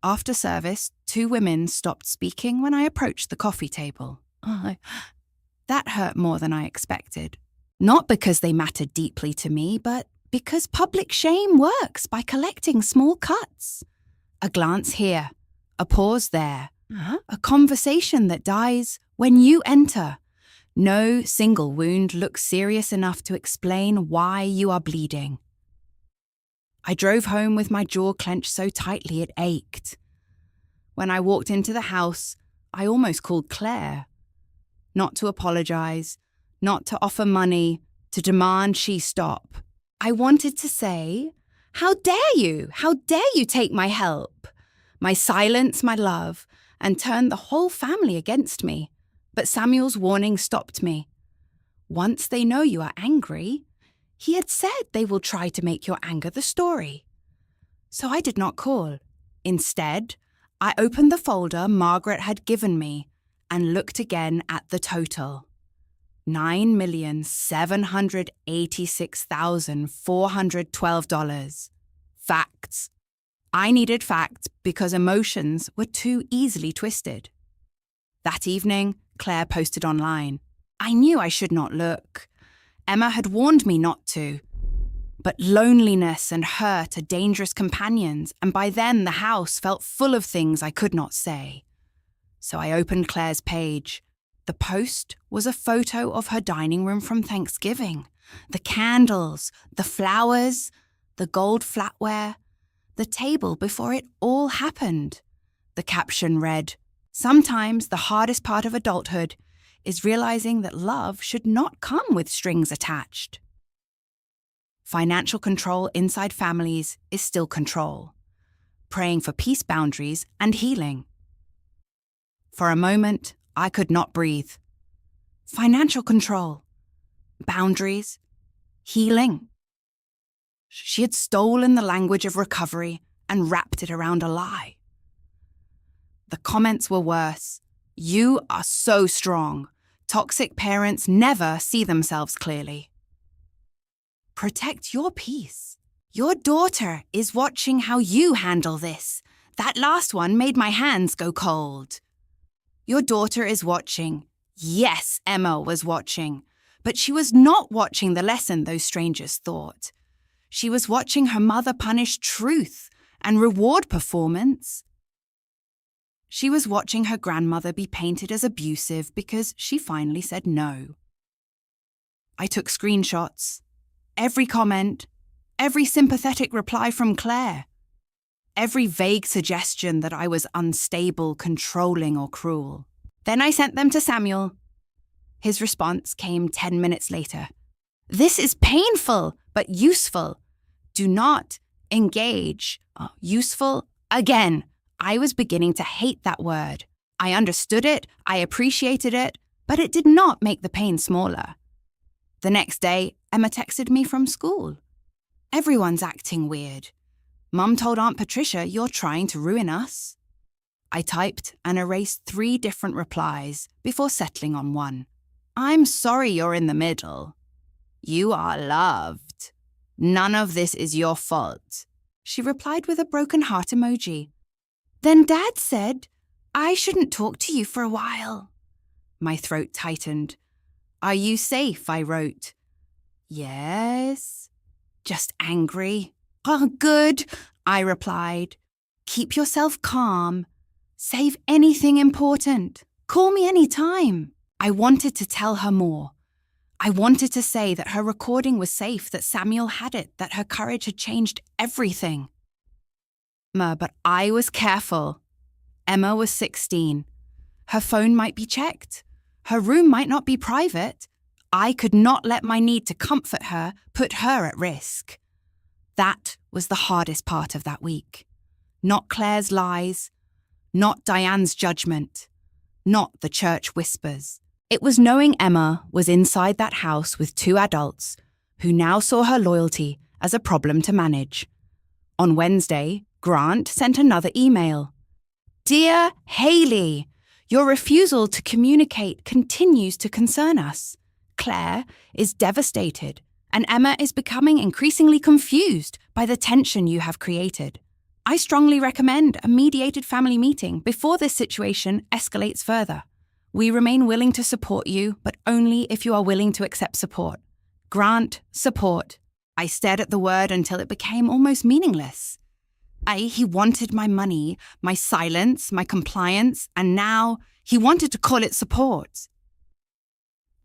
After service, 2 women stopped speaking when I approached the coffee table. That hurt more than I expected. Not because they mattered deeply to me, but because public shame works by collecting small cuts. A glance here, a pause there, a conversation that dies when you enter. No single wound looks serious enough to explain why you are bleeding. I drove home with my jaw clenched so tightly it ached. When I walked into the house, I almost called Claire. Not to apologise, not to offer money, to demand she stop. I wanted to say, How dare you? How dare you take my help, my silence, my love, and turn the whole family against me? But Samuel's warning stopped me. Once they know you are angry, he had said they will try to make your anger the story. So I did not call. Instead, I opened the folder Margaret had given me and looked again at the total. $9,786,412. Facts. I needed facts because emotions were too easily twisted. That evening, Claire posted online. I knew I should not look. Emma had warned me not to. But loneliness and hurt are dangerous companions, and by then the house felt full of things I could not say. So I opened Claire's page. The post was a photo of her dining room from Thanksgiving. The candles, the flowers, the gold flatware, the table before it all happened. The caption read, "Sometimes the hardest part of adulthood is realizing that love should not come with strings attached." Financial control inside families is still control. Praying for peace boundaries and healing. For a moment, I could not breathe. Financial control, boundaries, healing. She had stolen the language of recovery and wrapped it around a lie. The comments were worse. You are so strong. Toxic parents never see themselves clearly. Protect your peace. Your daughter is watching how you handle this. That last one made my hands go cold. Your daughter is watching. Yes, Emma was watching. But she was not watching the lesson those strangers thought. She was watching her mother punish truth and reward performance. She was watching her grandmother be painted as abusive because she finally said no. I took screenshots. Every comment, every sympathetic reply from Claire, every vague suggestion that I was unstable, controlling, or cruel. Then I sent them to Samuel. His response came 10 minutes later. "This is painful, but useful. Do not engage." Useful again. I was beginning to hate that word. I understood it, I appreciated it, but it did not make the pain smaller. The next day, Emma texted me from school. "Everyone's acting weird. Mum told Aunt Patricia you're trying to ruin us." I typed and erased 3 different replies before settling on one. "I'm sorry you're in the middle. You are loved. None of this is your fault." She replied with a broken heart emoji. "Then Dad said I shouldn't talk to you for a while." My throat tightened. "Are you safe?" I wrote. "Yes." "Just angry." "Oh, good," I replied. "Keep yourself calm. Save anything important. Call me any time." I wanted to tell her more. I wanted to say that her recording was safe, that Samuel had it, that her courage had changed everything. But I was careful. Emma was 16. Her phone might be checked. Her room might not be private. I could not let my need to comfort her put her at risk. That was the hardest part of that week. Not Claire's lies, not Diane's judgment, not the church whispers. It was knowing Emma was inside that house with 2 adults who now saw her loyalty as a problem to manage. On Wednesday, Grant sent another email. "Dear Hailey, your refusal to communicate continues to concern us. Claire is devastated, and Emma is becoming increasingly confused by the tension you have created. I strongly recommend a mediated family meeting before this situation escalates further. We remain willing to support you, but only if you are willing to accept support. Grant support." I stared at the word until it became almost meaningless. He wanted my money, my silence, my compliance, and now he wanted to call it support.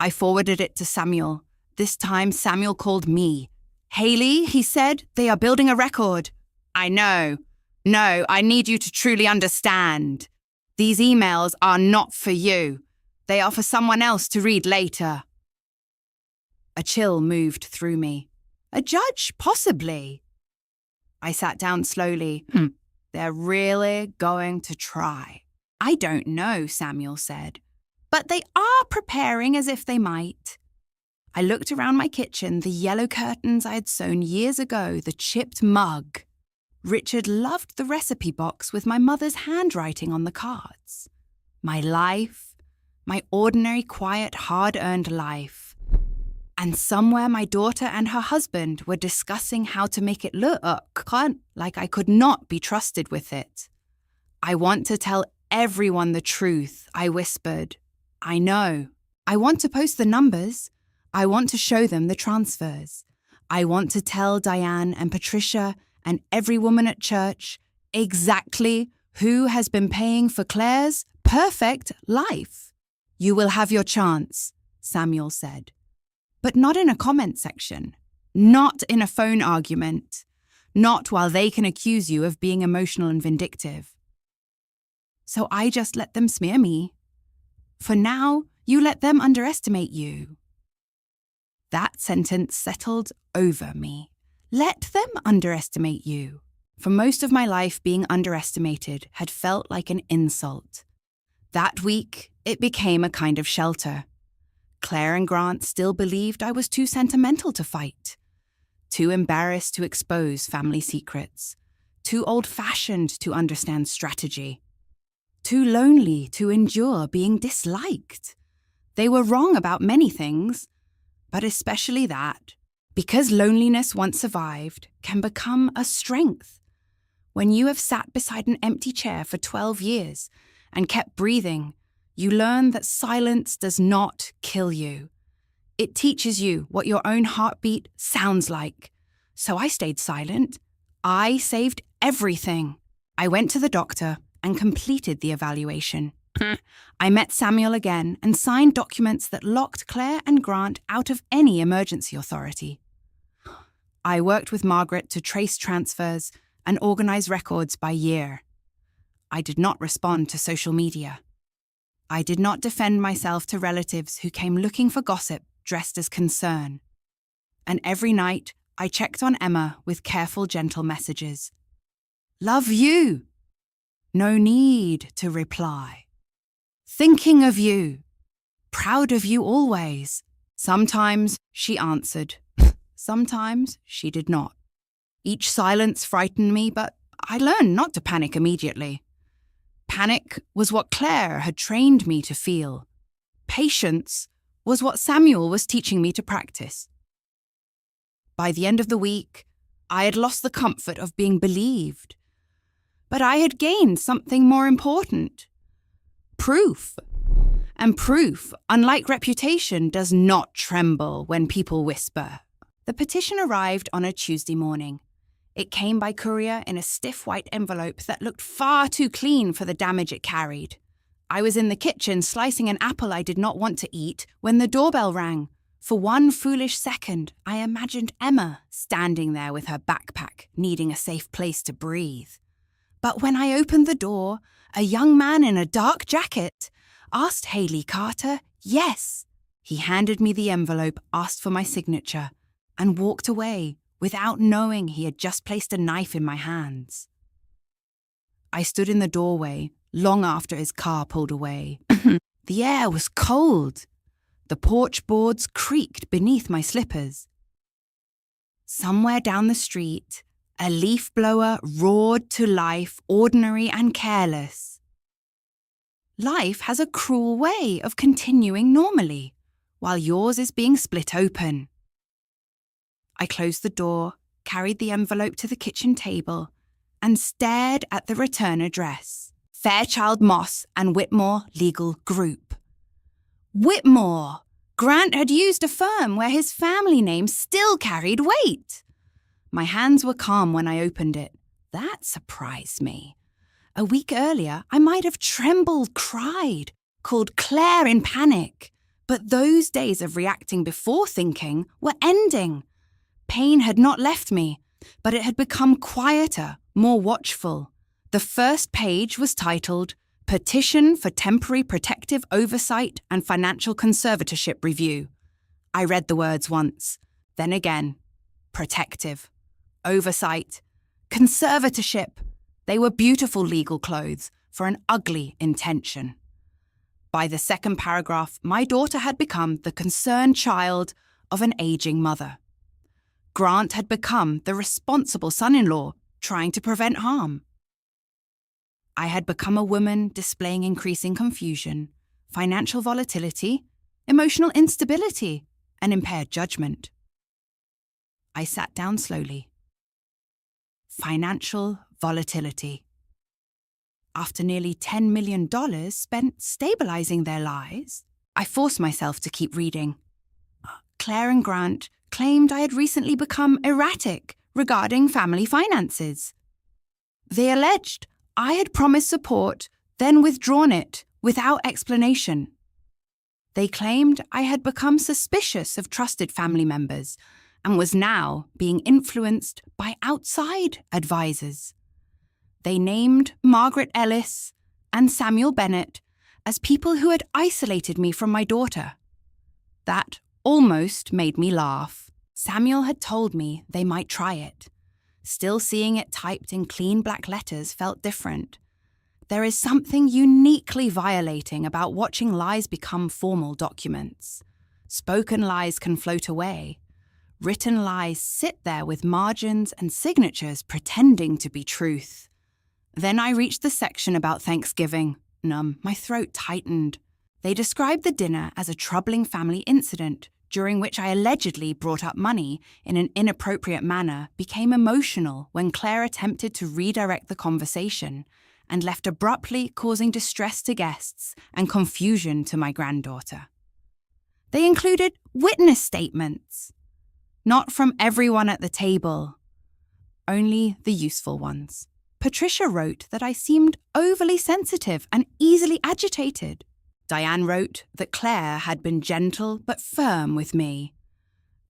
I forwarded it to Samuel. This time Samuel called me. "Hailey," he said, "they are building a record." "I know. No, I need you to truly understand. These emails are not for you. They are for someone else to read later." A chill moved through me. A judge, possibly. I sat down slowly. They're really going to try. I don't know, Samuel said, but they are preparing as if they might. I looked around my kitchen, the yellow curtains I had sewn years ago, the chipped mug. Richard loved the recipe box with my mother's handwriting on the cards. My life, my ordinary, quiet, hard-earned life. And somewhere my daughter and her husband were discussing how to make it look like I could not be trusted with it. I want to tell everyone the truth, I whispered. I know. I want to post the numbers. I want to show them the transfers. I want to tell Diane and Patricia and every woman at church exactly who has been paying for Claire's perfect life. You will have your chance, Samuel said. But not in a comment section. Not in a phone argument. Not while they can accuse you of being emotional and vindictive. So I just let them smear me. For now, you let them underestimate you. That sentence settled over me. Let them underestimate you. For most of my life, being underestimated had felt like an insult. That week, it became a kind of shelter. Claire and Grant still believed I was too sentimental to fight, too embarrassed to expose family secrets, too old-fashioned to understand strategy, too lonely to endure being disliked. They were wrong about many things, but especially that, because loneliness once survived can become a strength. When you have sat beside an empty chair for 12 years and kept breathing, you learn that silence does not kill you. It teaches you what your own heartbeat sounds like. So I stayed silent. I saved everything. I went to the doctor and completed the evaluation. I met Samuel again and signed documents that locked Claire and Grant out of any emergency authority. I worked with Margaret to trace transfers and organize records by year. I did not respond to social media. I did not defend myself to relatives who came looking for gossip dressed as concern. And every night, I checked on Emma with careful, gentle messages. Love you. No need to reply. Thinking of you. Proud of you always. Sometimes she answered. Sometimes she did not. Each silence frightened me, but I learned not to panic immediately. Panic was what Claire had trained me to feel. Patience was what Samuel was teaching me to practice. By the end of the week, I had lost the comfort of being believed. But I had gained something more important. Proof. And proof, unlike reputation, does not tremble when people whisper. The petition arrived on a Tuesday morning. It came by courier in a stiff white envelope that looked far too clean for the damage it carried. I was in the kitchen slicing an apple I did not want to eat when the doorbell rang. For one foolish second, I imagined Emma standing there with her backpack, needing a safe place to breathe. But when I opened the door, a young man in a dark jacket asked Hailey Carter, yes. He handed me the envelope, asked for my signature, and walked away without knowing he had just placed a knife in my hands. I stood in the doorway long after his car pulled away. The air was cold. The porch boards creaked beneath my slippers. Somewhere down the street, a leaf blower roared to life, ordinary and careless. Life has a cruel way of continuing normally, while yours is being split open. I closed the door, carried the envelope to the kitchen table, and stared at the return address. Fairchild Moss and Whitmore Legal Group. Whitmore! Grant had used a firm where his family name still carried weight. My hands were calm when I opened it. That surprised me. A week earlier, I might have trembled, cried, called Claire in panic. But those days of reacting before thinking were ending. Pain had not left me, but it had become quieter, more watchful. The first page was titled, Petition for Temporary Protective Oversight and Financial Conservatorship Review. I read the words once, then again. Protective. Oversight. Conservatorship. They were beautiful legal clothes for an ugly intention. By the second paragraph, my daughter had become the concerned child of an aging mother. Grant had become the responsible son-in-law trying to prevent harm. I had become a woman displaying increasing confusion, financial volatility, emotional instability, and impaired judgment. I sat down slowly. Financial volatility. After nearly $10 million spent stabilizing their lives, I forced myself to keep reading. Claire and Grant claimed I had recently become erratic regarding family finances. They alleged I had promised support, then withdrawn it without explanation. They claimed I had become suspicious of trusted family members and was now being influenced by outside advisors. They named Margaret Ellis and Samuel Bennett as people who had isolated me from my daughter. That almost made me laugh. Samuel had told me they might try it. Still seeing it typed in clean black letters felt different. There is something uniquely violating about watching lies become formal documents. Spoken lies can float away. Written lies sit there with margins and signatures pretending to be truth. Then I reached the section about Thanksgiving. My throat tightened. They described the dinner as a troubling family incident, during which I allegedly brought up money in an inappropriate manner, became emotional when Claire attempted to redirect the conversation, and left abruptly, causing distress to guests and confusion to my granddaughter. They included witness statements. Not from everyone at the table, only the useful ones. Patricia wrote that I seemed overly sensitive and easily agitated. Diane wrote that Claire had been gentle but firm with me.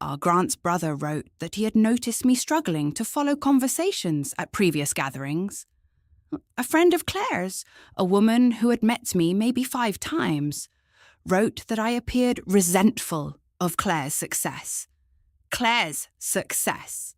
Our Grant's brother wrote that he had noticed me struggling to follow conversations at previous gatherings. A friend of Claire's, a woman who had met me maybe 5 times, wrote that I appeared resentful of Claire's success. Claire's success.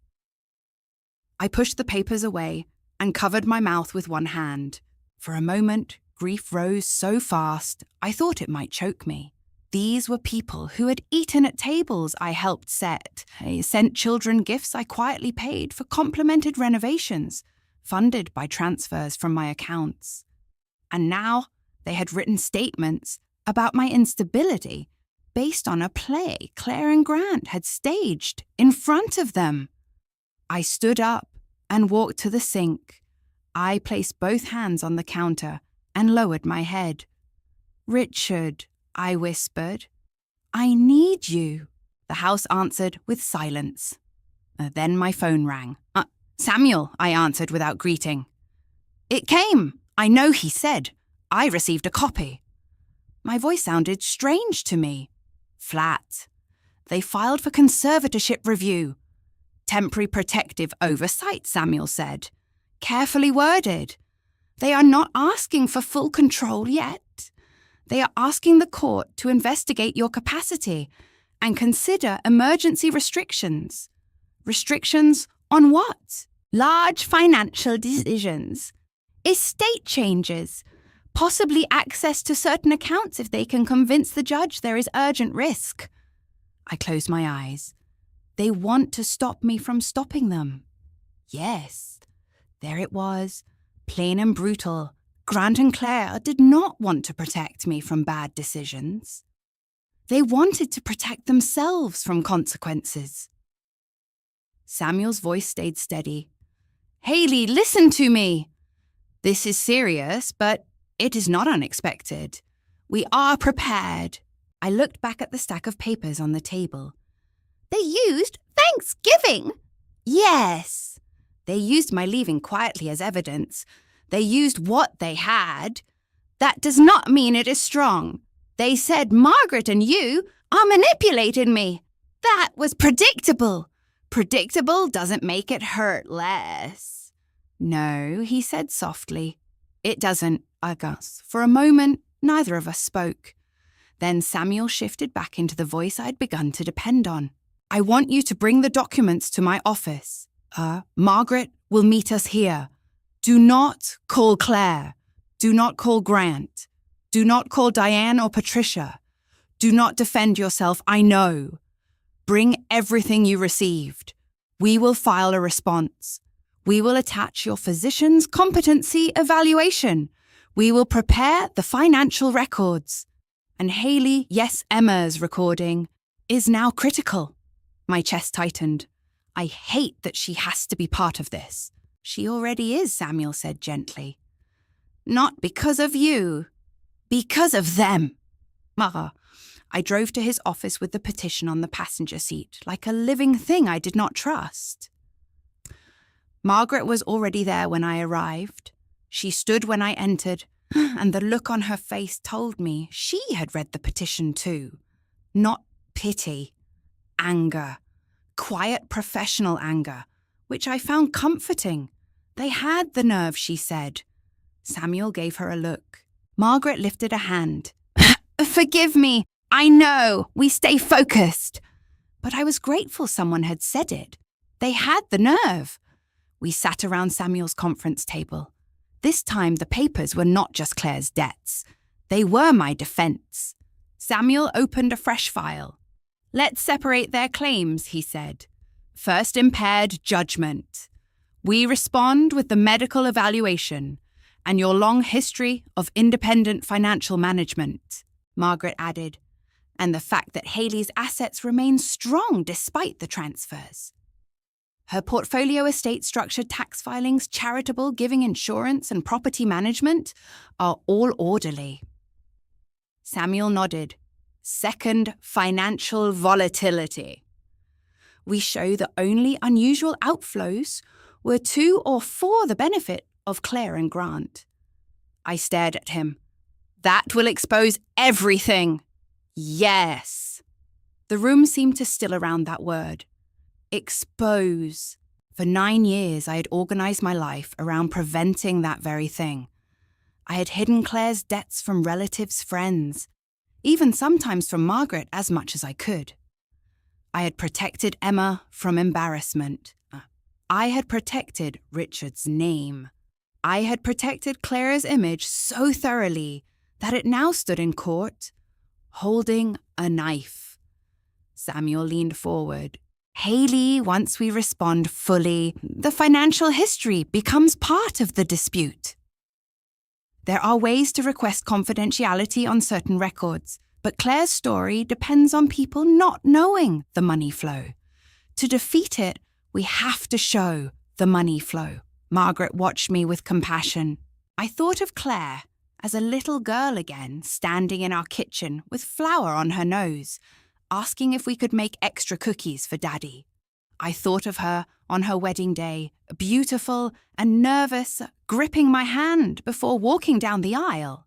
I pushed the papers away and covered my mouth with one hand. For a moment, grief rose so fast, I thought it might choke me. These were people who had eaten at tables I helped set, sent children gifts I quietly paid for complimented renovations, funded by transfers from my accounts. And now they had written statements about my instability based on a play Claire and Grant had staged in front of them. I stood up and walked to the sink. I placed both hands on the counter and lowered my head. "Richard," I whispered, "I need you." The house answered with silence. Then my phone rang. "Samuel," I answered without greeting. "It came. I know," he said. "I received a copy." My voice sounded strange to me. Flat. They filed for conservatorship review. Temporary protective oversight, Samuel said. Carefully worded. They are not asking for full control yet. They are asking the court to investigate your capacity and consider emergency restrictions. Restrictions on what? Large financial decisions. Estate changes. Possibly access to certain accounts if they can convince the judge there is urgent risk. I closed my eyes. They want to stop me from stopping them. Yes, there it was, plain and brutal. Grant and Claire did not want to protect me from bad decisions. They wanted to protect themselves from consequences. Samuel's voice stayed steady. "Hailey, listen to me. This is serious, but it is not unexpected. We are prepared." I looked back at the stack of papers on the table. "They used Thanksgiving." "Yes. They used my leaving quietly as evidence. They used what they had. That does not mean it is strong. They said Margaret and you are manipulating me. That was predictable. Predictable doesn't make it hurt less." "No," he said softly. "It doesn't," I gasped. For a moment, neither of us spoke. Then Samuel shifted back into the voice I'd begun to depend on. "I want you to bring the documents to my office." Margaret will meet us here. Do not call Claire. Do not call Grant. Do not call Diane or Patricia. Do not defend yourself, I know. Bring everything you received. We will file a response. We will attach your physician's competency evaluation. We will prepare the financial records. And Hailey, yes, Emma's recording, is now critical. My chest tightened. I hate that she has to be part of this. She already is, Samuel said gently. Not because of you. Because of them. I drove to his office with the petition on the passenger seat, like a living thing I did not trust. Margaret was already there when I arrived. She stood when I entered, and the look on her face told me she had read the petition too. Not pity, anger, quiet professional anger, which I found comforting. They had the nerve, she said. Samuel gave her a look. Margaret lifted a hand. Forgive me. I know. We stay focused. But I was grateful someone had said it. They had the nerve. We sat around Samuel's conference table. This time the papers were not just Claire's debts. They were my defense. Samuel opened a fresh file. Let's separate their claims, he said. First, impaired judgment. We respond with the medical evaluation and your long history of independent financial management, Margaret added, and the fact that Hailey's assets remain strong despite the transfers. Her portfolio estate structured tax filings, charitable giving insurance and property management are all orderly. Samuel nodded. Second, financial volatility. We show the only unusual outflows were to or for the benefit of Claire and Grant. I stared at him. That will expose everything. Yes. The room seemed to still around that word. Expose. For 9 years, I had organized my life around preventing that very thing. I had hidden Claire's debts from relatives, friends, even sometimes from Margaret as much as I could. I had protected Emma from embarrassment. I had protected Richard's name. I had protected Claire's image so thoroughly that it now stood in court, holding a knife. Samuel leaned forward. Hailey, once we respond fully, the financial history becomes part of the dispute. There are ways to request confidentiality on certain records, but Claire's story depends on people not knowing the money flow. To defeat it, we have to show the money flow. Margaret watched me with compassion. I thought of Claire as a little girl again, standing in our kitchen with flour on her nose, asking if we could make extra cookies for Daddy. I thought of her on her wedding day, beautiful and nervous, gripping my hand before walking down the aisle.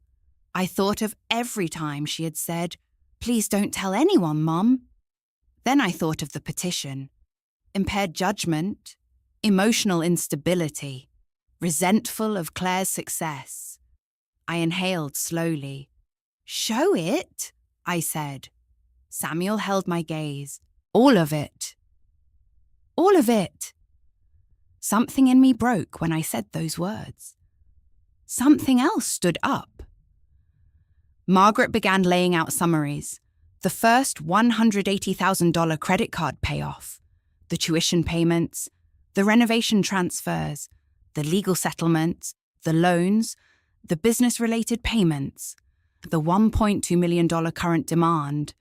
I thought of every time she had said, "Please don't tell anyone, Mum." Then I thought of the petition. Impaired judgment, emotional instability, resentful of Claire's success. I inhaled slowly. "Show it," I said. Samuel held my gaze. All of it. All of it. Something in me broke when I said those words. Something else stood up. Margaret began laying out summaries. The first $180,000 credit card payoff, the tuition payments, the renovation transfers, the legal settlements, the loans, the business-related payments, the $1.2 million current demand.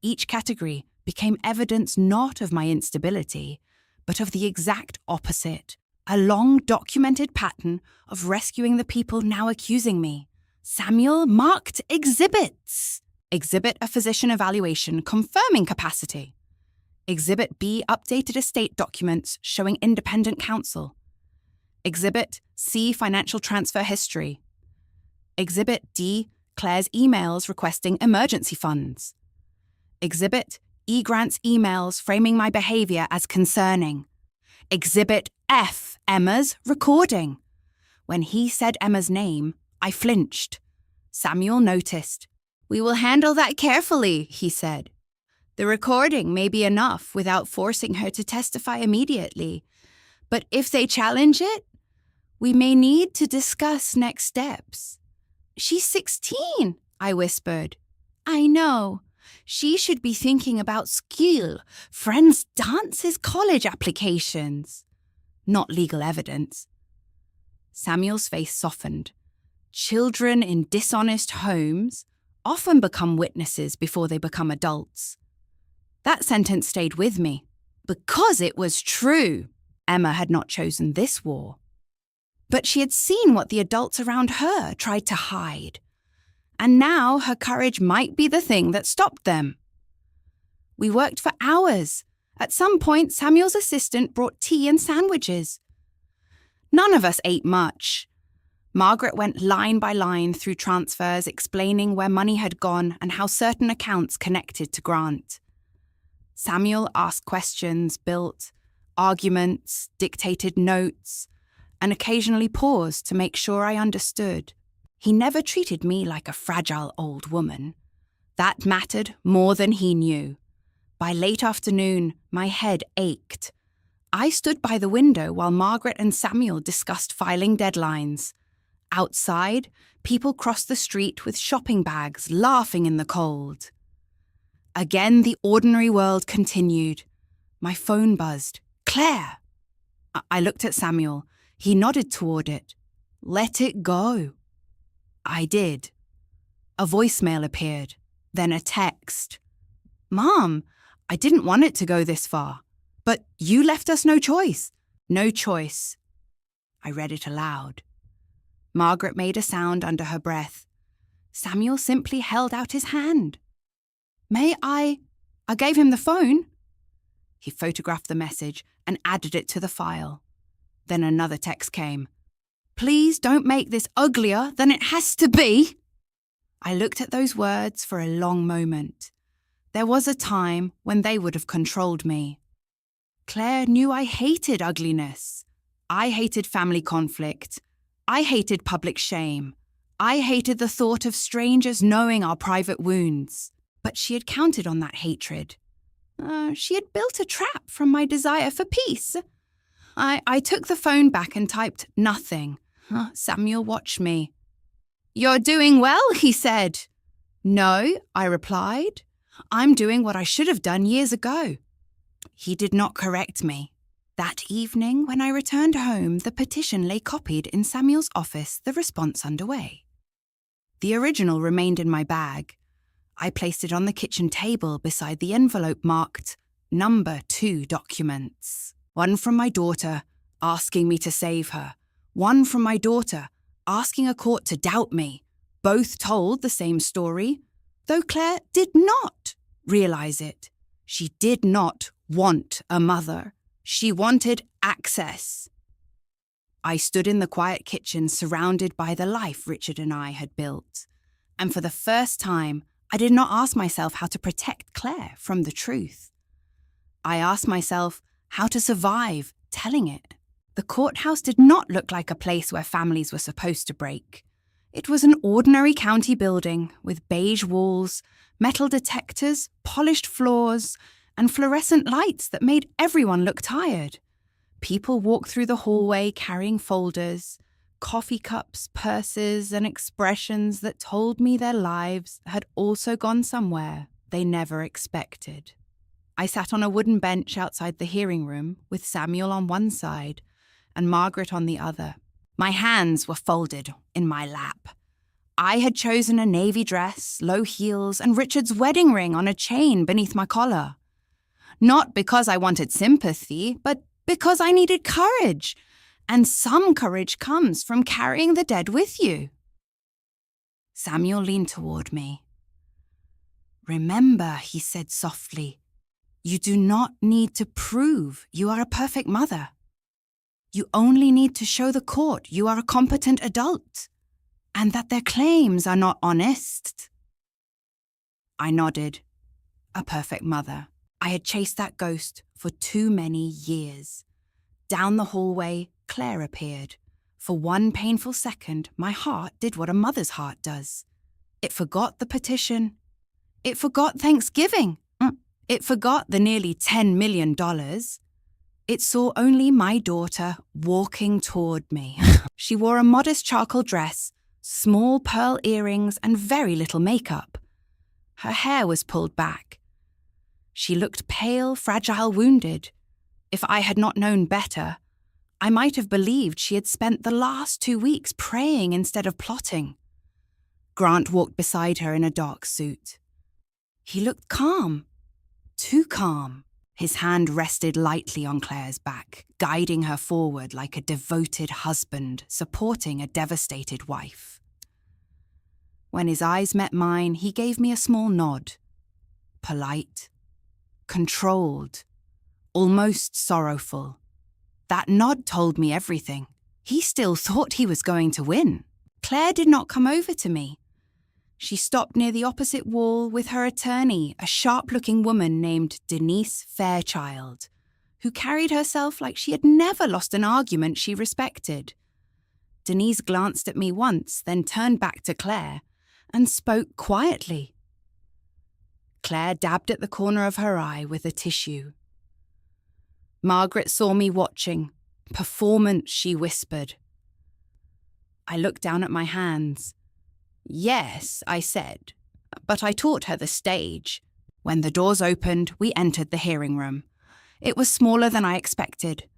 Each category became evidence not of my instability, but of the exact opposite, a long documented pattern of rescuing the people now accusing me. Samuel marked exhibits. Exhibit a physician evaluation confirming capacity. Exhibit B, updated estate documents showing independent counsel. Exhibit C, financial transfer history. Exhibit D, Claire's emails requesting emergency funds. Exhibit E, Grant's emails framing my behavior as concerning. Exhibit F, Emma's recording. When he said Emma's name, I flinched. Samuel noticed. "We will handle that carefully," he said. "The recording may be enough without forcing her to testify immediately, But if they challenge it, we may need to discuss next steps. She's 16, I whispered. I know. She should be thinking about school, friends' dances, college applications, not legal evidence. Samuel's face softened. Children in dishonest homes often become witnesses before they become adults. That sentence stayed with me, because it was true. Emma had not chosen this war. But she had seen what the adults around her tried to hide. And now her courage might be the thing that stopped them. We worked for hours. At some point, Samuel's assistant brought tea and sandwiches. None of us ate much. Margaret went line by line through transfers, explaining where money had gone and how certain accounts connected to Grant. Samuel asked questions, built arguments, dictated notes, and occasionally paused to make sure I understood. He never treated me like a fragile old woman. That mattered more than he knew. By late afternoon, my head ached. I stood by the window while Margaret and Samuel discussed filing deadlines. Outside, people crossed the street with shopping bags, laughing in the cold. Again, the ordinary world continued. My phone buzzed. Claire! I looked at Samuel. He nodded toward it. Let it go. I did. A voicemail appeared, then a text. Mom, I didn't want it to go this far, but you left us no choice. No choice. I read it aloud. Margaret made a sound under her breath. Samuel simply held out his hand. May I gave him the phone. He photographed the message and added it to the file. Then another text came. Please don't make this uglier than it has to be. I looked at those words for a long moment. There was a time when they would have controlled me. Claire knew I hated ugliness. I hated family conflict. I hated public shame. I hated the thought of strangers knowing our private wounds. But she had counted on that hatred. She had built a trap from my desire for peace. I took the phone back and typed nothing. Samuel watched me. You're doing well, he said. No, I replied. I'm doing what I should have done years ago. He did not correct me. That evening, when I returned home, the petition lay copied in Samuel's office, the response underway. The original remained in my bag. I placed it on the kitchen table beside the envelope marked Number 2 documents. One from my daughter, asking me to save her. One from my daughter, asking a court to doubt me. Both told the same story, though Claire did not realize it. She did not want a mother. She wanted access. I stood in the quiet kitchen surrounded by the life Richard and I had built. And for the first time, I did not ask myself how to protect Claire from the truth. I asked myself how to survive telling it. The courthouse did not look like a place where families were supposed to break. It was an ordinary county building with beige walls, metal detectors, polished floors, and fluorescent lights that made everyone look tired. People walked through the hallway carrying folders, coffee cups, purses, and expressions that told me their lives had also gone somewhere they never expected. I sat on a wooden bench outside the hearing room with Samuel on one side and Margaret on the other. My hands were folded in my lap. I had chosen a navy dress, low heels, and Richard's wedding ring on a chain beneath my collar. Not because I wanted sympathy, but because I needed courage. And some courage comes from carrying the dead with you. Samuel leaned toward me. Remember, he said softly, you do not need to prove you are a perfect mother. You only need to show the court you are a competent adult and that their claims are not honest. I nodded. A perfect mother. I had chased that ghost for too many years. Down the hallway, Claire appeared. For one painful second, my heart did what a mother's heart does. It forgot the petition. It forgot Thanksgiving. It forgot the nearly $10 million. It saw only my daughter walking toward me. She wore a modest charcoal dress, small pearl earrings, and very little makeup. Her hair was pulled back. She looked pale, fragile, wounded. If I had not known better, I might have believed she had spent the last 2 weeks praying instead of plotting. Grant walked beside her in a dark suit. He looked calm, too calm. His hand rested lightly on Claire's back, guiding her forward like a devoted husband supporting a devastated wife. When his eyes met mine, he gave me a small nod. Polite, controlled, almost sorrowful. That nod told me everything. He still thought he was going to win. Claire did not come over to me. She stopped near the opposite wall with her attorney, a sharp-looking woman named Denise Fairchild, who carried herself like she had never lost an argument she respected. Denise glanced at me once, then turned back to Claire and spoke quietly. Claire dabbed at the corner of her eye with a tissue. Margaret saw me watching. Performance, she whispered. I looked down at my hands. Yes, I said, but I taught her the stage. When the doors opened, we entered the hearing room. It was smaller than I expected.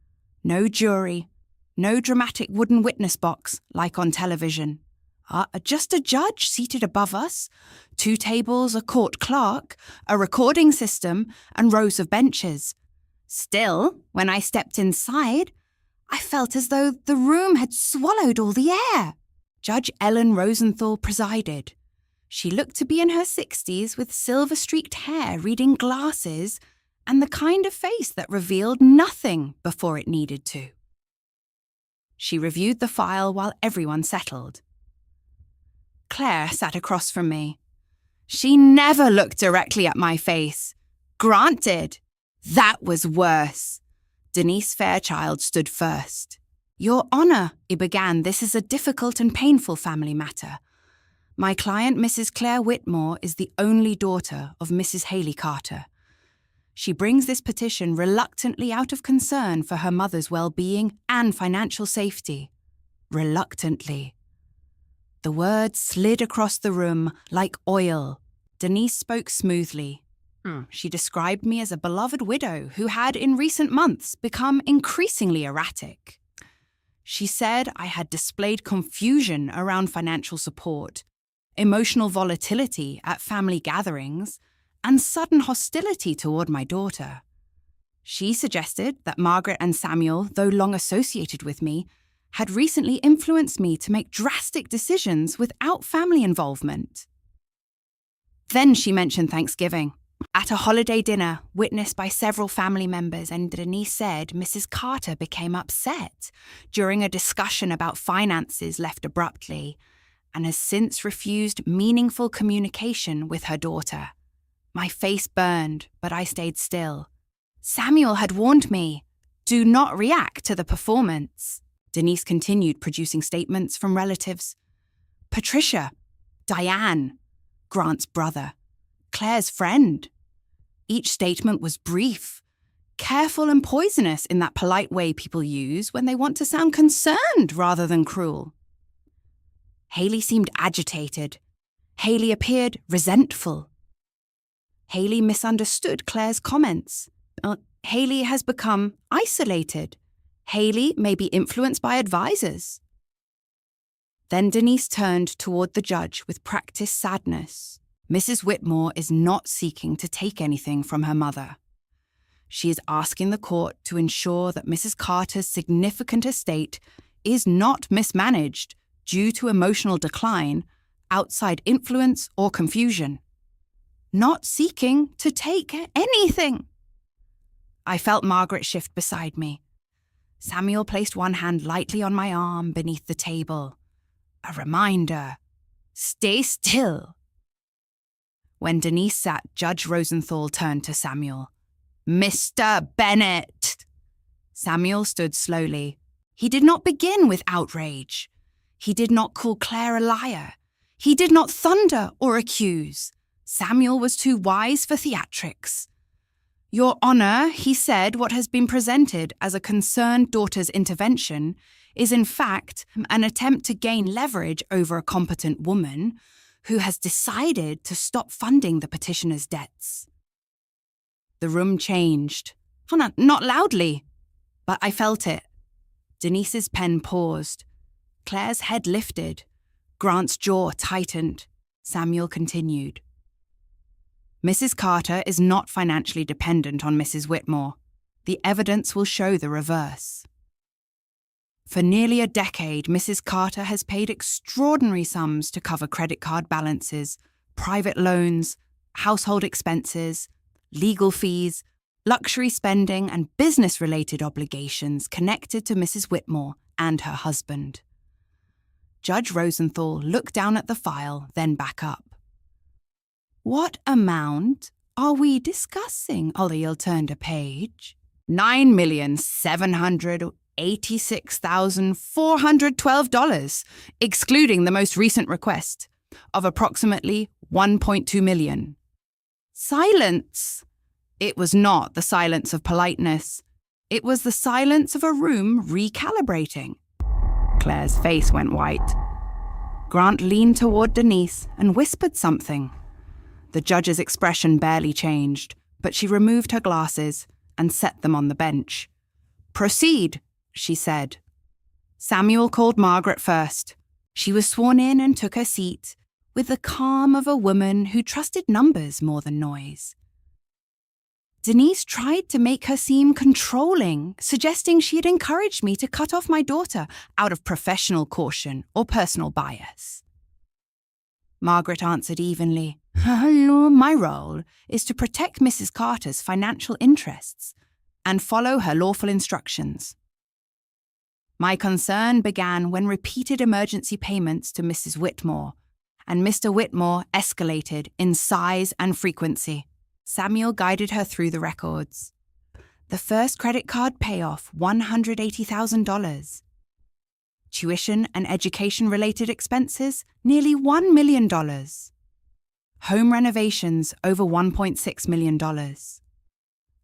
No jury, no dramatic wooden witness box like on television. Just a judge seated above us, 2 tables, a court clerk, a recording system, and rows of benches. Still, when I stepped inside, I felt as though the room had swallowed all the air. Judge Ellen Rosenthal presided. She looked to be in her 60s with silver-streaked hair, reading glasses, and the kind of face that revealed nothing before it needed to. She reviewed the file while everyone settled. Claire sat across from me. She never looked directly at my face. Grant did. That was worse. Denise Fairchild stood first. Your Honour, he began, this is a difficult and painful family matter. My client, Mrs. Claire Whitmore, is the only daughter of Mrs. Hailey Carter. She brings this petition reluctantly out of concern for her mother's well-being and financial safety. Reluctantly. The words slid across the room like oil. Denise spoke smoothly. She described me as a beloved widow who had in recent months become increasingly erratic. She said I had displayed confusion around financial support, emotional volatility at family gatherings, and sudden hostility toward my daughter. She suggested that Margaret and Samuel, though long associated with me, had recently influenced me to make drastic decisions without family involvement. Then she mentioned Thanksgiving. At a holiday dinner, witnessed by several family members, and Denise said Mrs. Carter became upset during a discussion about finances left abruptly, and has since refused meaningful communication with her daughter. My face burned, but I stayed still. Samuel had warned me, do not react to the performance. Denise continued producing statements from relatives. Patricia, Diane, Grant's brother, Claire's friend. Each statement was brief, careful and poisonous in that polite way people use when they want to sound concerned rather than cruel. Hailey seemed agitated. Hailey appeared resentful. Hailey misunderstood Claire's comments. Hailey has become isolated. Hailey may be influenced by advisors. Then Denise turned toward the judge with practiced sadness. Mrs. Whitmore is not seeking to take anything from her mother. She is asking the court to ensure that Mrs. Carter's significant estate is not mismanaged due to emotional decline, outside influence, or confusion. Not seeking to take anything. I felt Margaret shift beside me. Samuel placed one hand lightly on my arm beneath the table. A reminder. Stay still. When Denise sat, Judge Rosenthal turned to Samuel. Mr. Bennett! Samuel stood slowly. He did not begin with outrage. He did not call Claire a liar. He did not thunder or accuse. Samuel was too wise for theatrics. Your Honor, he said what has been presented as a concerned daughter's intervention is in fact an attempt to gain leverage over a competent woman who has decided to stop funding the petitioner's debts. The room changed. Not loudly, but I felt it. Denise's pen paused. Claire's head lifted. Grant's jaw tightened. Samuel continued. Mrs. Carter is not financially dependent on Mrs. Whitmore. The evidence will show the reverse. For nearly a decade, Mrs. Carter has paid extraordinary sums to cover credit card balances, private loans, household expenses, legal fees, luxury spending, and business-related obligations connected to Mrs. Whitmore and her husband. Judge Rosenthal looked down at the file, then back up. What amount are we discussing? Oliel turned a page. $9,786,412, excluding the most recent request of approximately $1.2 million. Silence. It was not the silence of politeness. It was the silence of a room recalibrating. Claire's face went white. Grant leaned toward Denise and whispered something. The judge's expression barely changed, but she removed her glasses and set them on the bench. Proceed, she said. Samuel called Margaret first. She was sworn in and took her seat, with the calm of a woman who trusted numbers more than noise. Denise tried to make her seem controlling, suggesting she had encouraged me to cut off my daughter out of professional caution or personal bias. Margaret answered evenly, My role is to protect Mrs. Carter's financial interests and follow her lawful instructions. My concern began when repeated emergency payments to Mrs. Whitmore and Mr. Whitmore escalated in size and frequency. Samuel guided her through the records. The first credit card payoff, $180,000. Tuition and education-related expenses, nearly $1 million. Home renovations, over $1.6 million.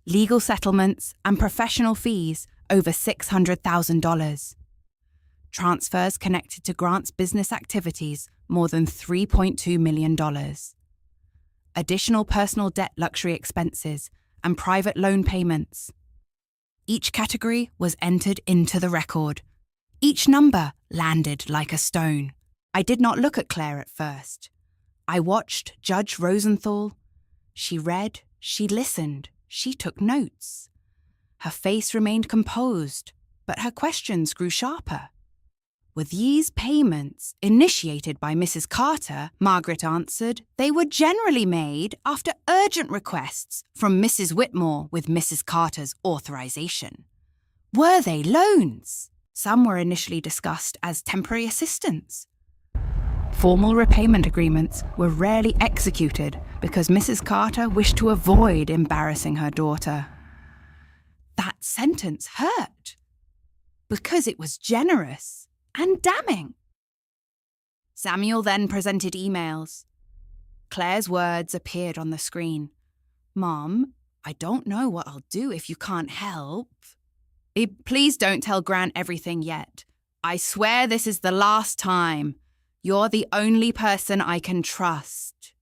Legal settlements and professional fees, over $600,000. Transfers connected to Grant's business activities, more than $3.2 million. Additional personal debt luxury expenses and private loan payments. Each category was entered into the record. Each number landed like a stone. I did not look at Claire at first. I watched Judge Rosenthal. She read, she listened, she took notes. Her face remained composed, but her questions grew sharper. Were these payments initiated by Mrs. Carter? Margaret answered. They were generally made after urgent requests from Mrs. Whitmore with Mrs. Carter's authorization. Were they loans? Some were initially discussed as temporary assistance. Formal repayment agreements were rarely executed because Mrs. Carter wished to avoid embarrassing her daughter. That sentence hurt because it was generous and damning. Samuel then presented emails. Claire's words appeared on the screen. Mom, I don't know what I'll do if you can't help. Please don't tell Grant everything yet. I swear this is the last time. You're the only person I can trust.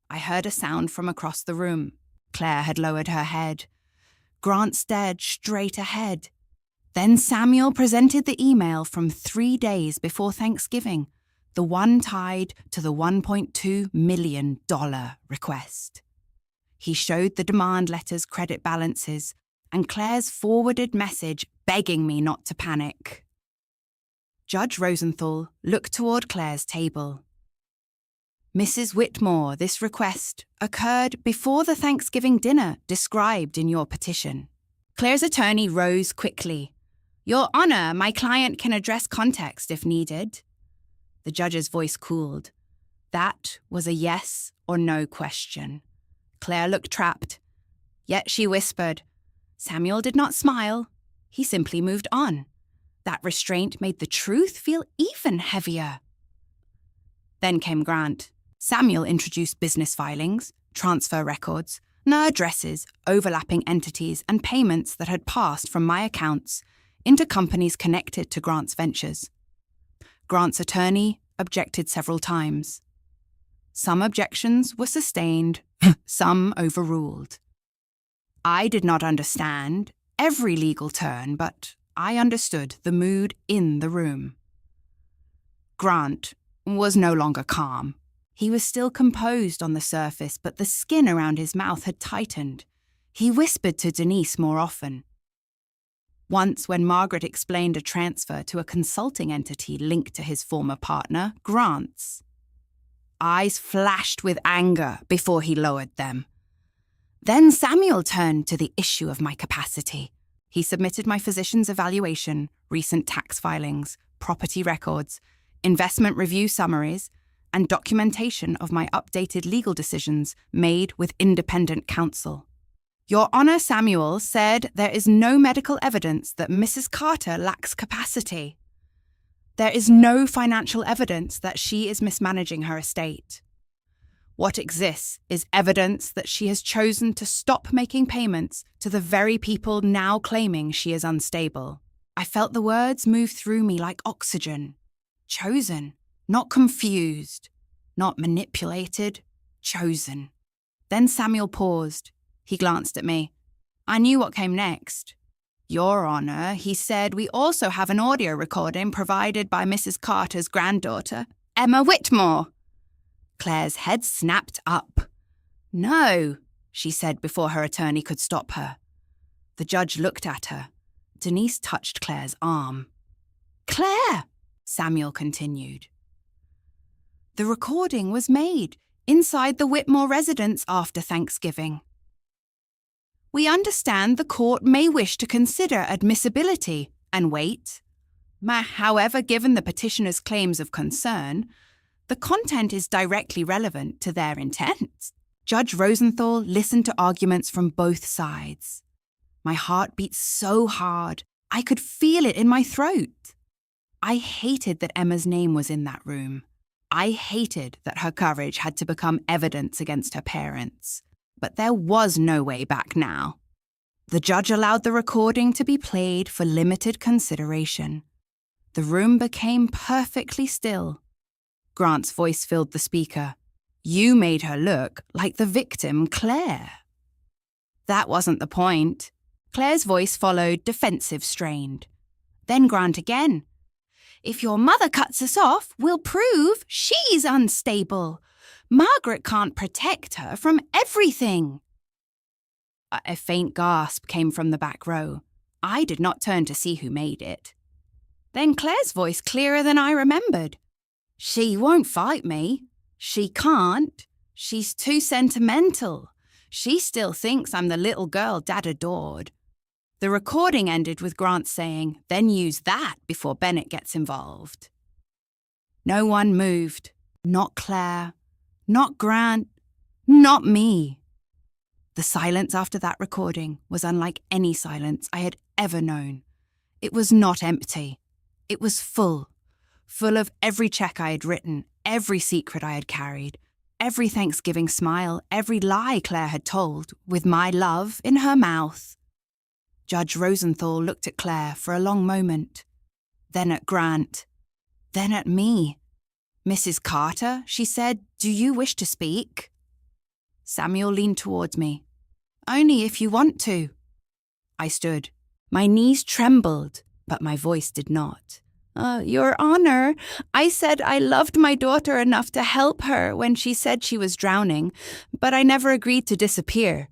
I heard a sound from across the room. Claire had lowered her head. Grant stared straight ahead. Then Samuel presented the email from 3 days before Thanksgiving, the one tied to the $1.2 million request. He showed the demand letter's credit balances and Claire's forwarded message begging me not to panic. Judge Rosenthal looked toward Claire's table. Mrs. Whitmore, this request occurred before the Thanksgiving dinner described in your petition. Claire's attorney rose quickly. Your Honor, my client can address context if needed. The judge's voice cooled. That was a yes or no question. Claire looked trapped. Yet she whispered. Samuel did not smile. He simply moved on. That restraint made the truth feel even heavier. Then came Grant. Samuel introduced business filings, transfer records, addresses, overlapping entities, and payments that had passed from my accounts into companies connected to Grant's ventures. Grant's attorney objected several times. Some objections were sustained, some overruled. I did not understand every legal turn, but I understood the mood in the room. Grant was no longer calm. He was still composed on the surface, but the skin around his mouth had tightened. He whispered to Denise more often. Once, when Margaret explained a transfer to a consulting entity linked to his former partner, Grant's eyes flashed with anger before he lowered them. Then Samuel turned to the issue of my capacity. He submitted my physician's evaluation, recent tax filings, property records, investment review summaries, and documentation of my updated legal decisions made with independent counsel. Your Honor, Samuel said there is no medical evidence that Mrs. Carter lacks capacity. There is no financial evidence that she is mismanaging her estate. What exists is evidence that she has chosen to stop making payments to the very people now claiming she is unstable. I felt the words move through me like oxygen. Chosen, not confused, not manipulated, chosen. Then Samuel paused. He glanced at me. I knew what came next. Your Honor, he said, we also have an audio recording provided by Mrs. Carter's granddaughter, Emma Whitmore. Claire's head snapped up. No, she said before her attorney could stop her. The judge looked at her. Denise touched Claire's arm. Claire, Samuel continued. The recording was made inside the Whitmore residence after Thanksgiving. We understand the court may wish to consider admissibility and wait. However, given the petitioner's claims of concern, the content is directly relevant to their intent. Judge Rosenthal listened to arguments from both sides. My heart beat so hard, I could feel it in my throat. I hated that Emma's name was in that room. I hated that her courage had to become evidence against her parents. But there was no way back now. The judge allowed the recording to be played for limited consideration. The room became perfectly still. Grant's voice filled the speaker. You made her look like the victim, Claire. That wasn't the point. Claire's voice followed, defensive, strained. Then Grant again. If your mother cuts us off, we'll prove she's unstable. Margaret can't protect her from everything. A faint gasp came from the back row. I did not turn to see who made it. Then Claire's voice clearer than I remembered. She won't fight me. She can't. She's too sentimental. She still thinks I'm the little girl Dad adored. The recording ended with Grant saying, then use that before Bennett gets involved. No one moved. Not Claire. Not Grant. Not me. The silence after that recording was unlike any silence I had ever known. It was not empty. It was full of every check I had written, every secret I had carried, every Thanksgiving smile, every lie Claire had told, with my love in her mouth. Judge Rosenthal looked at Claire for a long moment, then at Grant, then at me. Mrs. Carter, she said, do you wish to speak? Samuel leaned towards me. Only if you want to. I stood. My knees trembled, but my voice did not. Your Honor, I said I loved my daughter enough to help her when she said she was drowning, but I never agreed to disappear,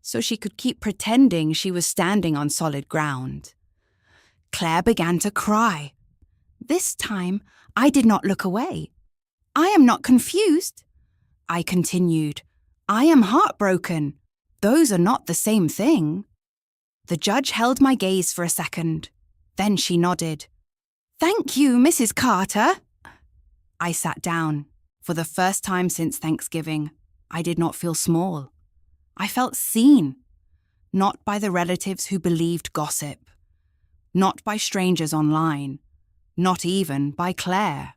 so she could keep pretending she was standing on solid ground. Claire began to cry. This time, I did not look away. I am not confused. I continued. I am heartbroken. Those are not the same thing. The judge held my gaze for a second. Then she nodded. Thank you, Mrs. Carter. I sat down. For the first time since Thanksgiving, I did not feel small. I felt seen. Not by the relatives who believed gossip. Not by strangers online. Not even by Claire.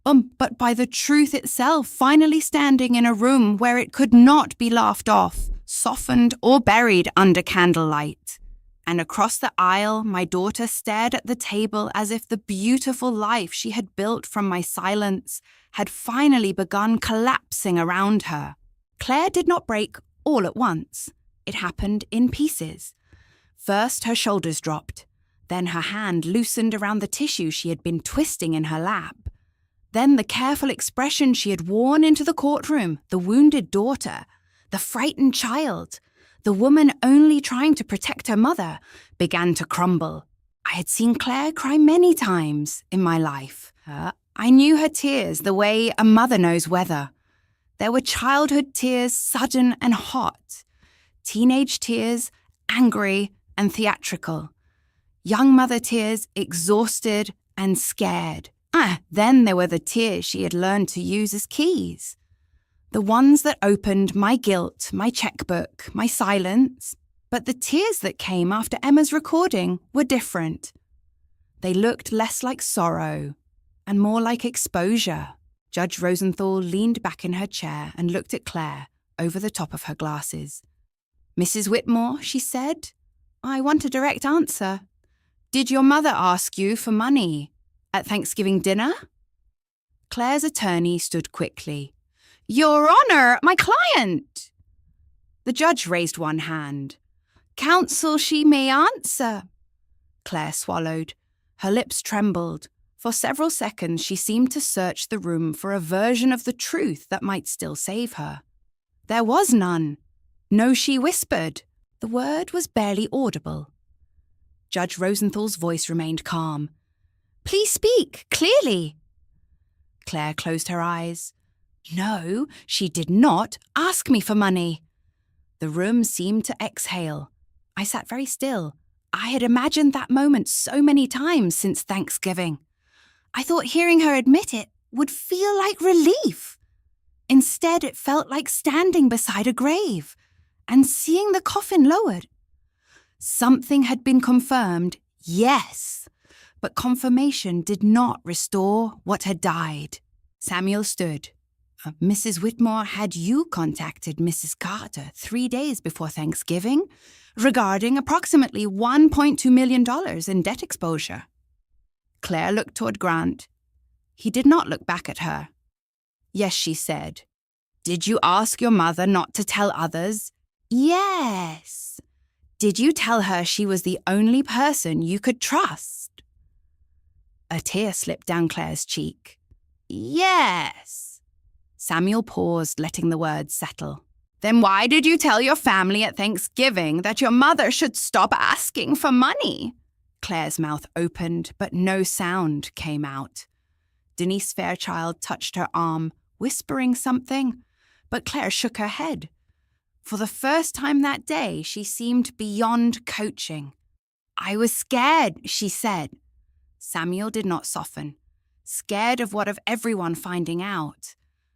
But by the truth itself finally standing in a room where it could not be laughed off, softened or buried under candlelight. And across the aisle, my daughter stared at the table as if the beautiful life she had built from my silence had finally begun collapsing around her. Claire did not break all at once. It happened in pieces. First, her shoulders dropped. Then her hand loosened around the tissue she had been twisting in her lap. Then the careful expression she had worn into the courtroom, the wounded daughter, the frightened child, the woman only trying to protect her mother, began to crumble. I had seen Claire cry many times in my life. I knew her tears the way a mother knows weather. There were childhood tears, sudden and hot. Teenage tears, angry and theatrical. Young mother tears, exhausted and scared. Then there were the tears she had learned to use as keys. The ones that opened my guilt, my checkbook, my silence. But the tears that came after Emma's recording were different. They looked less like sorrow and more like exposure. Judge Rosenthal leaned back in her chair and looked at Claire over the top of her glasses. "Mrs. Whitmore," she said, "I want a direct answer. Did your mother ask you for money at Thanksgiving dinner?" Claire's attorney stood quickly. "Your Honor, my client!" The judge raised one hand. "Counsel, she may answer." Claire swallowed. Her lips trembled. For several seconds she seemed to search the room for a version of the truth that might still save her. There was none. No, she whispered. The word was barely audible. Judge Rosenthal's voice remained calm. "Please speak, clearly." Claire closed her eyes. "No, she did not ask me for money." The room seemed to exhale. I sat very still. I had imagined that moment so many times since Thanksgiving. I thought hearing her admit it would feel like relief. Instead, it felt like standing beside a grave and seeing the coffin lowered. Something had been confirmed, yes, but confirmation did not restore what had died. Samuel stood. "Mrs. Whitmore, had you contacted Mrs. Carter 3 days before Thanksgiving regarding approximately $1.2 million in debt exposure?" Claire looked toward Grant. He did not look back at her. "Yes," she said. "Did you ask your mother not to tell others?" "Yes." "Did you tell her she was the only person you could trust?" A tear slipped down Claire's cheek. "Yes." Samuel paused, letting the words settle. "Then why did you tell your family at Thanksgiving that your mother should stop asking for money?" Claire's mouth opened, but no sound came out. Denise Fairchild touched her arm, whispering something, but Claire shook her head. For the first time that day, she seemed beyond coaching. "I was scared," she said. Samuel did not soften. Scared of what of everyone finding out?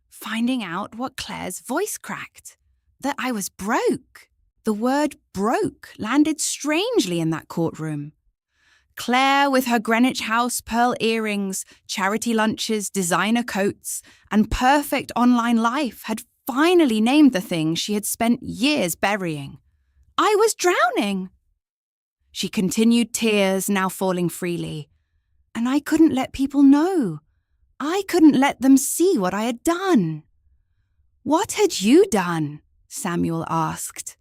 Finding out what Claire's voice cracked. That I was broke. The word broke landed strangely in that courtroom. Claire, with her Greenwich House pearl earrings, charity lunches, designer coats, and perfect online life, had finally named the thing she had spent years burying. I was drowning. She continued, tears now falling freely. And I couldn't let people know. I couldn't let them see what I had done. "What had you done?" Samuel asked.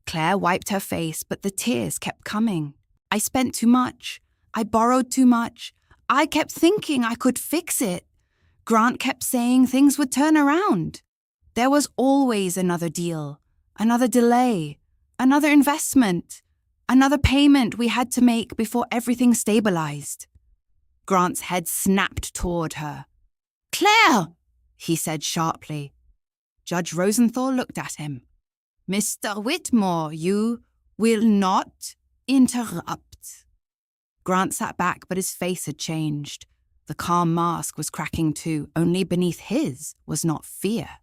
Claire wiped her face, but the tears kept coming. "I spent too much. I borrowed too much. I kept thinking I could fix it. Grant kept saying things would turn around. There was always another deal, another delay, another investment, another payment we had to make before everything stabilized." Grant's head snapped toward her. "Claire!" he said sharply. Judge Rosenthal looked at him. "Mr. Whitmore, you will not interrupt." Grant sat back, but his face had changed. The calm mask was cracking too, only beneath his was not fear.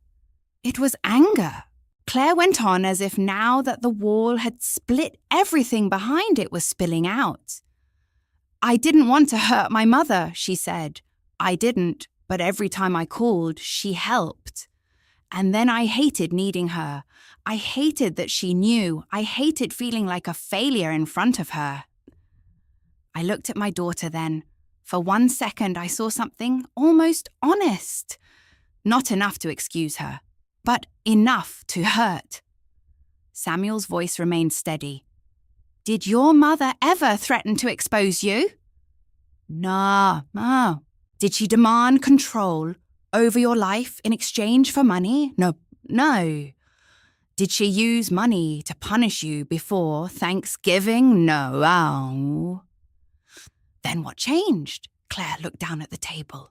It was anger. Claire went on as if now that the wall had split, everything behind it was spilling out. "I didn't want to hurt my mother," she said. "I didn't, but every time I called, she helped. And then I hated needing her. I hated that she knew. I hated feeling like a failure in front of her. I looked at my daughter then. For 1 second, I saw something almost honest. Not enough to excuse her, but enough to hurt. Samuel's voice remained steady. Did your mother ever threaten to expose you? No. Did she demand control over your life in exchange for money? No. Did she use money to punish you before Thanksgiving? No. Then what changed? Claire looked down at the table.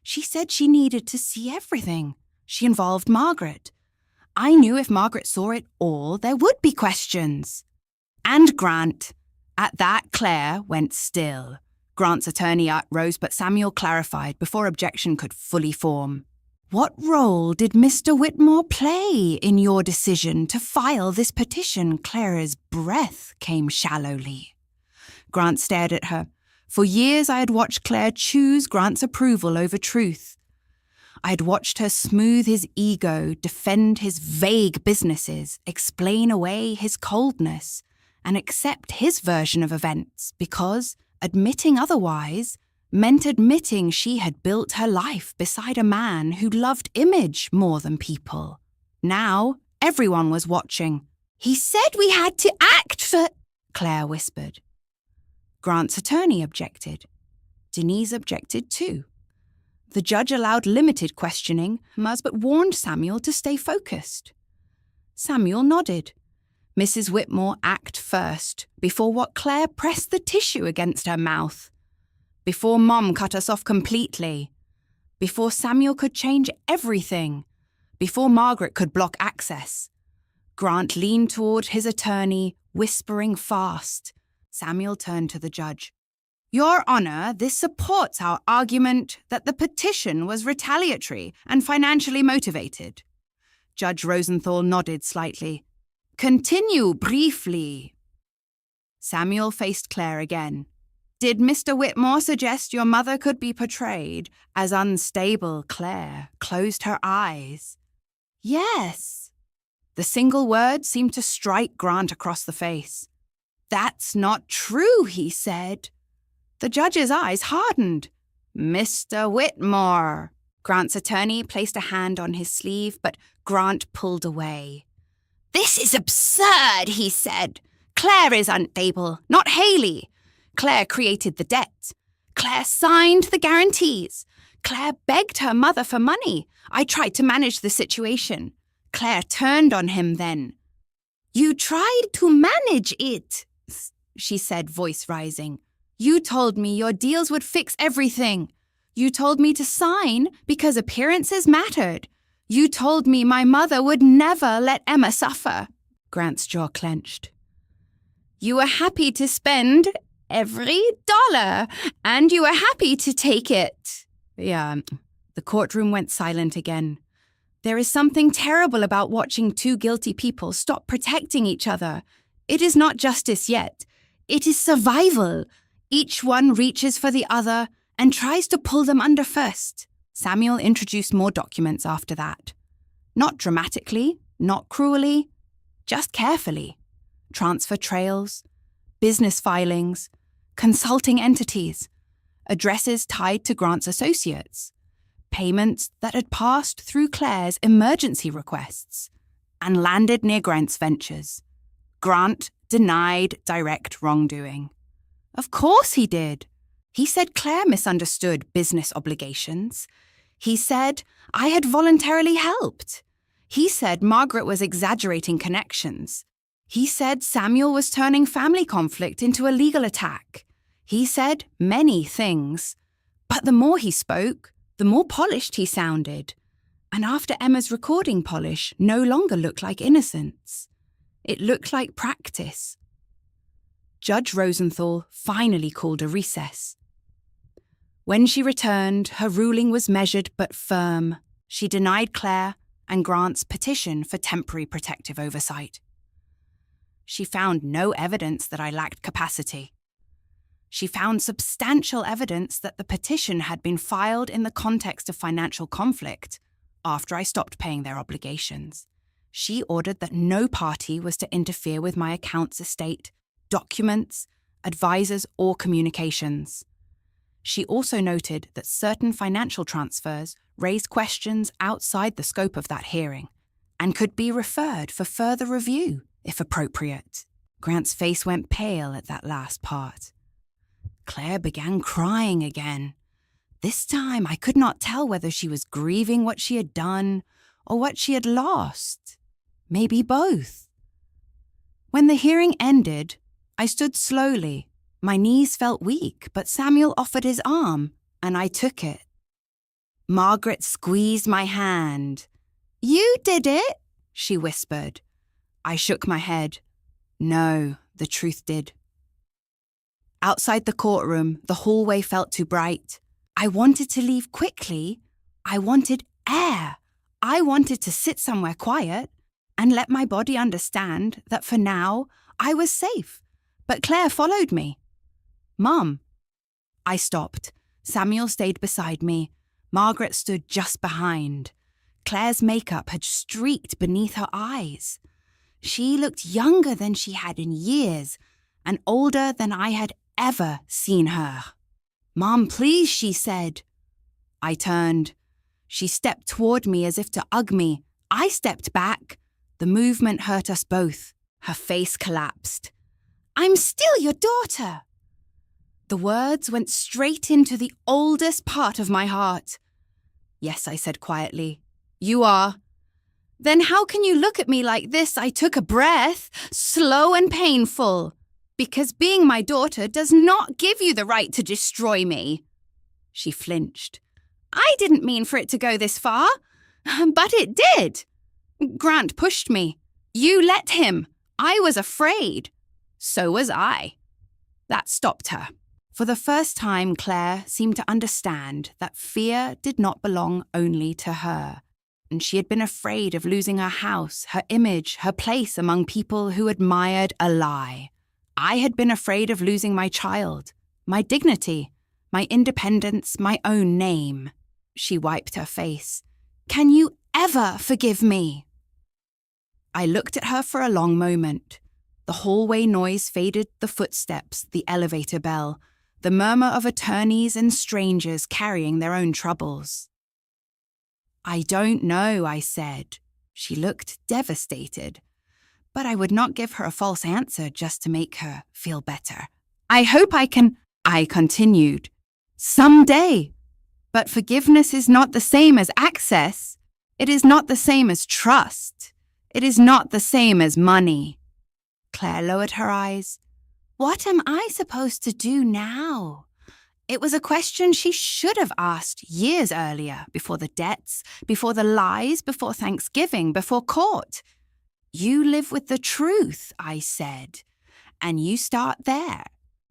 She said she needed to see everything. She involved Margaret. I knew if Margaret saw it all, there would be questions. And Grant. At that, Claire went still. Grant's attorney rose, but Samuel clarified before objection could fully form. What role did Mr. Whitmore play in your decision to file this petition? Clara's breath came shallowly. Grant stared at her. For years I had watched Claire choose Grant's approval over truth. I had watched her smooth his ego, defend his vague businesses, explain away his coldness, and accept his version of events because admitting otherwise meant admitting she had built her life beside a man who loved image more than people. Now, everyone was watching. He said we had to act for... Claire whispered. Grant's attorney objected. Denise objected too. The judge allowed limited questioning, but warned Samuel to stay focused. Samuel nodded. Mrs. Whitmore act first, before what Claire pressed the tissue against her mouth. Before Mom cut us off completely. Before Samuel could change everything. Before Margaret could block access. Grant leaned toward his attorney, whispering fast. Samuel turned to the judge. Your Honor, this supports our argument that the petition was retaliatory and financially motivated. Judge Rosenthal nodded slightly. Continue briefly. Samuel faced Claire again. Did Mr. Whitmore suggest your mother could be portrayed as unstable? Claire closed her eyes. Yes. The single word seemed to strike Grant across the face. That's not true, he said. The judge's eyes hardened. Mr. Whitmore. Grant's attorney placed a hand on his sleeve, but Grant pulled away. This is absurd, he said. Claire is unstable, not Hailey. Claire created the debt. Claire signed the guarantees. Claire begged her mother for money. I tried to manage the situation. Claire turned on him then. You tried to manage it, she said, voice rising. You told me your deals would fix everything. You told me to sign because appearances mattered. You told me my mother would never let Emma suffer. Grant's jaw clenched. You were happy to spend every dollar, and you were happy to take it. Yeah, the courtroom went silent again. There is something terrible about watching two guilty people stop protecting each other. It is not justice yet. It is survival. Each one reaches for the other and tries to pull them under first. Samuel introduced more documents after that. Not dramatically, not cruelly, just carefully. Transfer trails, business filings, consulting entities, addresses tied to Grant's associates, payments that had passed through Claire's emergency requests and landed near Grant's ventures. Grant denied direct wrongdoing. Of course he did. He said Claire misunderstood business obligations. He said I had voluntarily helped. He said Margaret was exaggerating connections. He said Samuel was turning family conflict into a legal attack. He said many things. But the more he spoke, the more polished he sounded. And after Emma's recording polish no longer looked like innocence. It looked like practice. Judge Rosenthal finally called a recess. When she returned, her ruling was measured but firm. She denied Claire and Grant's petition for temporary protective oversight. She found no evidence that I lacked capacity. She found substantial evidence that the petition had been filed in the context of financial conflict, after I stopped paying their obligations. She ordered that no party was to interfere with my accounts estate, documents, advisors, or communications. She also noted that certain financial transfers raised questions outside the scope of that hearing and could be referred for further review, if appropriate. Grant's face went pale at that last part. Claire began crying again. This time I could not tell whether she was grieving what she had done or what she had lost. Maybe both. When the hearing ended, I stood slowly. My knees felt weak, but Samuel offered his arm, and I took it. Margaret squeezed my hand. "You did it," she whispered. I shook my head. No, the truth did. Outside the courtroom, the hallway felt too bright. I wanted to leave quickly. I wanted air. I wanted to sit somewhere quiet and let my body understand that for now, I was safe. But Claire followed me. "Mom." I stopped. Samuel stayed beside me. Margaret stood just behind. Claire's makeup had streaked beneath her eyes. She looked younger than she had in years and older than I had ever seen her. "Mom, please," she said. I turned. She stepped toward me as if to hug me. I stepped back. The movement hurt us both. Her face collapsed. "I'm still your daughter." The words went straight into the oldest part of my heart. "Yes," I said quietly. "You are." "Then how can you look at me like this?" I took a breath, slow and painful. "Because being my daughter does not give you the right to destroy me." She flinched. "I didn't mean for it to go this far, but it did. Grant pushed me. You let him. I was afraid. So was I." That stopped her. For the first time, Claire seemed to understand that fear did not belong only to her, and she had been afraid of losing her house, her image, her place among people who admired a lie. I had been afraid of losing my child, my dignity, my independence, my own name. She wiped her face. "Can you ever forgive me?" I looked at her for a long moment. The hallway noise faded, the footsteps, the elevator bell, the murmur of attorneys and strangers carrying their own troubles. "I don't know," I said. She looked devastated. But I would not give her a false answer just to make her feel better. "I hope I can," I continued, "someday. But forgiveness is not the same as access. It is not the same as trust. It is not the same as money." Claire lowered her eyes. "What am I supposed to do now?" It was a question she should have asked years earlier, before the debts, before the lies, before Thanksgiving, before court. "You live with the truth," I said, "and you start there."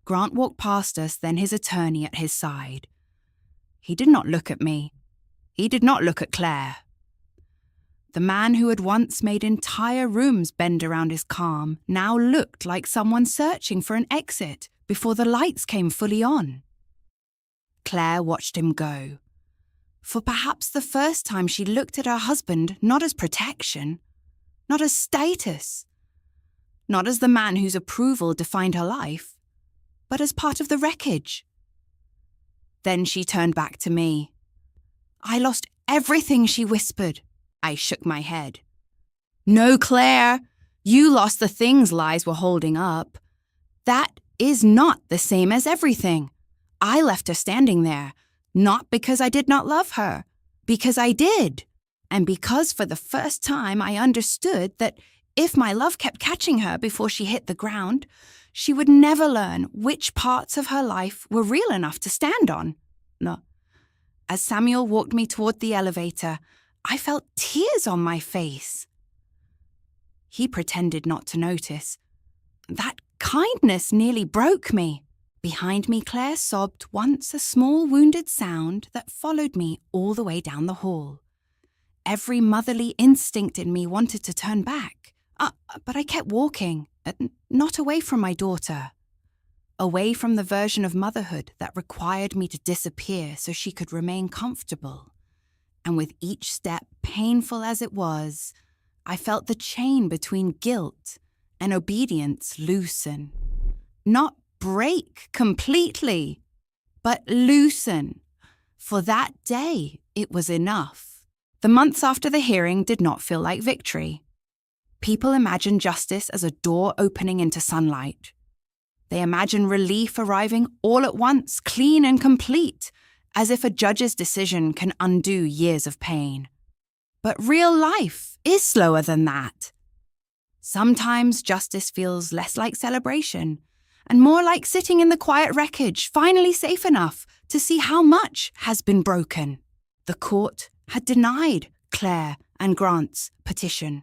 Grant walked past us, then his attorney at his side. He did not look at me. He did not look at Claire. The man who had once made entire rooms bend around his calm now looked like someone searching for an exit before the lights came fully on. Claire watched him go. For perhaps the first time she looked at her husband not as protection, not as status, not as the man whose approval defined her life, but as part of the wreckage. Then she turned back to me. "I lost everything," she whispered. I shook my head. "No, Claire, you lost the things lies were holding up. That is not the same as everything. I left her standing there, not because I did not love her, because I did, and because for the first time I understood that if my love kept catching her before she hit the ground, she would never learn which parts of her life were real enough to stand on." No. As Samuel walked me toward the elevator, I felt tears on my face. He pretended not to notice. That kindness nearly broke me. Behind me, Claire sobbed once, a small wounded sound that followed me all the way down the hall. Every motherly instinct in me wanted to turn back, but I kept walking, not away from my daughter. Away from the version of motherhood that required me to disappear so she could remain comfortable. And with each step, painful as it was, I felt the chain between guilt and obedience loosen. Not break completely, but loosen. For that day, it was enough. The months after the hearing did not feel like victory. People imagine justice as a door opening into sunlight. They imagine relief arriving all at once, clean and complete, as if a judge's decision can undo years of pain. But real life is slower than that. Sometimes justice feels less like celebration and more like sitting in the quiet wreckage, finally safe enough to see how much has been broken. The court had denied Claire and Grant's petition.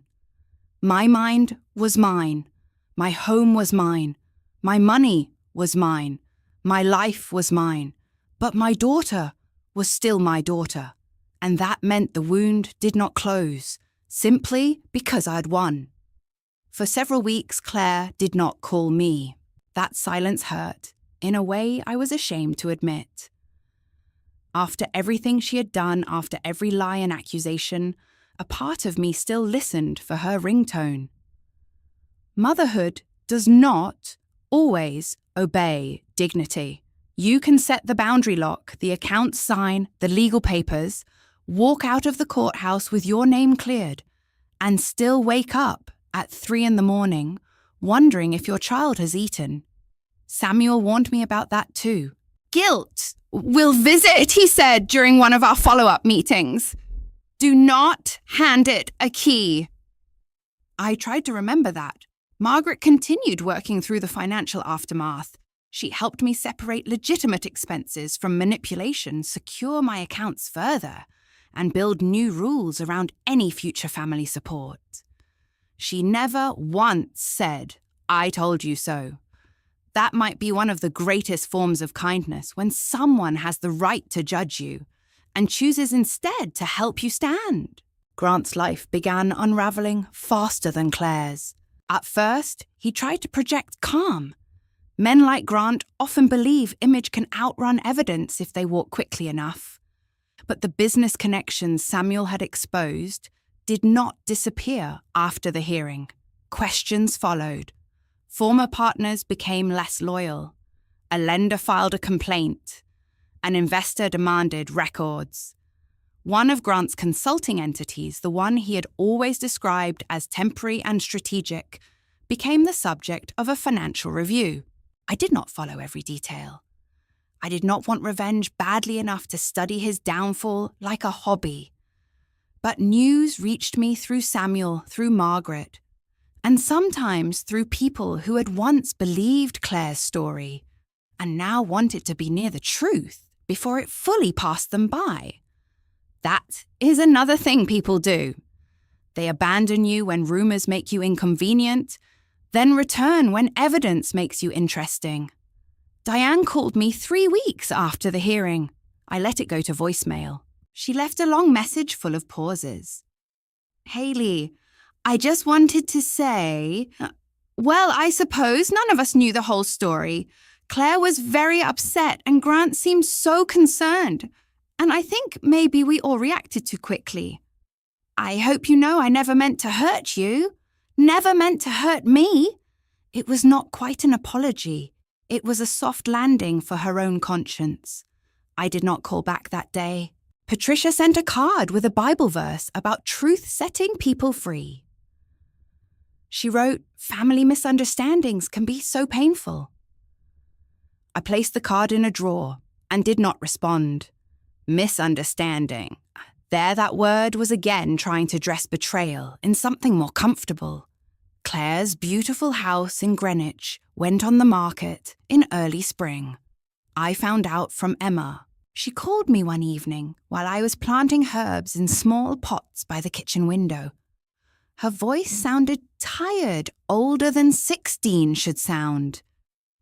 My mind was mine. My home was mine. My money was mine. My life was mine. But my daughter was still my daughter. And that meant the wound did not close, simply because I'd won. For several weeks, Claire did not call me. That silence hurt, in a way I was ashamed to admit. After everything she had done, after every lie and accusation, a part of me still listened for her ringtone. Motherhood does not always obey dignity. You can set the boundary lock, the account sign, the legal papers, walk out of the courthouse with your name cleared, and still wake up at 3 a.m, wondering if your child has eaten. Samuel warned me about that too. Guilt will visit, he said during one of our follow-up meetings. Do not hand it a key. I tried to remember that. Margaret continued working through the financial aftermath. She helped me separate legitimate expenses from manipulation, secure my accounts further, and build new rules around any future family support. She never once said, "I told you so." That might be one of the greatest forms of kindness, when someone has the right to judge you and chooses instead to help you stand. Grant's life began unraveling faster than Claire's. At first, he tried to project calm. Men like Grant often believe image can outrun evidence if they walk quickly enough. But the business connections Samuel had exposed did not disappear after the hearing. Questions followed. Former partners became less loyal. A lender filed a complaint. An investor demanded records. One of Grant's consulting entities, the one he had always described as temporary and strategic, became the subject of a financial review. I did not follow every detail. I did not want revenge badly enough to study his downfall like a hobby. But news reached me through Samuel, through Margaret, and sometimes through people who had once believed Claire's story and now wanted to be near the truth before it fully passed them by. That is another thing people do. They abandon you when rumors make you inconvenient, then return when evidence makes you interesting. Diane called me 3 weeks after the hearing. I let it go to voicemail. She left a long message full of pauses. Hailey, I just wanted to say, well, I suppose none of us knew the whole story. Claire was very upset and Grant seemed so concerned. And I think maybe we all reacted too quickly. I hope you know I never meant to hurt you. Never meant to hurt me. It was not quite an apology. It was a soft landing for her own conscience. I did not call back that day. Patricia sent a card with a Bible verse about truth setting people free. She wrote, "Family misunderstandings can be so painful." I placed the card in a drawer and did not respond. Misunderstanding. There that word was again trying to dress betrayal in something more comfortable. Claire's beautiful house in Greenwich went on the market in early spring. I found out from Emma. She called me one evening while I was planting herbs in small pots by the kitchen window. Her voice sounded tired, older than 16 should sound.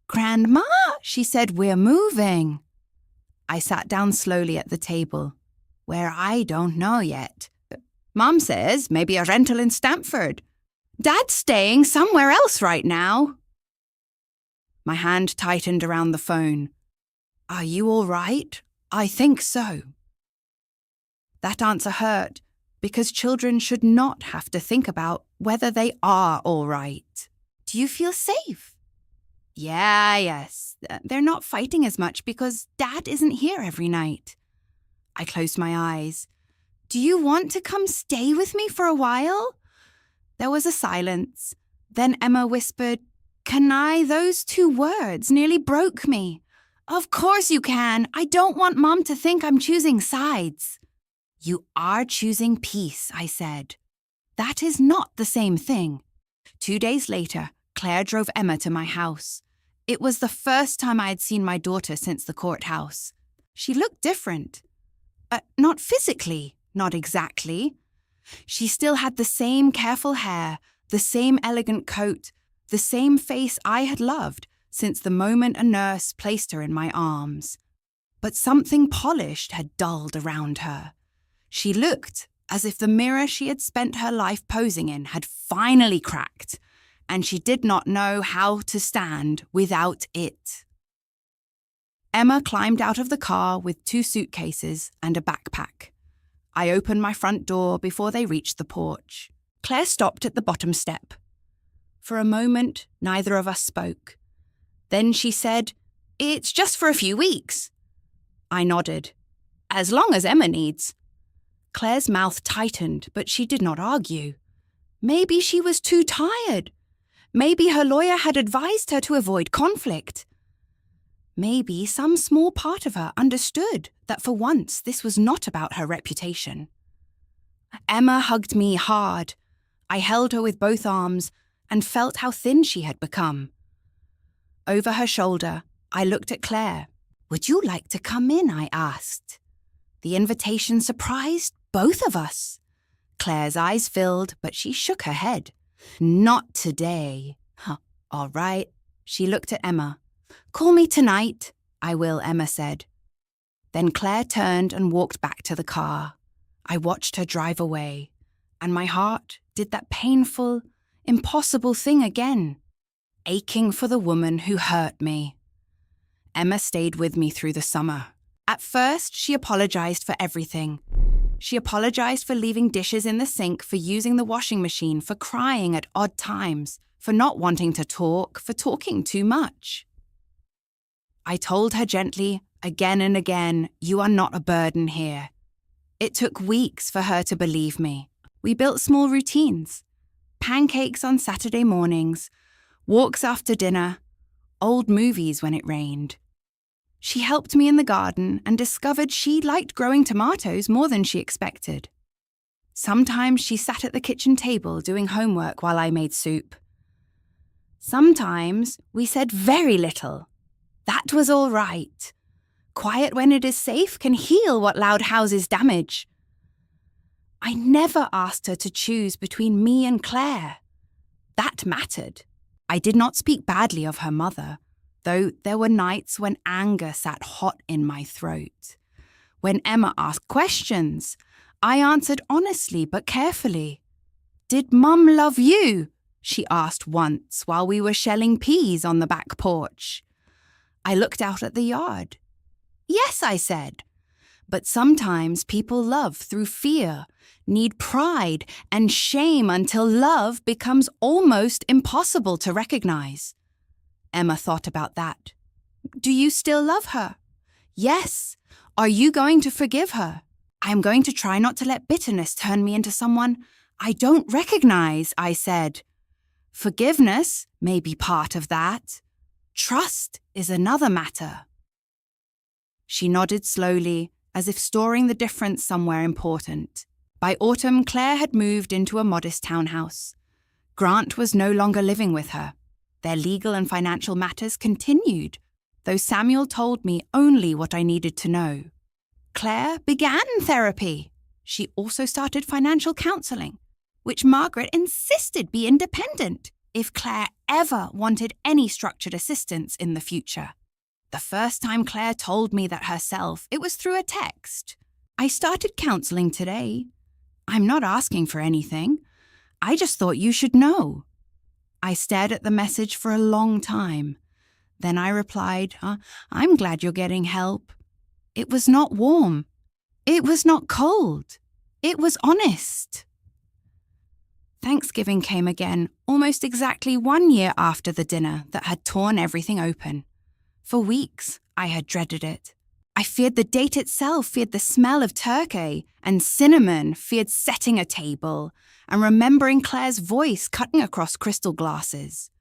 "Grandma," she said, "we're moving." I sat down slowly at the table. "Where I don't know yet. Mom says maybe a rental in Stamford. Dad's staying somewhere else right now." My hand tightened around the phone. "Are you all right?" "I think so." That answer hurt, because children should not have to think about whether they are all right. Do you feel safe? Yes. They're not fighting as much because Dad isn't here every night. I closed my eyes. Do you want to come stay with me for a while? There was a silence. Then Emma whispered, "Can I?" Those two words nearly broke me. Of course you can. I don't want Mom to think I'm choosing sides. You are choosing peace, I said. That is not the same thing. 2 days later, Claire drove Emma to my house. It was the first time I had seen my daughter since the courthouse. She looked different. Not physically, not exactly. She still had the same careful hair, the same elegant coat, the same face I had loved since the moment a nurse placed her in my arms. But something polished had dulled around her. She looked as if the mirror she had spent her life posing in had finally cracked, and she did not know how to stand without it. Emma climbed out of the car with 2 suitcases and a backpack. I opened my front door before they reached the porch. Claire stopped at the bottom step. For a moment, neither of us spoke. Then she said, "It's just for a few weeks." I nodded. "As long as Emma needs." Claire's mouth tightened, but she did not argue. Maybe she was too tired. Maybe her lawyer had advised her to avoid conflict. Maybe some small part of her understood that for once this was not about her reputation. Emma hugged me hard. I held her with both arms and felt how thin she had become. Over her shoulder, I looked at Claire. "Would you like to come in?" I asked. The invitation surprised both of us. Claire's eyes filled, but she shook her head. "Not today." All right. She looked at Emma. "Call me tonight." "I will," Emma said. Then Claire turned and walked back to the car. I watched her drive away, and my heart did that painful, impossible thing again, aching for the woman who hurt me. Emma stayed with me through the summer. At first, she apologized for everything. She apologized for leaving dishes in the sink, for using the washing machine, for crying at odd times, for not wanting to talk, for talking too much. I told her gently, again and again, "You are not a burden here." It took weeks for her to believe me. We built small routines. Pancakes on Saturday mornings, walks after dinner, old movies when it rained. She helped me in the garden and discovered she liked growing tomatoes more than she expected. Sometimes she sat at the kitchen table doing homework while I made soup. Sometimes we said very little. That was all right. Quiet when it is safe can heal what loud houses damage. I never asked her to choose between me and Claire. That mattered. I did not speak badly of her mother, though there were nights when anger sat hot in my throat. When Emma asked questions, I answered honestly but carefully. "Did Mum love you?" she asked once while we were shelling peas on the back porch. I looked out at the yard. "Yes," I said. But sometimes people love through fear, need pride and shame until love becomes almost impossible to recognize. Emma thought about that. "Do you still love her?" "Yes." "Are you going to forgive her?" "I am going to try not to let bitterness turn me into someone I don't recognize," I said. "Forgiveness may be part of that. Trust is another matter." She nodded slowly, as if storing the difference somewhere important. By autumn, Claire had moved into a modest townhouse. Grant was no longer living with her. Their legal and financial matters continued, though Samuel told me only what I needed to know. Claire began therapy. She also started financial counseling, which Margaret insisted be independent if Claire ever wanted any structured assistance in the future. The first time Claire told me that herself, it was through a text. "I started counseling today. I'm not asking for anything. I just thought you should know." I stared at the message for a long time. Then I replied, "I'm glad you're getting help." It was not warm. It was not cold. It was honest. Thanksgiving came again almost exactly 1 year after the dinner that had torn everything open. For weeks, I had dreaded it. I feared the date itself, feared the smell of turkey and cinnamon, feared setting a table and remembering Claire's voice cutting across crystal glasses.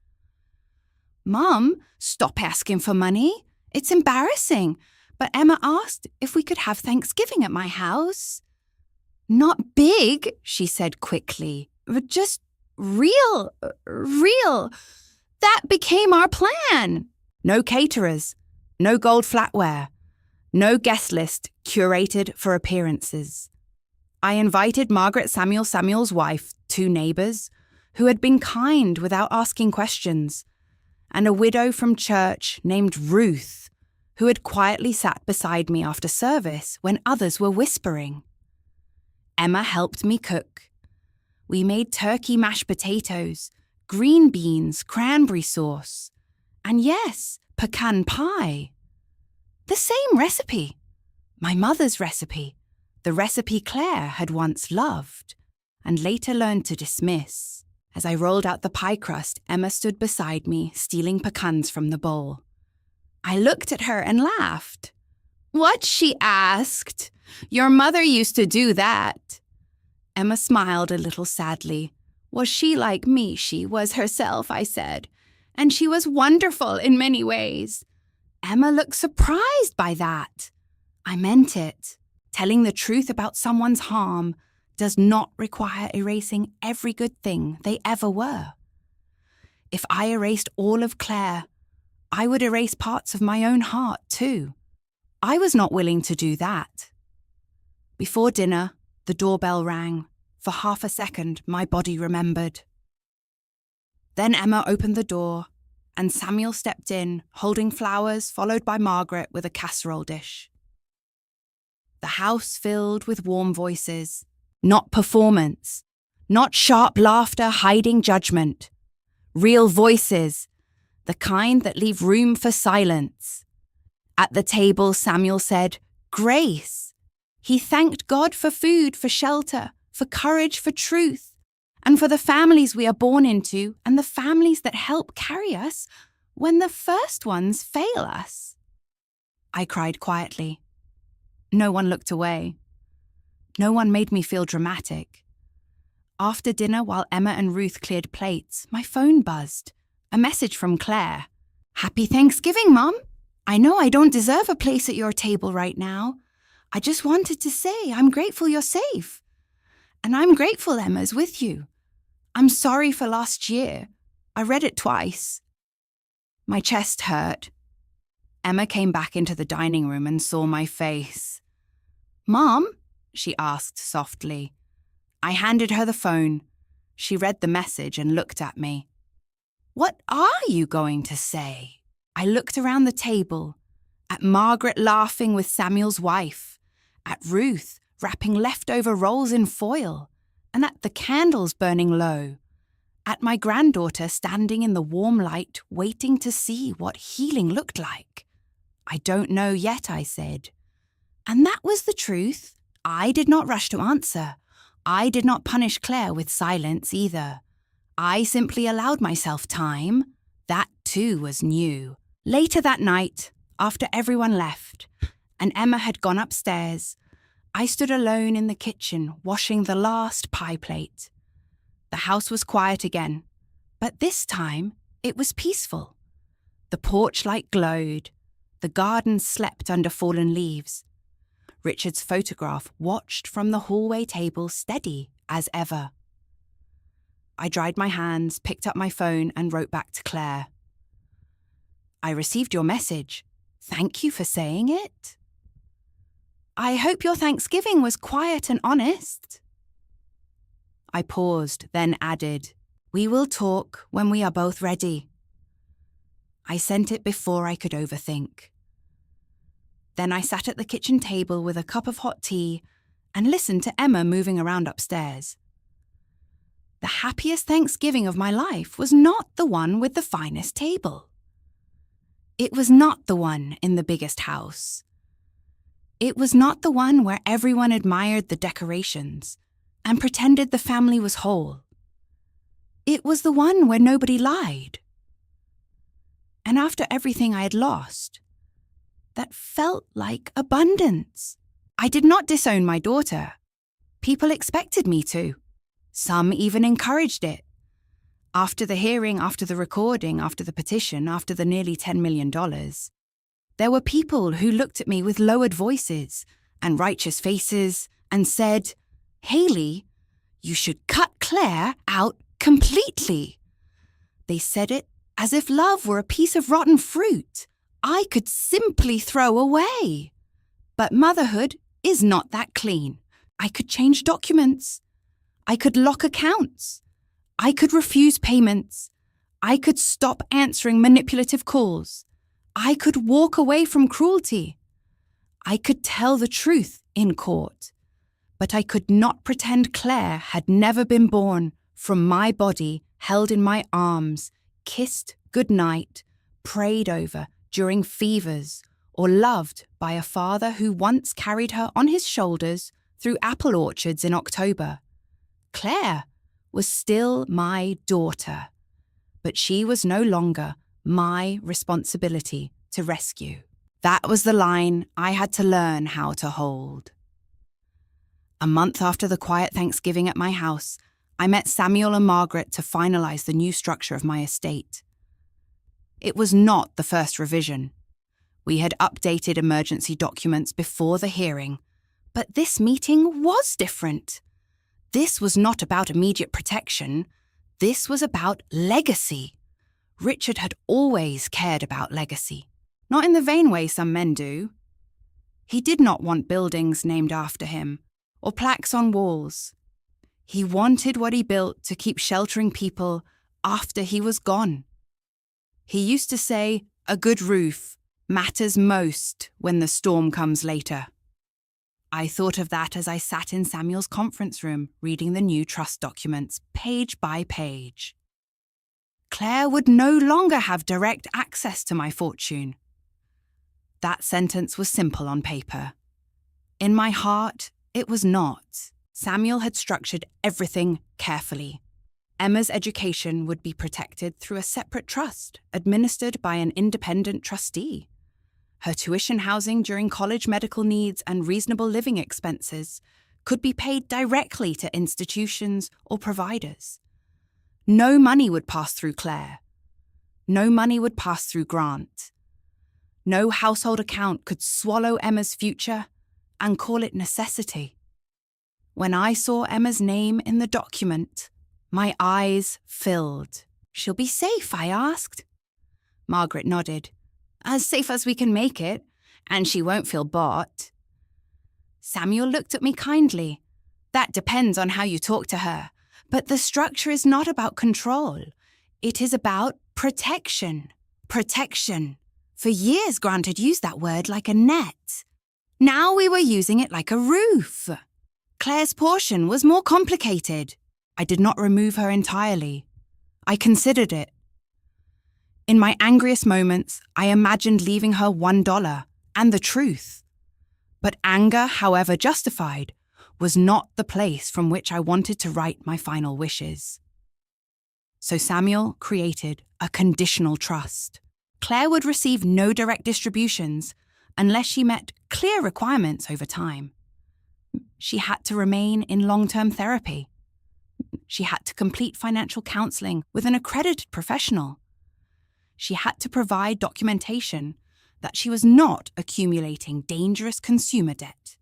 Mum, stop asking for money. It's embarrassing. But Emma asked if we could have Thanksgiving at my house. Not big, she said quickly, but just real. That became our plan. No caterers, no gold flatware, no guest list curated for appearances. I invited Margaret Samuel's wife, 2 neighbours, who had been kind without asking questions, and a widow from church named Ruth, who had quietly sat beside me after service when others were whispering. Emma helped me cook. We made turkey mashed potatoes, green beans, cranberry sauce, and yes, pecan pie. The same recipe. My mother's recipe, the recipe Claire had once loved and later learned to dismiss. As I rolled out the pie crust, Emma stood beside me, stealing pecans from the bowl. I looked at her and laughed. What? She asked. Your mother used to do that. Emma smiled a little sadly. Was she like me? She was herself, I said. And she was wonderful in many ways. Emma looked surprised by that. I meant it. Telling the truth about someone's harm does not require erasing every good thing they ever were. If I erased all of Claire, I would erase parts of my own heart too. I was not willing to do that. Before dinner, the doorbell rang. For half a second, my body remembered. Then Emma opened the door, and Samuel stepped in, holding flowers, followed by Margaret with a casserole dish. The house filled with warm voices, not performance, not sharp laughter hiding judgment. Real voices, the kind that leave room for silence. At the table, Samuel said, "Grace." He thanked God for food, for shelter, for courage, for truth, and for the families we are born into and the families that help carry us when the first ones fail us. I cried quietly. No one looked away. No one made me feel dramatic. After dinner, while Emma and Ruth cleared plates, my phone buzzed. A message from Claire. "Happy Thanksgiving, Mom. I know I don't deserve a place at your table right now. I just wanted to say I'm grateful you're safe. And I'm grateful Emma's with you. I'm sorry for last year. I read it twice." My chest hurt. Emma came back into the dining room and saw my face. "Mom?" she asked softly. I handed her the phone. She read the message and looked at me. "What are you going to say?" I looked around the table, at Margaret laughing with Samuel's wife, at Ruth wrapping leftover rolls in foil, and at the candles burning low, at my granddaughter standing in the warm light waiting to see what healing looked like. "I don't know yet," I said. And that was the truth. I did not rush to answer. I did not punish Claire with silence either. I simply allowed myself time. That too was new. Later that night, after everyone left, and Emma had gone upstairs, I stood alone in the kitchen, washing the last pie plate. The house was quiet again, but this time it was peaceful. The porch light glowed. The garden slept under fallen leaves. Richard's photograph watched from the hallway table steady as ever. I dried my hands, picked up my phone, and wrote back to Claire. "I received your message. Thank you for saying it. I hope your Thanksgiving was quiet and honest." I paused, then added, "We will talk when we are both ready." I sent it before I could overthink. Then I sat at the kitchen table with a cup of hot tea and listened to Emma moving around upstairs. The happiest Thanksgiving of my life was not the one with the finest table. It was not the one in the biggest house. It was not the one where everyone admired the decorations and pretended the family was whole. It was the one where nobody lied. And after everything I had lost, that felt like abundance. I did not disown my daughter. People expected me to. Some even encouraged it. After the hearing, after the recording, after the petition, after the nearly $10 million, there were people who looked at me with lowered voices and righteous faces and said, "Hailey, you should cut Claire out completely." They said it as if love were a piece of rotten fruit I could simply throw away. But motherhood is not that clean. I could change documents. I could lock accounts. I could refuse payments. I could stop answering manipulative calls. I could walk away from cruelty. I could tell the truth in court. But I could not pretend Claire had never been born from my body held in my arms, kissed goodnight, prayed over during fevers, or loved by a father who once carried her on his shoulders through apple orchards in October. Claire was still my daughter, but she was no longer my responsibility to rescue. That was the line I had to learn how to hold. A month after the quiet Thanksgiving at my house, I met Samuel and Margaret to finalize the new structure of my estate. It was not the first revision. We had updated emergency documents before the hearing, but this meeting was different. This was not about immediate protection. This was about legacy. Richard had always cared about legacy, not in the vain way some men do. He did not want buildings named after him or plaques on walls. He wanted what he built to keep sheltering people after he was gone. He used to say, "A good roof matters most when the storm comes later." I thought of that as I sat in Samuel's conference room reading the new trust documents page by page. Claire would no longer have direct access to my fortune. That sentence was simple on paper. In my heart, it was not. Samuel had structured everything carefully. Emma's education would be protected through a separate trust administered by an independent trustee. Her tuition, housing during college, medical needs, and reasonable living expenses could be paid directly to institutions or providers. No money would pass through Claire. No money would pass through Grant. No household account could swallow Emma's future and call it necessity. When I saw Emma's name in the document, my eyes filled. "She'll be safe?" I asked. Margaret nodded. "As safe as we can make it, and she won't feel bought." Samuel looked at me kindly. "That depends on how you talk to her, but the structure is not about control. It is about protection. Protection. For years, Grant had used that word like a net. Now we were using it like a roof. Claire's portion was more complicated. I did not remove her entirely. I considered it. In my angriest moments, I imagined leaving her $1 and the truth. But anger, however justified, was not the place from which I wanted to write my final wishes. So Samuel created a conditional trust. Claire would receive no direct distributions unless she met clear requirements over time. She had to remain in long-term therapy. She had to complete financial counseling with an accredited professional. She had to provide documentation that she was not accumulating dangerous consumer debt.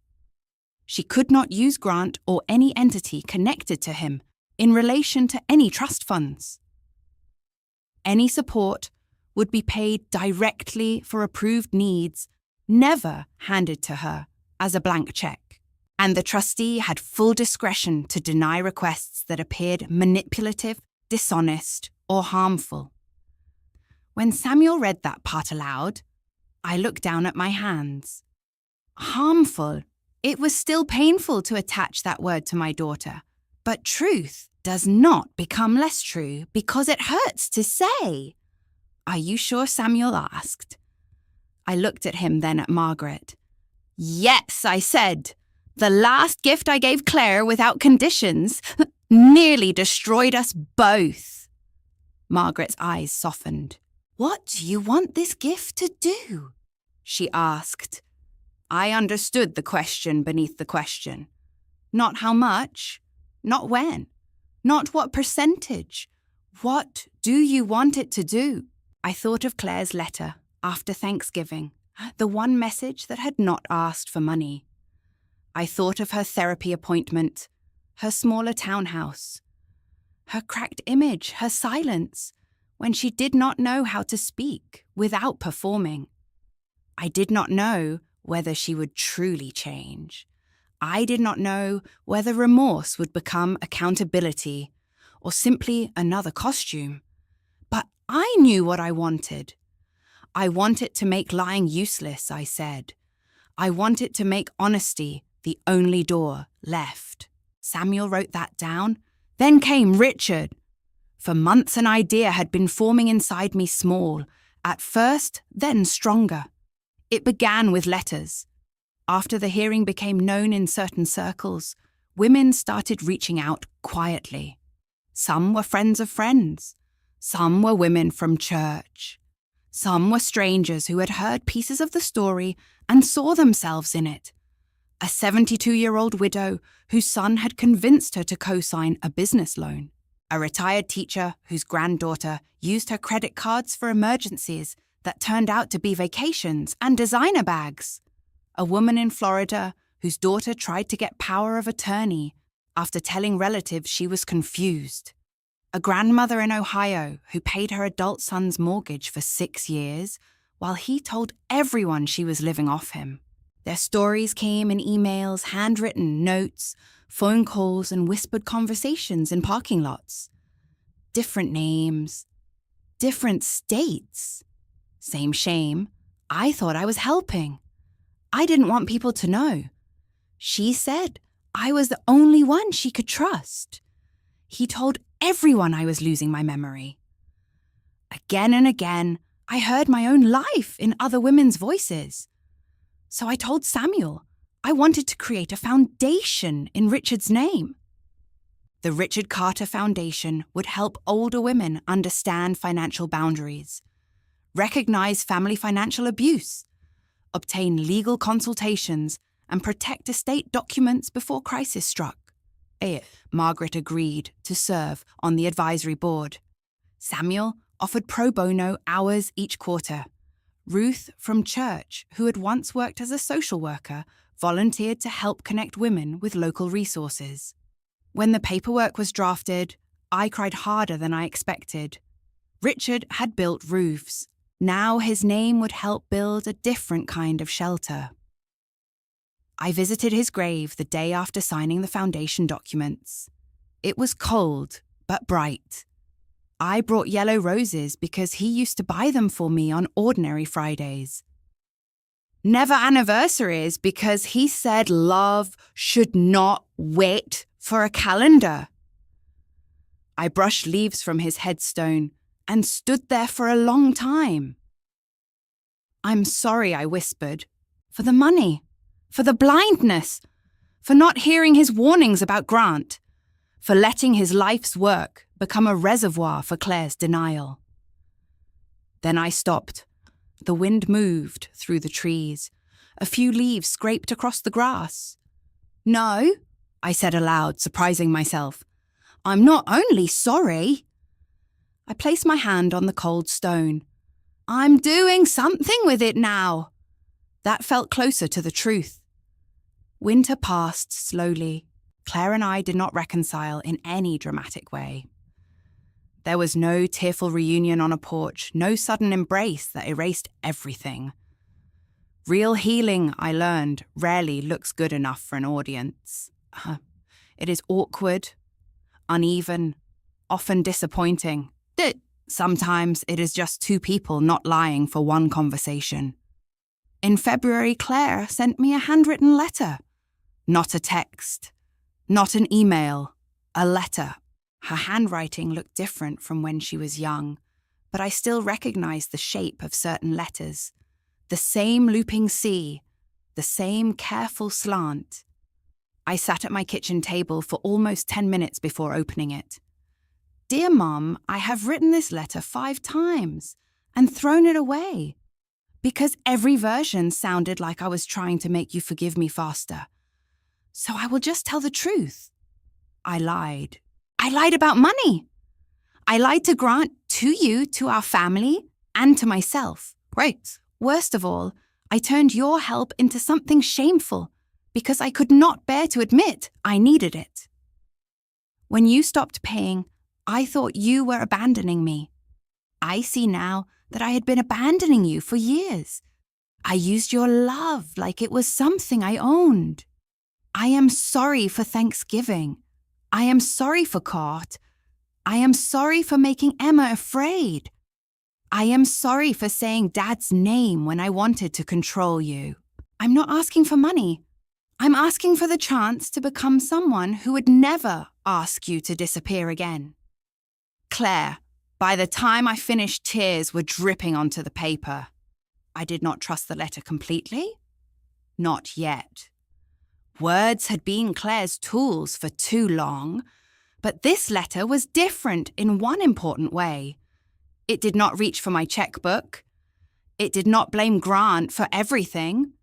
She could not use Grant or any entity connected to him in relation to any trust funds. Any support would be paid directly for approved needs, never handed to her as a blank check. And the trustee had full discretion to deny requests that appeared manipulative, dishonest, or harmful. When Samuel read that part aloud, I looked down at my hands. Harmful. It was still painful to attach that word to my daughter, but truth does not become less true because it hurts to say. "Are you sure?" Samuel asked. I looked at him, then at Margaret. Yes, I said. The last gift I gave Claire without conditions nearly destroyed us both. Margaret's eyes softened. What do you want this gift to do? She asked. I understood the question beneath the question. Not how much, not when, not what percentage. What do you want it to do? I thought of Claire's letter after Thanksgiving, the one message that had not asked for money. I thought of her therapy appointment, her smaller townhouse, her cracked image, her silence, when she did not know how to speak without performing. I did not know whether she would truly change. I did not know whether remorse would become accountability or simply another costume. But I knew what I wanted. I wanted to make lying useless, I said. I wanted to make honesty the only door left. Samuel wrote that down. Then came Richard. For months an idea had been forming inside me small, at first, then stronger. It began with letters. After the hearing became known in certain circles, women started reaching out quietly. Some were friends of friends. Some were women from church. Some were strangers who had heard pieces of the story and saw themselves in it. A 72-year-old widow whose son had convinced her to co-sign a business loan. A retired teacher whose granddaughter used her credit cards for emergencies that turned out to be vacations and designer bags. A woman in Florida whose daughter tried to get power of attorney after telling relatives she was confused. A grandmother in Ohio who paid her adult son's mortgage for 6 years while he told everyone she was living off him. Their stories came in emails, handwritten notes, phone calls, and whispered conversations in parking lots. Different names, different states. Same shame. I thought I was helping. I didn't want people to know. She said I was the only one she could trust. He told everyone I was losing my memory. Again and again, I heard my own life in other women's voices. So I told Samuel I wanted to create a foundation in Richard's name. The Richard Carter Foundation would help older women understand financial boundaries, recognize family financial abuse, obtain legal consultations, and protect estate documents before crisis struck. Margaret agreed to serve on the advisory board. Samuel offered pro bono hours each quarter. Ruth from church, who had once worked as a social worker, volunteered to help connect women with local resources. When the paperwork was drafted, I cried harder than I expected. Richard had built roofs. Now his name would help build a different kind of shelter. I visited his grave the day after signing the foundation documents. It was cold, but bright. I brought yellow roses because he used to buy them for me on ordinary Fridays. Never anniversaries because he said love should not wait for a calendar. I brushed leaves from his headstone and stood there for a long time. I'm sorry, I whispered, for the money, for the blindness, for not hearing his warnings about Grant, for letting his life's work become a reservoir for Claire's denial. Then I stopped. The wind moved through the trees. A few leaves scraped across the grass. No, I said aloud, surprising myself. I'm not only sorry. I placed my hand on the cold stone. I'm doing something with it now. That felt closer to the truth. Winter passed slowly. Claire and I did not reconcile in any dramatic way. There was no tearful reunion on a porch, no sudden embrace that erased everything. Real healing, I learned, rarely looks good enough for an audience. It is awkward, uneven, often disappointing. Sometimes it is just two people not lying for one conversation. In February, Claire sent me a handwritten letter. Not a text, not an email, a letter. Her handwriting looked different from when she was young, but I still recognized the shape of certain letters. The same looping C, the same careful slant. I sat at my kitchen table for almost 10 minutes before opening it. Dear Mum, I have written this letter 5 times and thrown it away because every version sounded like I was trying to make you forgive me faster. So I will just tell the truth. I lied. I lied about money. I lied to Grant, to you, to our family, and to myself. Right. Worst of all, I turned your help into something shameful because I could not bear to admit I needed it. When you stopped paying, I thought you were abandoning me. I see now that I had been abandoning you for years. I used your love like it was something I owned. I am sorry for Thanksgiving. I am sorry for Court. I am sorry for making Emma afraid. I am sorry for saying Dad's name when I wanted to control you. I'm not asking for money. I'm asking for the chance to become someone who would never ask you to disappear again. Claire, by the time I finished, tears were dripping onto the paper. I did not trust the letter completely. Not yet. Words had been Claire's tools for too long, but this letter was different in one important way. It did not reach for my checkbook. It did not blame Grant for everything.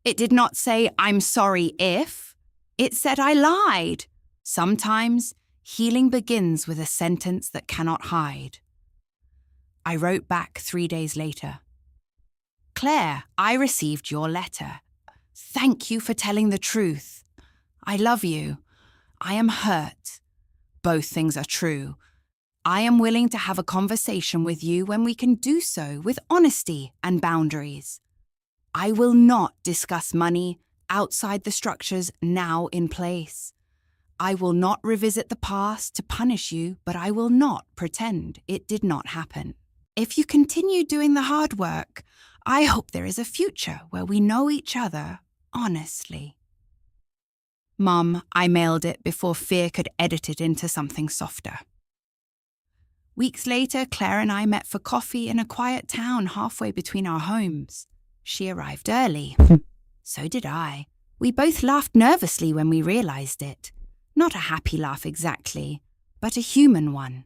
It did not say, I'm sorry if. It said I lied. Sometimes healing begins with a sentence that cannot hide. I wrote back 3 days later. Claire, I received your letter. Thank you for telling the truth. I love you. I am hurt. Both things are true. I am willing to have a conversation with you when we can do so with honesty and boundaries. I will not discuss money outside the structures now in place. I will not revisit the past to punish you, but I will not pretend it did not happen. If you continue doing the hard work, I hope there is a future where we know each other honestly. Mum, I mailed it before fear could edit it into something softer. Weeks later, Claire and I met for coffee in a quiet town halfway between our homes. She arrived early. So did I. We both laughed nervously when we realized it. Not a happy laugh exactly, but a human one.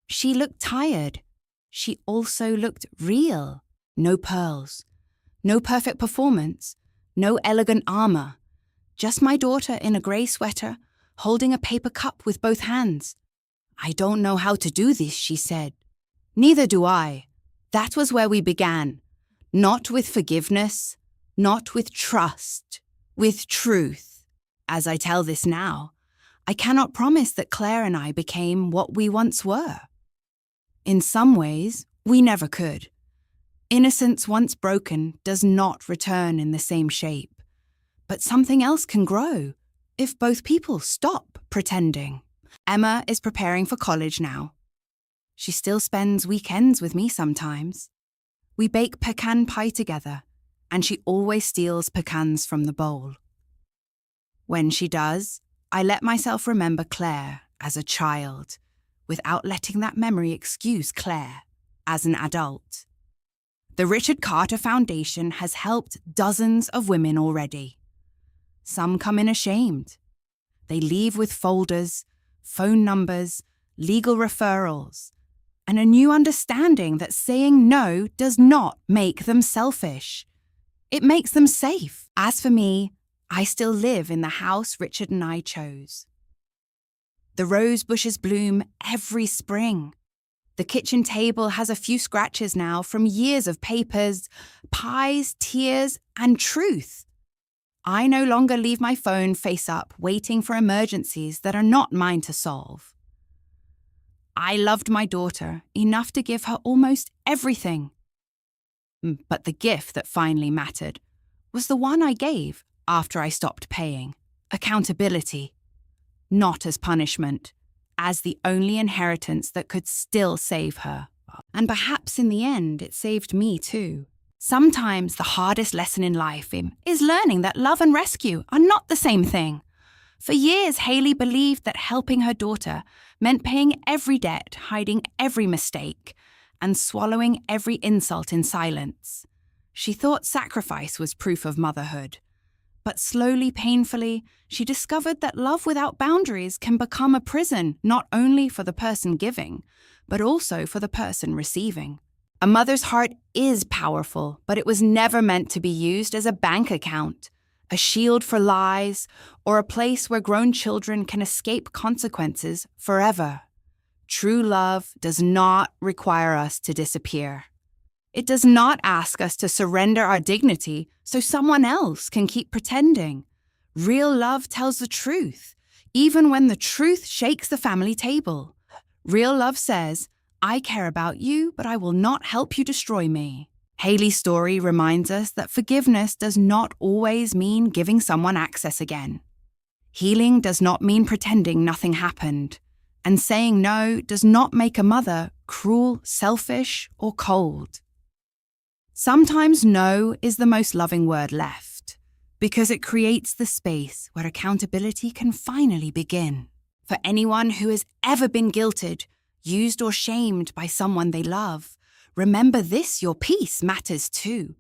She looked tired. She also looked real. No pearls. No perfect performance. No elegant armor. Just my daughter in a grey sweater, holding a paper cup with both hands. I don't know how to do this, she said. Neither do I. That was where we began. Not with forgiveness, not with trust, with truth. As I tell this now, I cannot promise that Claire and I became what we once were. In some ways, we never could. Innocence once broken does not return in the same shape. But something else can grow if both people stop pretending. Emma is preparing for college now. She still spends weekends with me sometimes. We bake pecan pie together, and she always steals pecans from the bowl. When she does, I let myself remember Claire as a child, without letting that memory excuse Claire as an adult. The Richard Carter Foundation has helped dozens of women already. Some come in ashamed. They leave with folders, phone numbers, legal referrals, and a new understanding that saying no does not make them selfish. It makes them safe. As for me, I still live in the house Richard and I chose. The rose bushes bloom every spring. The kitchen table has a few scratches now from years of papers, pies, tears, and truth. I no longer leave my phone face up waiting for emergencies that are not mine to solve. I loved my daughter enough to give her almost everything. But the gift that finally mattered was the one I gave after I stopped paying. Accountability. Not as punishment, as the only inheritance that could still save her. And perhaps in the end, it saved me too. Sometimes the hardest lesson in life is learning that love and rescue are not the same thing. For years, Hailey believed that helping her daughter meant paying every debt, hiding every mistake, and swallowing every insult in silence. She thought sacrifice was proof of motherhood. But slowly, painfully, she discovered that love without boundaries can become a prison not only for the person giving, but also for the person receiving. A mother's heart is powerful, but it was never meant to be used as a bank account, a shield for lies, or a place where grown children can escape consequences forever. True love does not require us to disappear. It does not ask us to surrender our dignity so someone else can keep pretending. Real love tells the truth, even when the truth shakes the family table. Real love says, I care about you, but I will not help you destroy me. Hailey's story reminds us that forgiveness does not always mean giving someone access again. Healing does not mean pretending nothing happened. And saying no does not make a mother cruel, selfish, or cold. Sometimes no is the most loving word left, because it creates the space where accountability can finally begin. For anyone who has ever been guilted, used or shamed by someone they love, remember this: your peace matters too.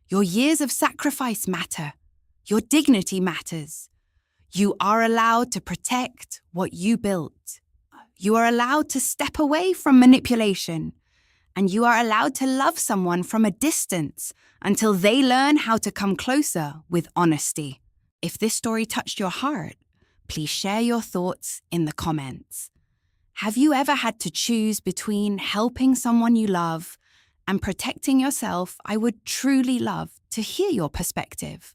Your years of sacrifice matter. Your dignity matters. You are allowed to protect what you built. You are allowed to step away from manipulation. And you are allowed to love someone from a distance until they learn how to come closer with honesty. If this story touched your heart, please share your thoughts in the comments. Have you ever had to choose between helping someone you love and protecting yourself? I would truly love to hear your perspective.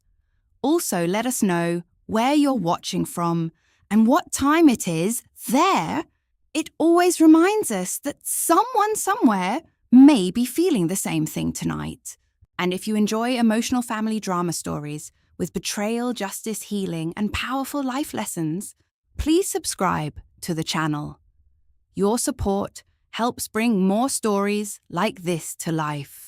Also, let us know where you're watching from and what time it is there. It always reminds us that someone somewhere may be feeling the same thing tonight. And if you enjoy emotional family drama stories with betrayal, justice, healing, and powerful life lessons, please subscribe to the channel. Your support helps bring more stories like this to life.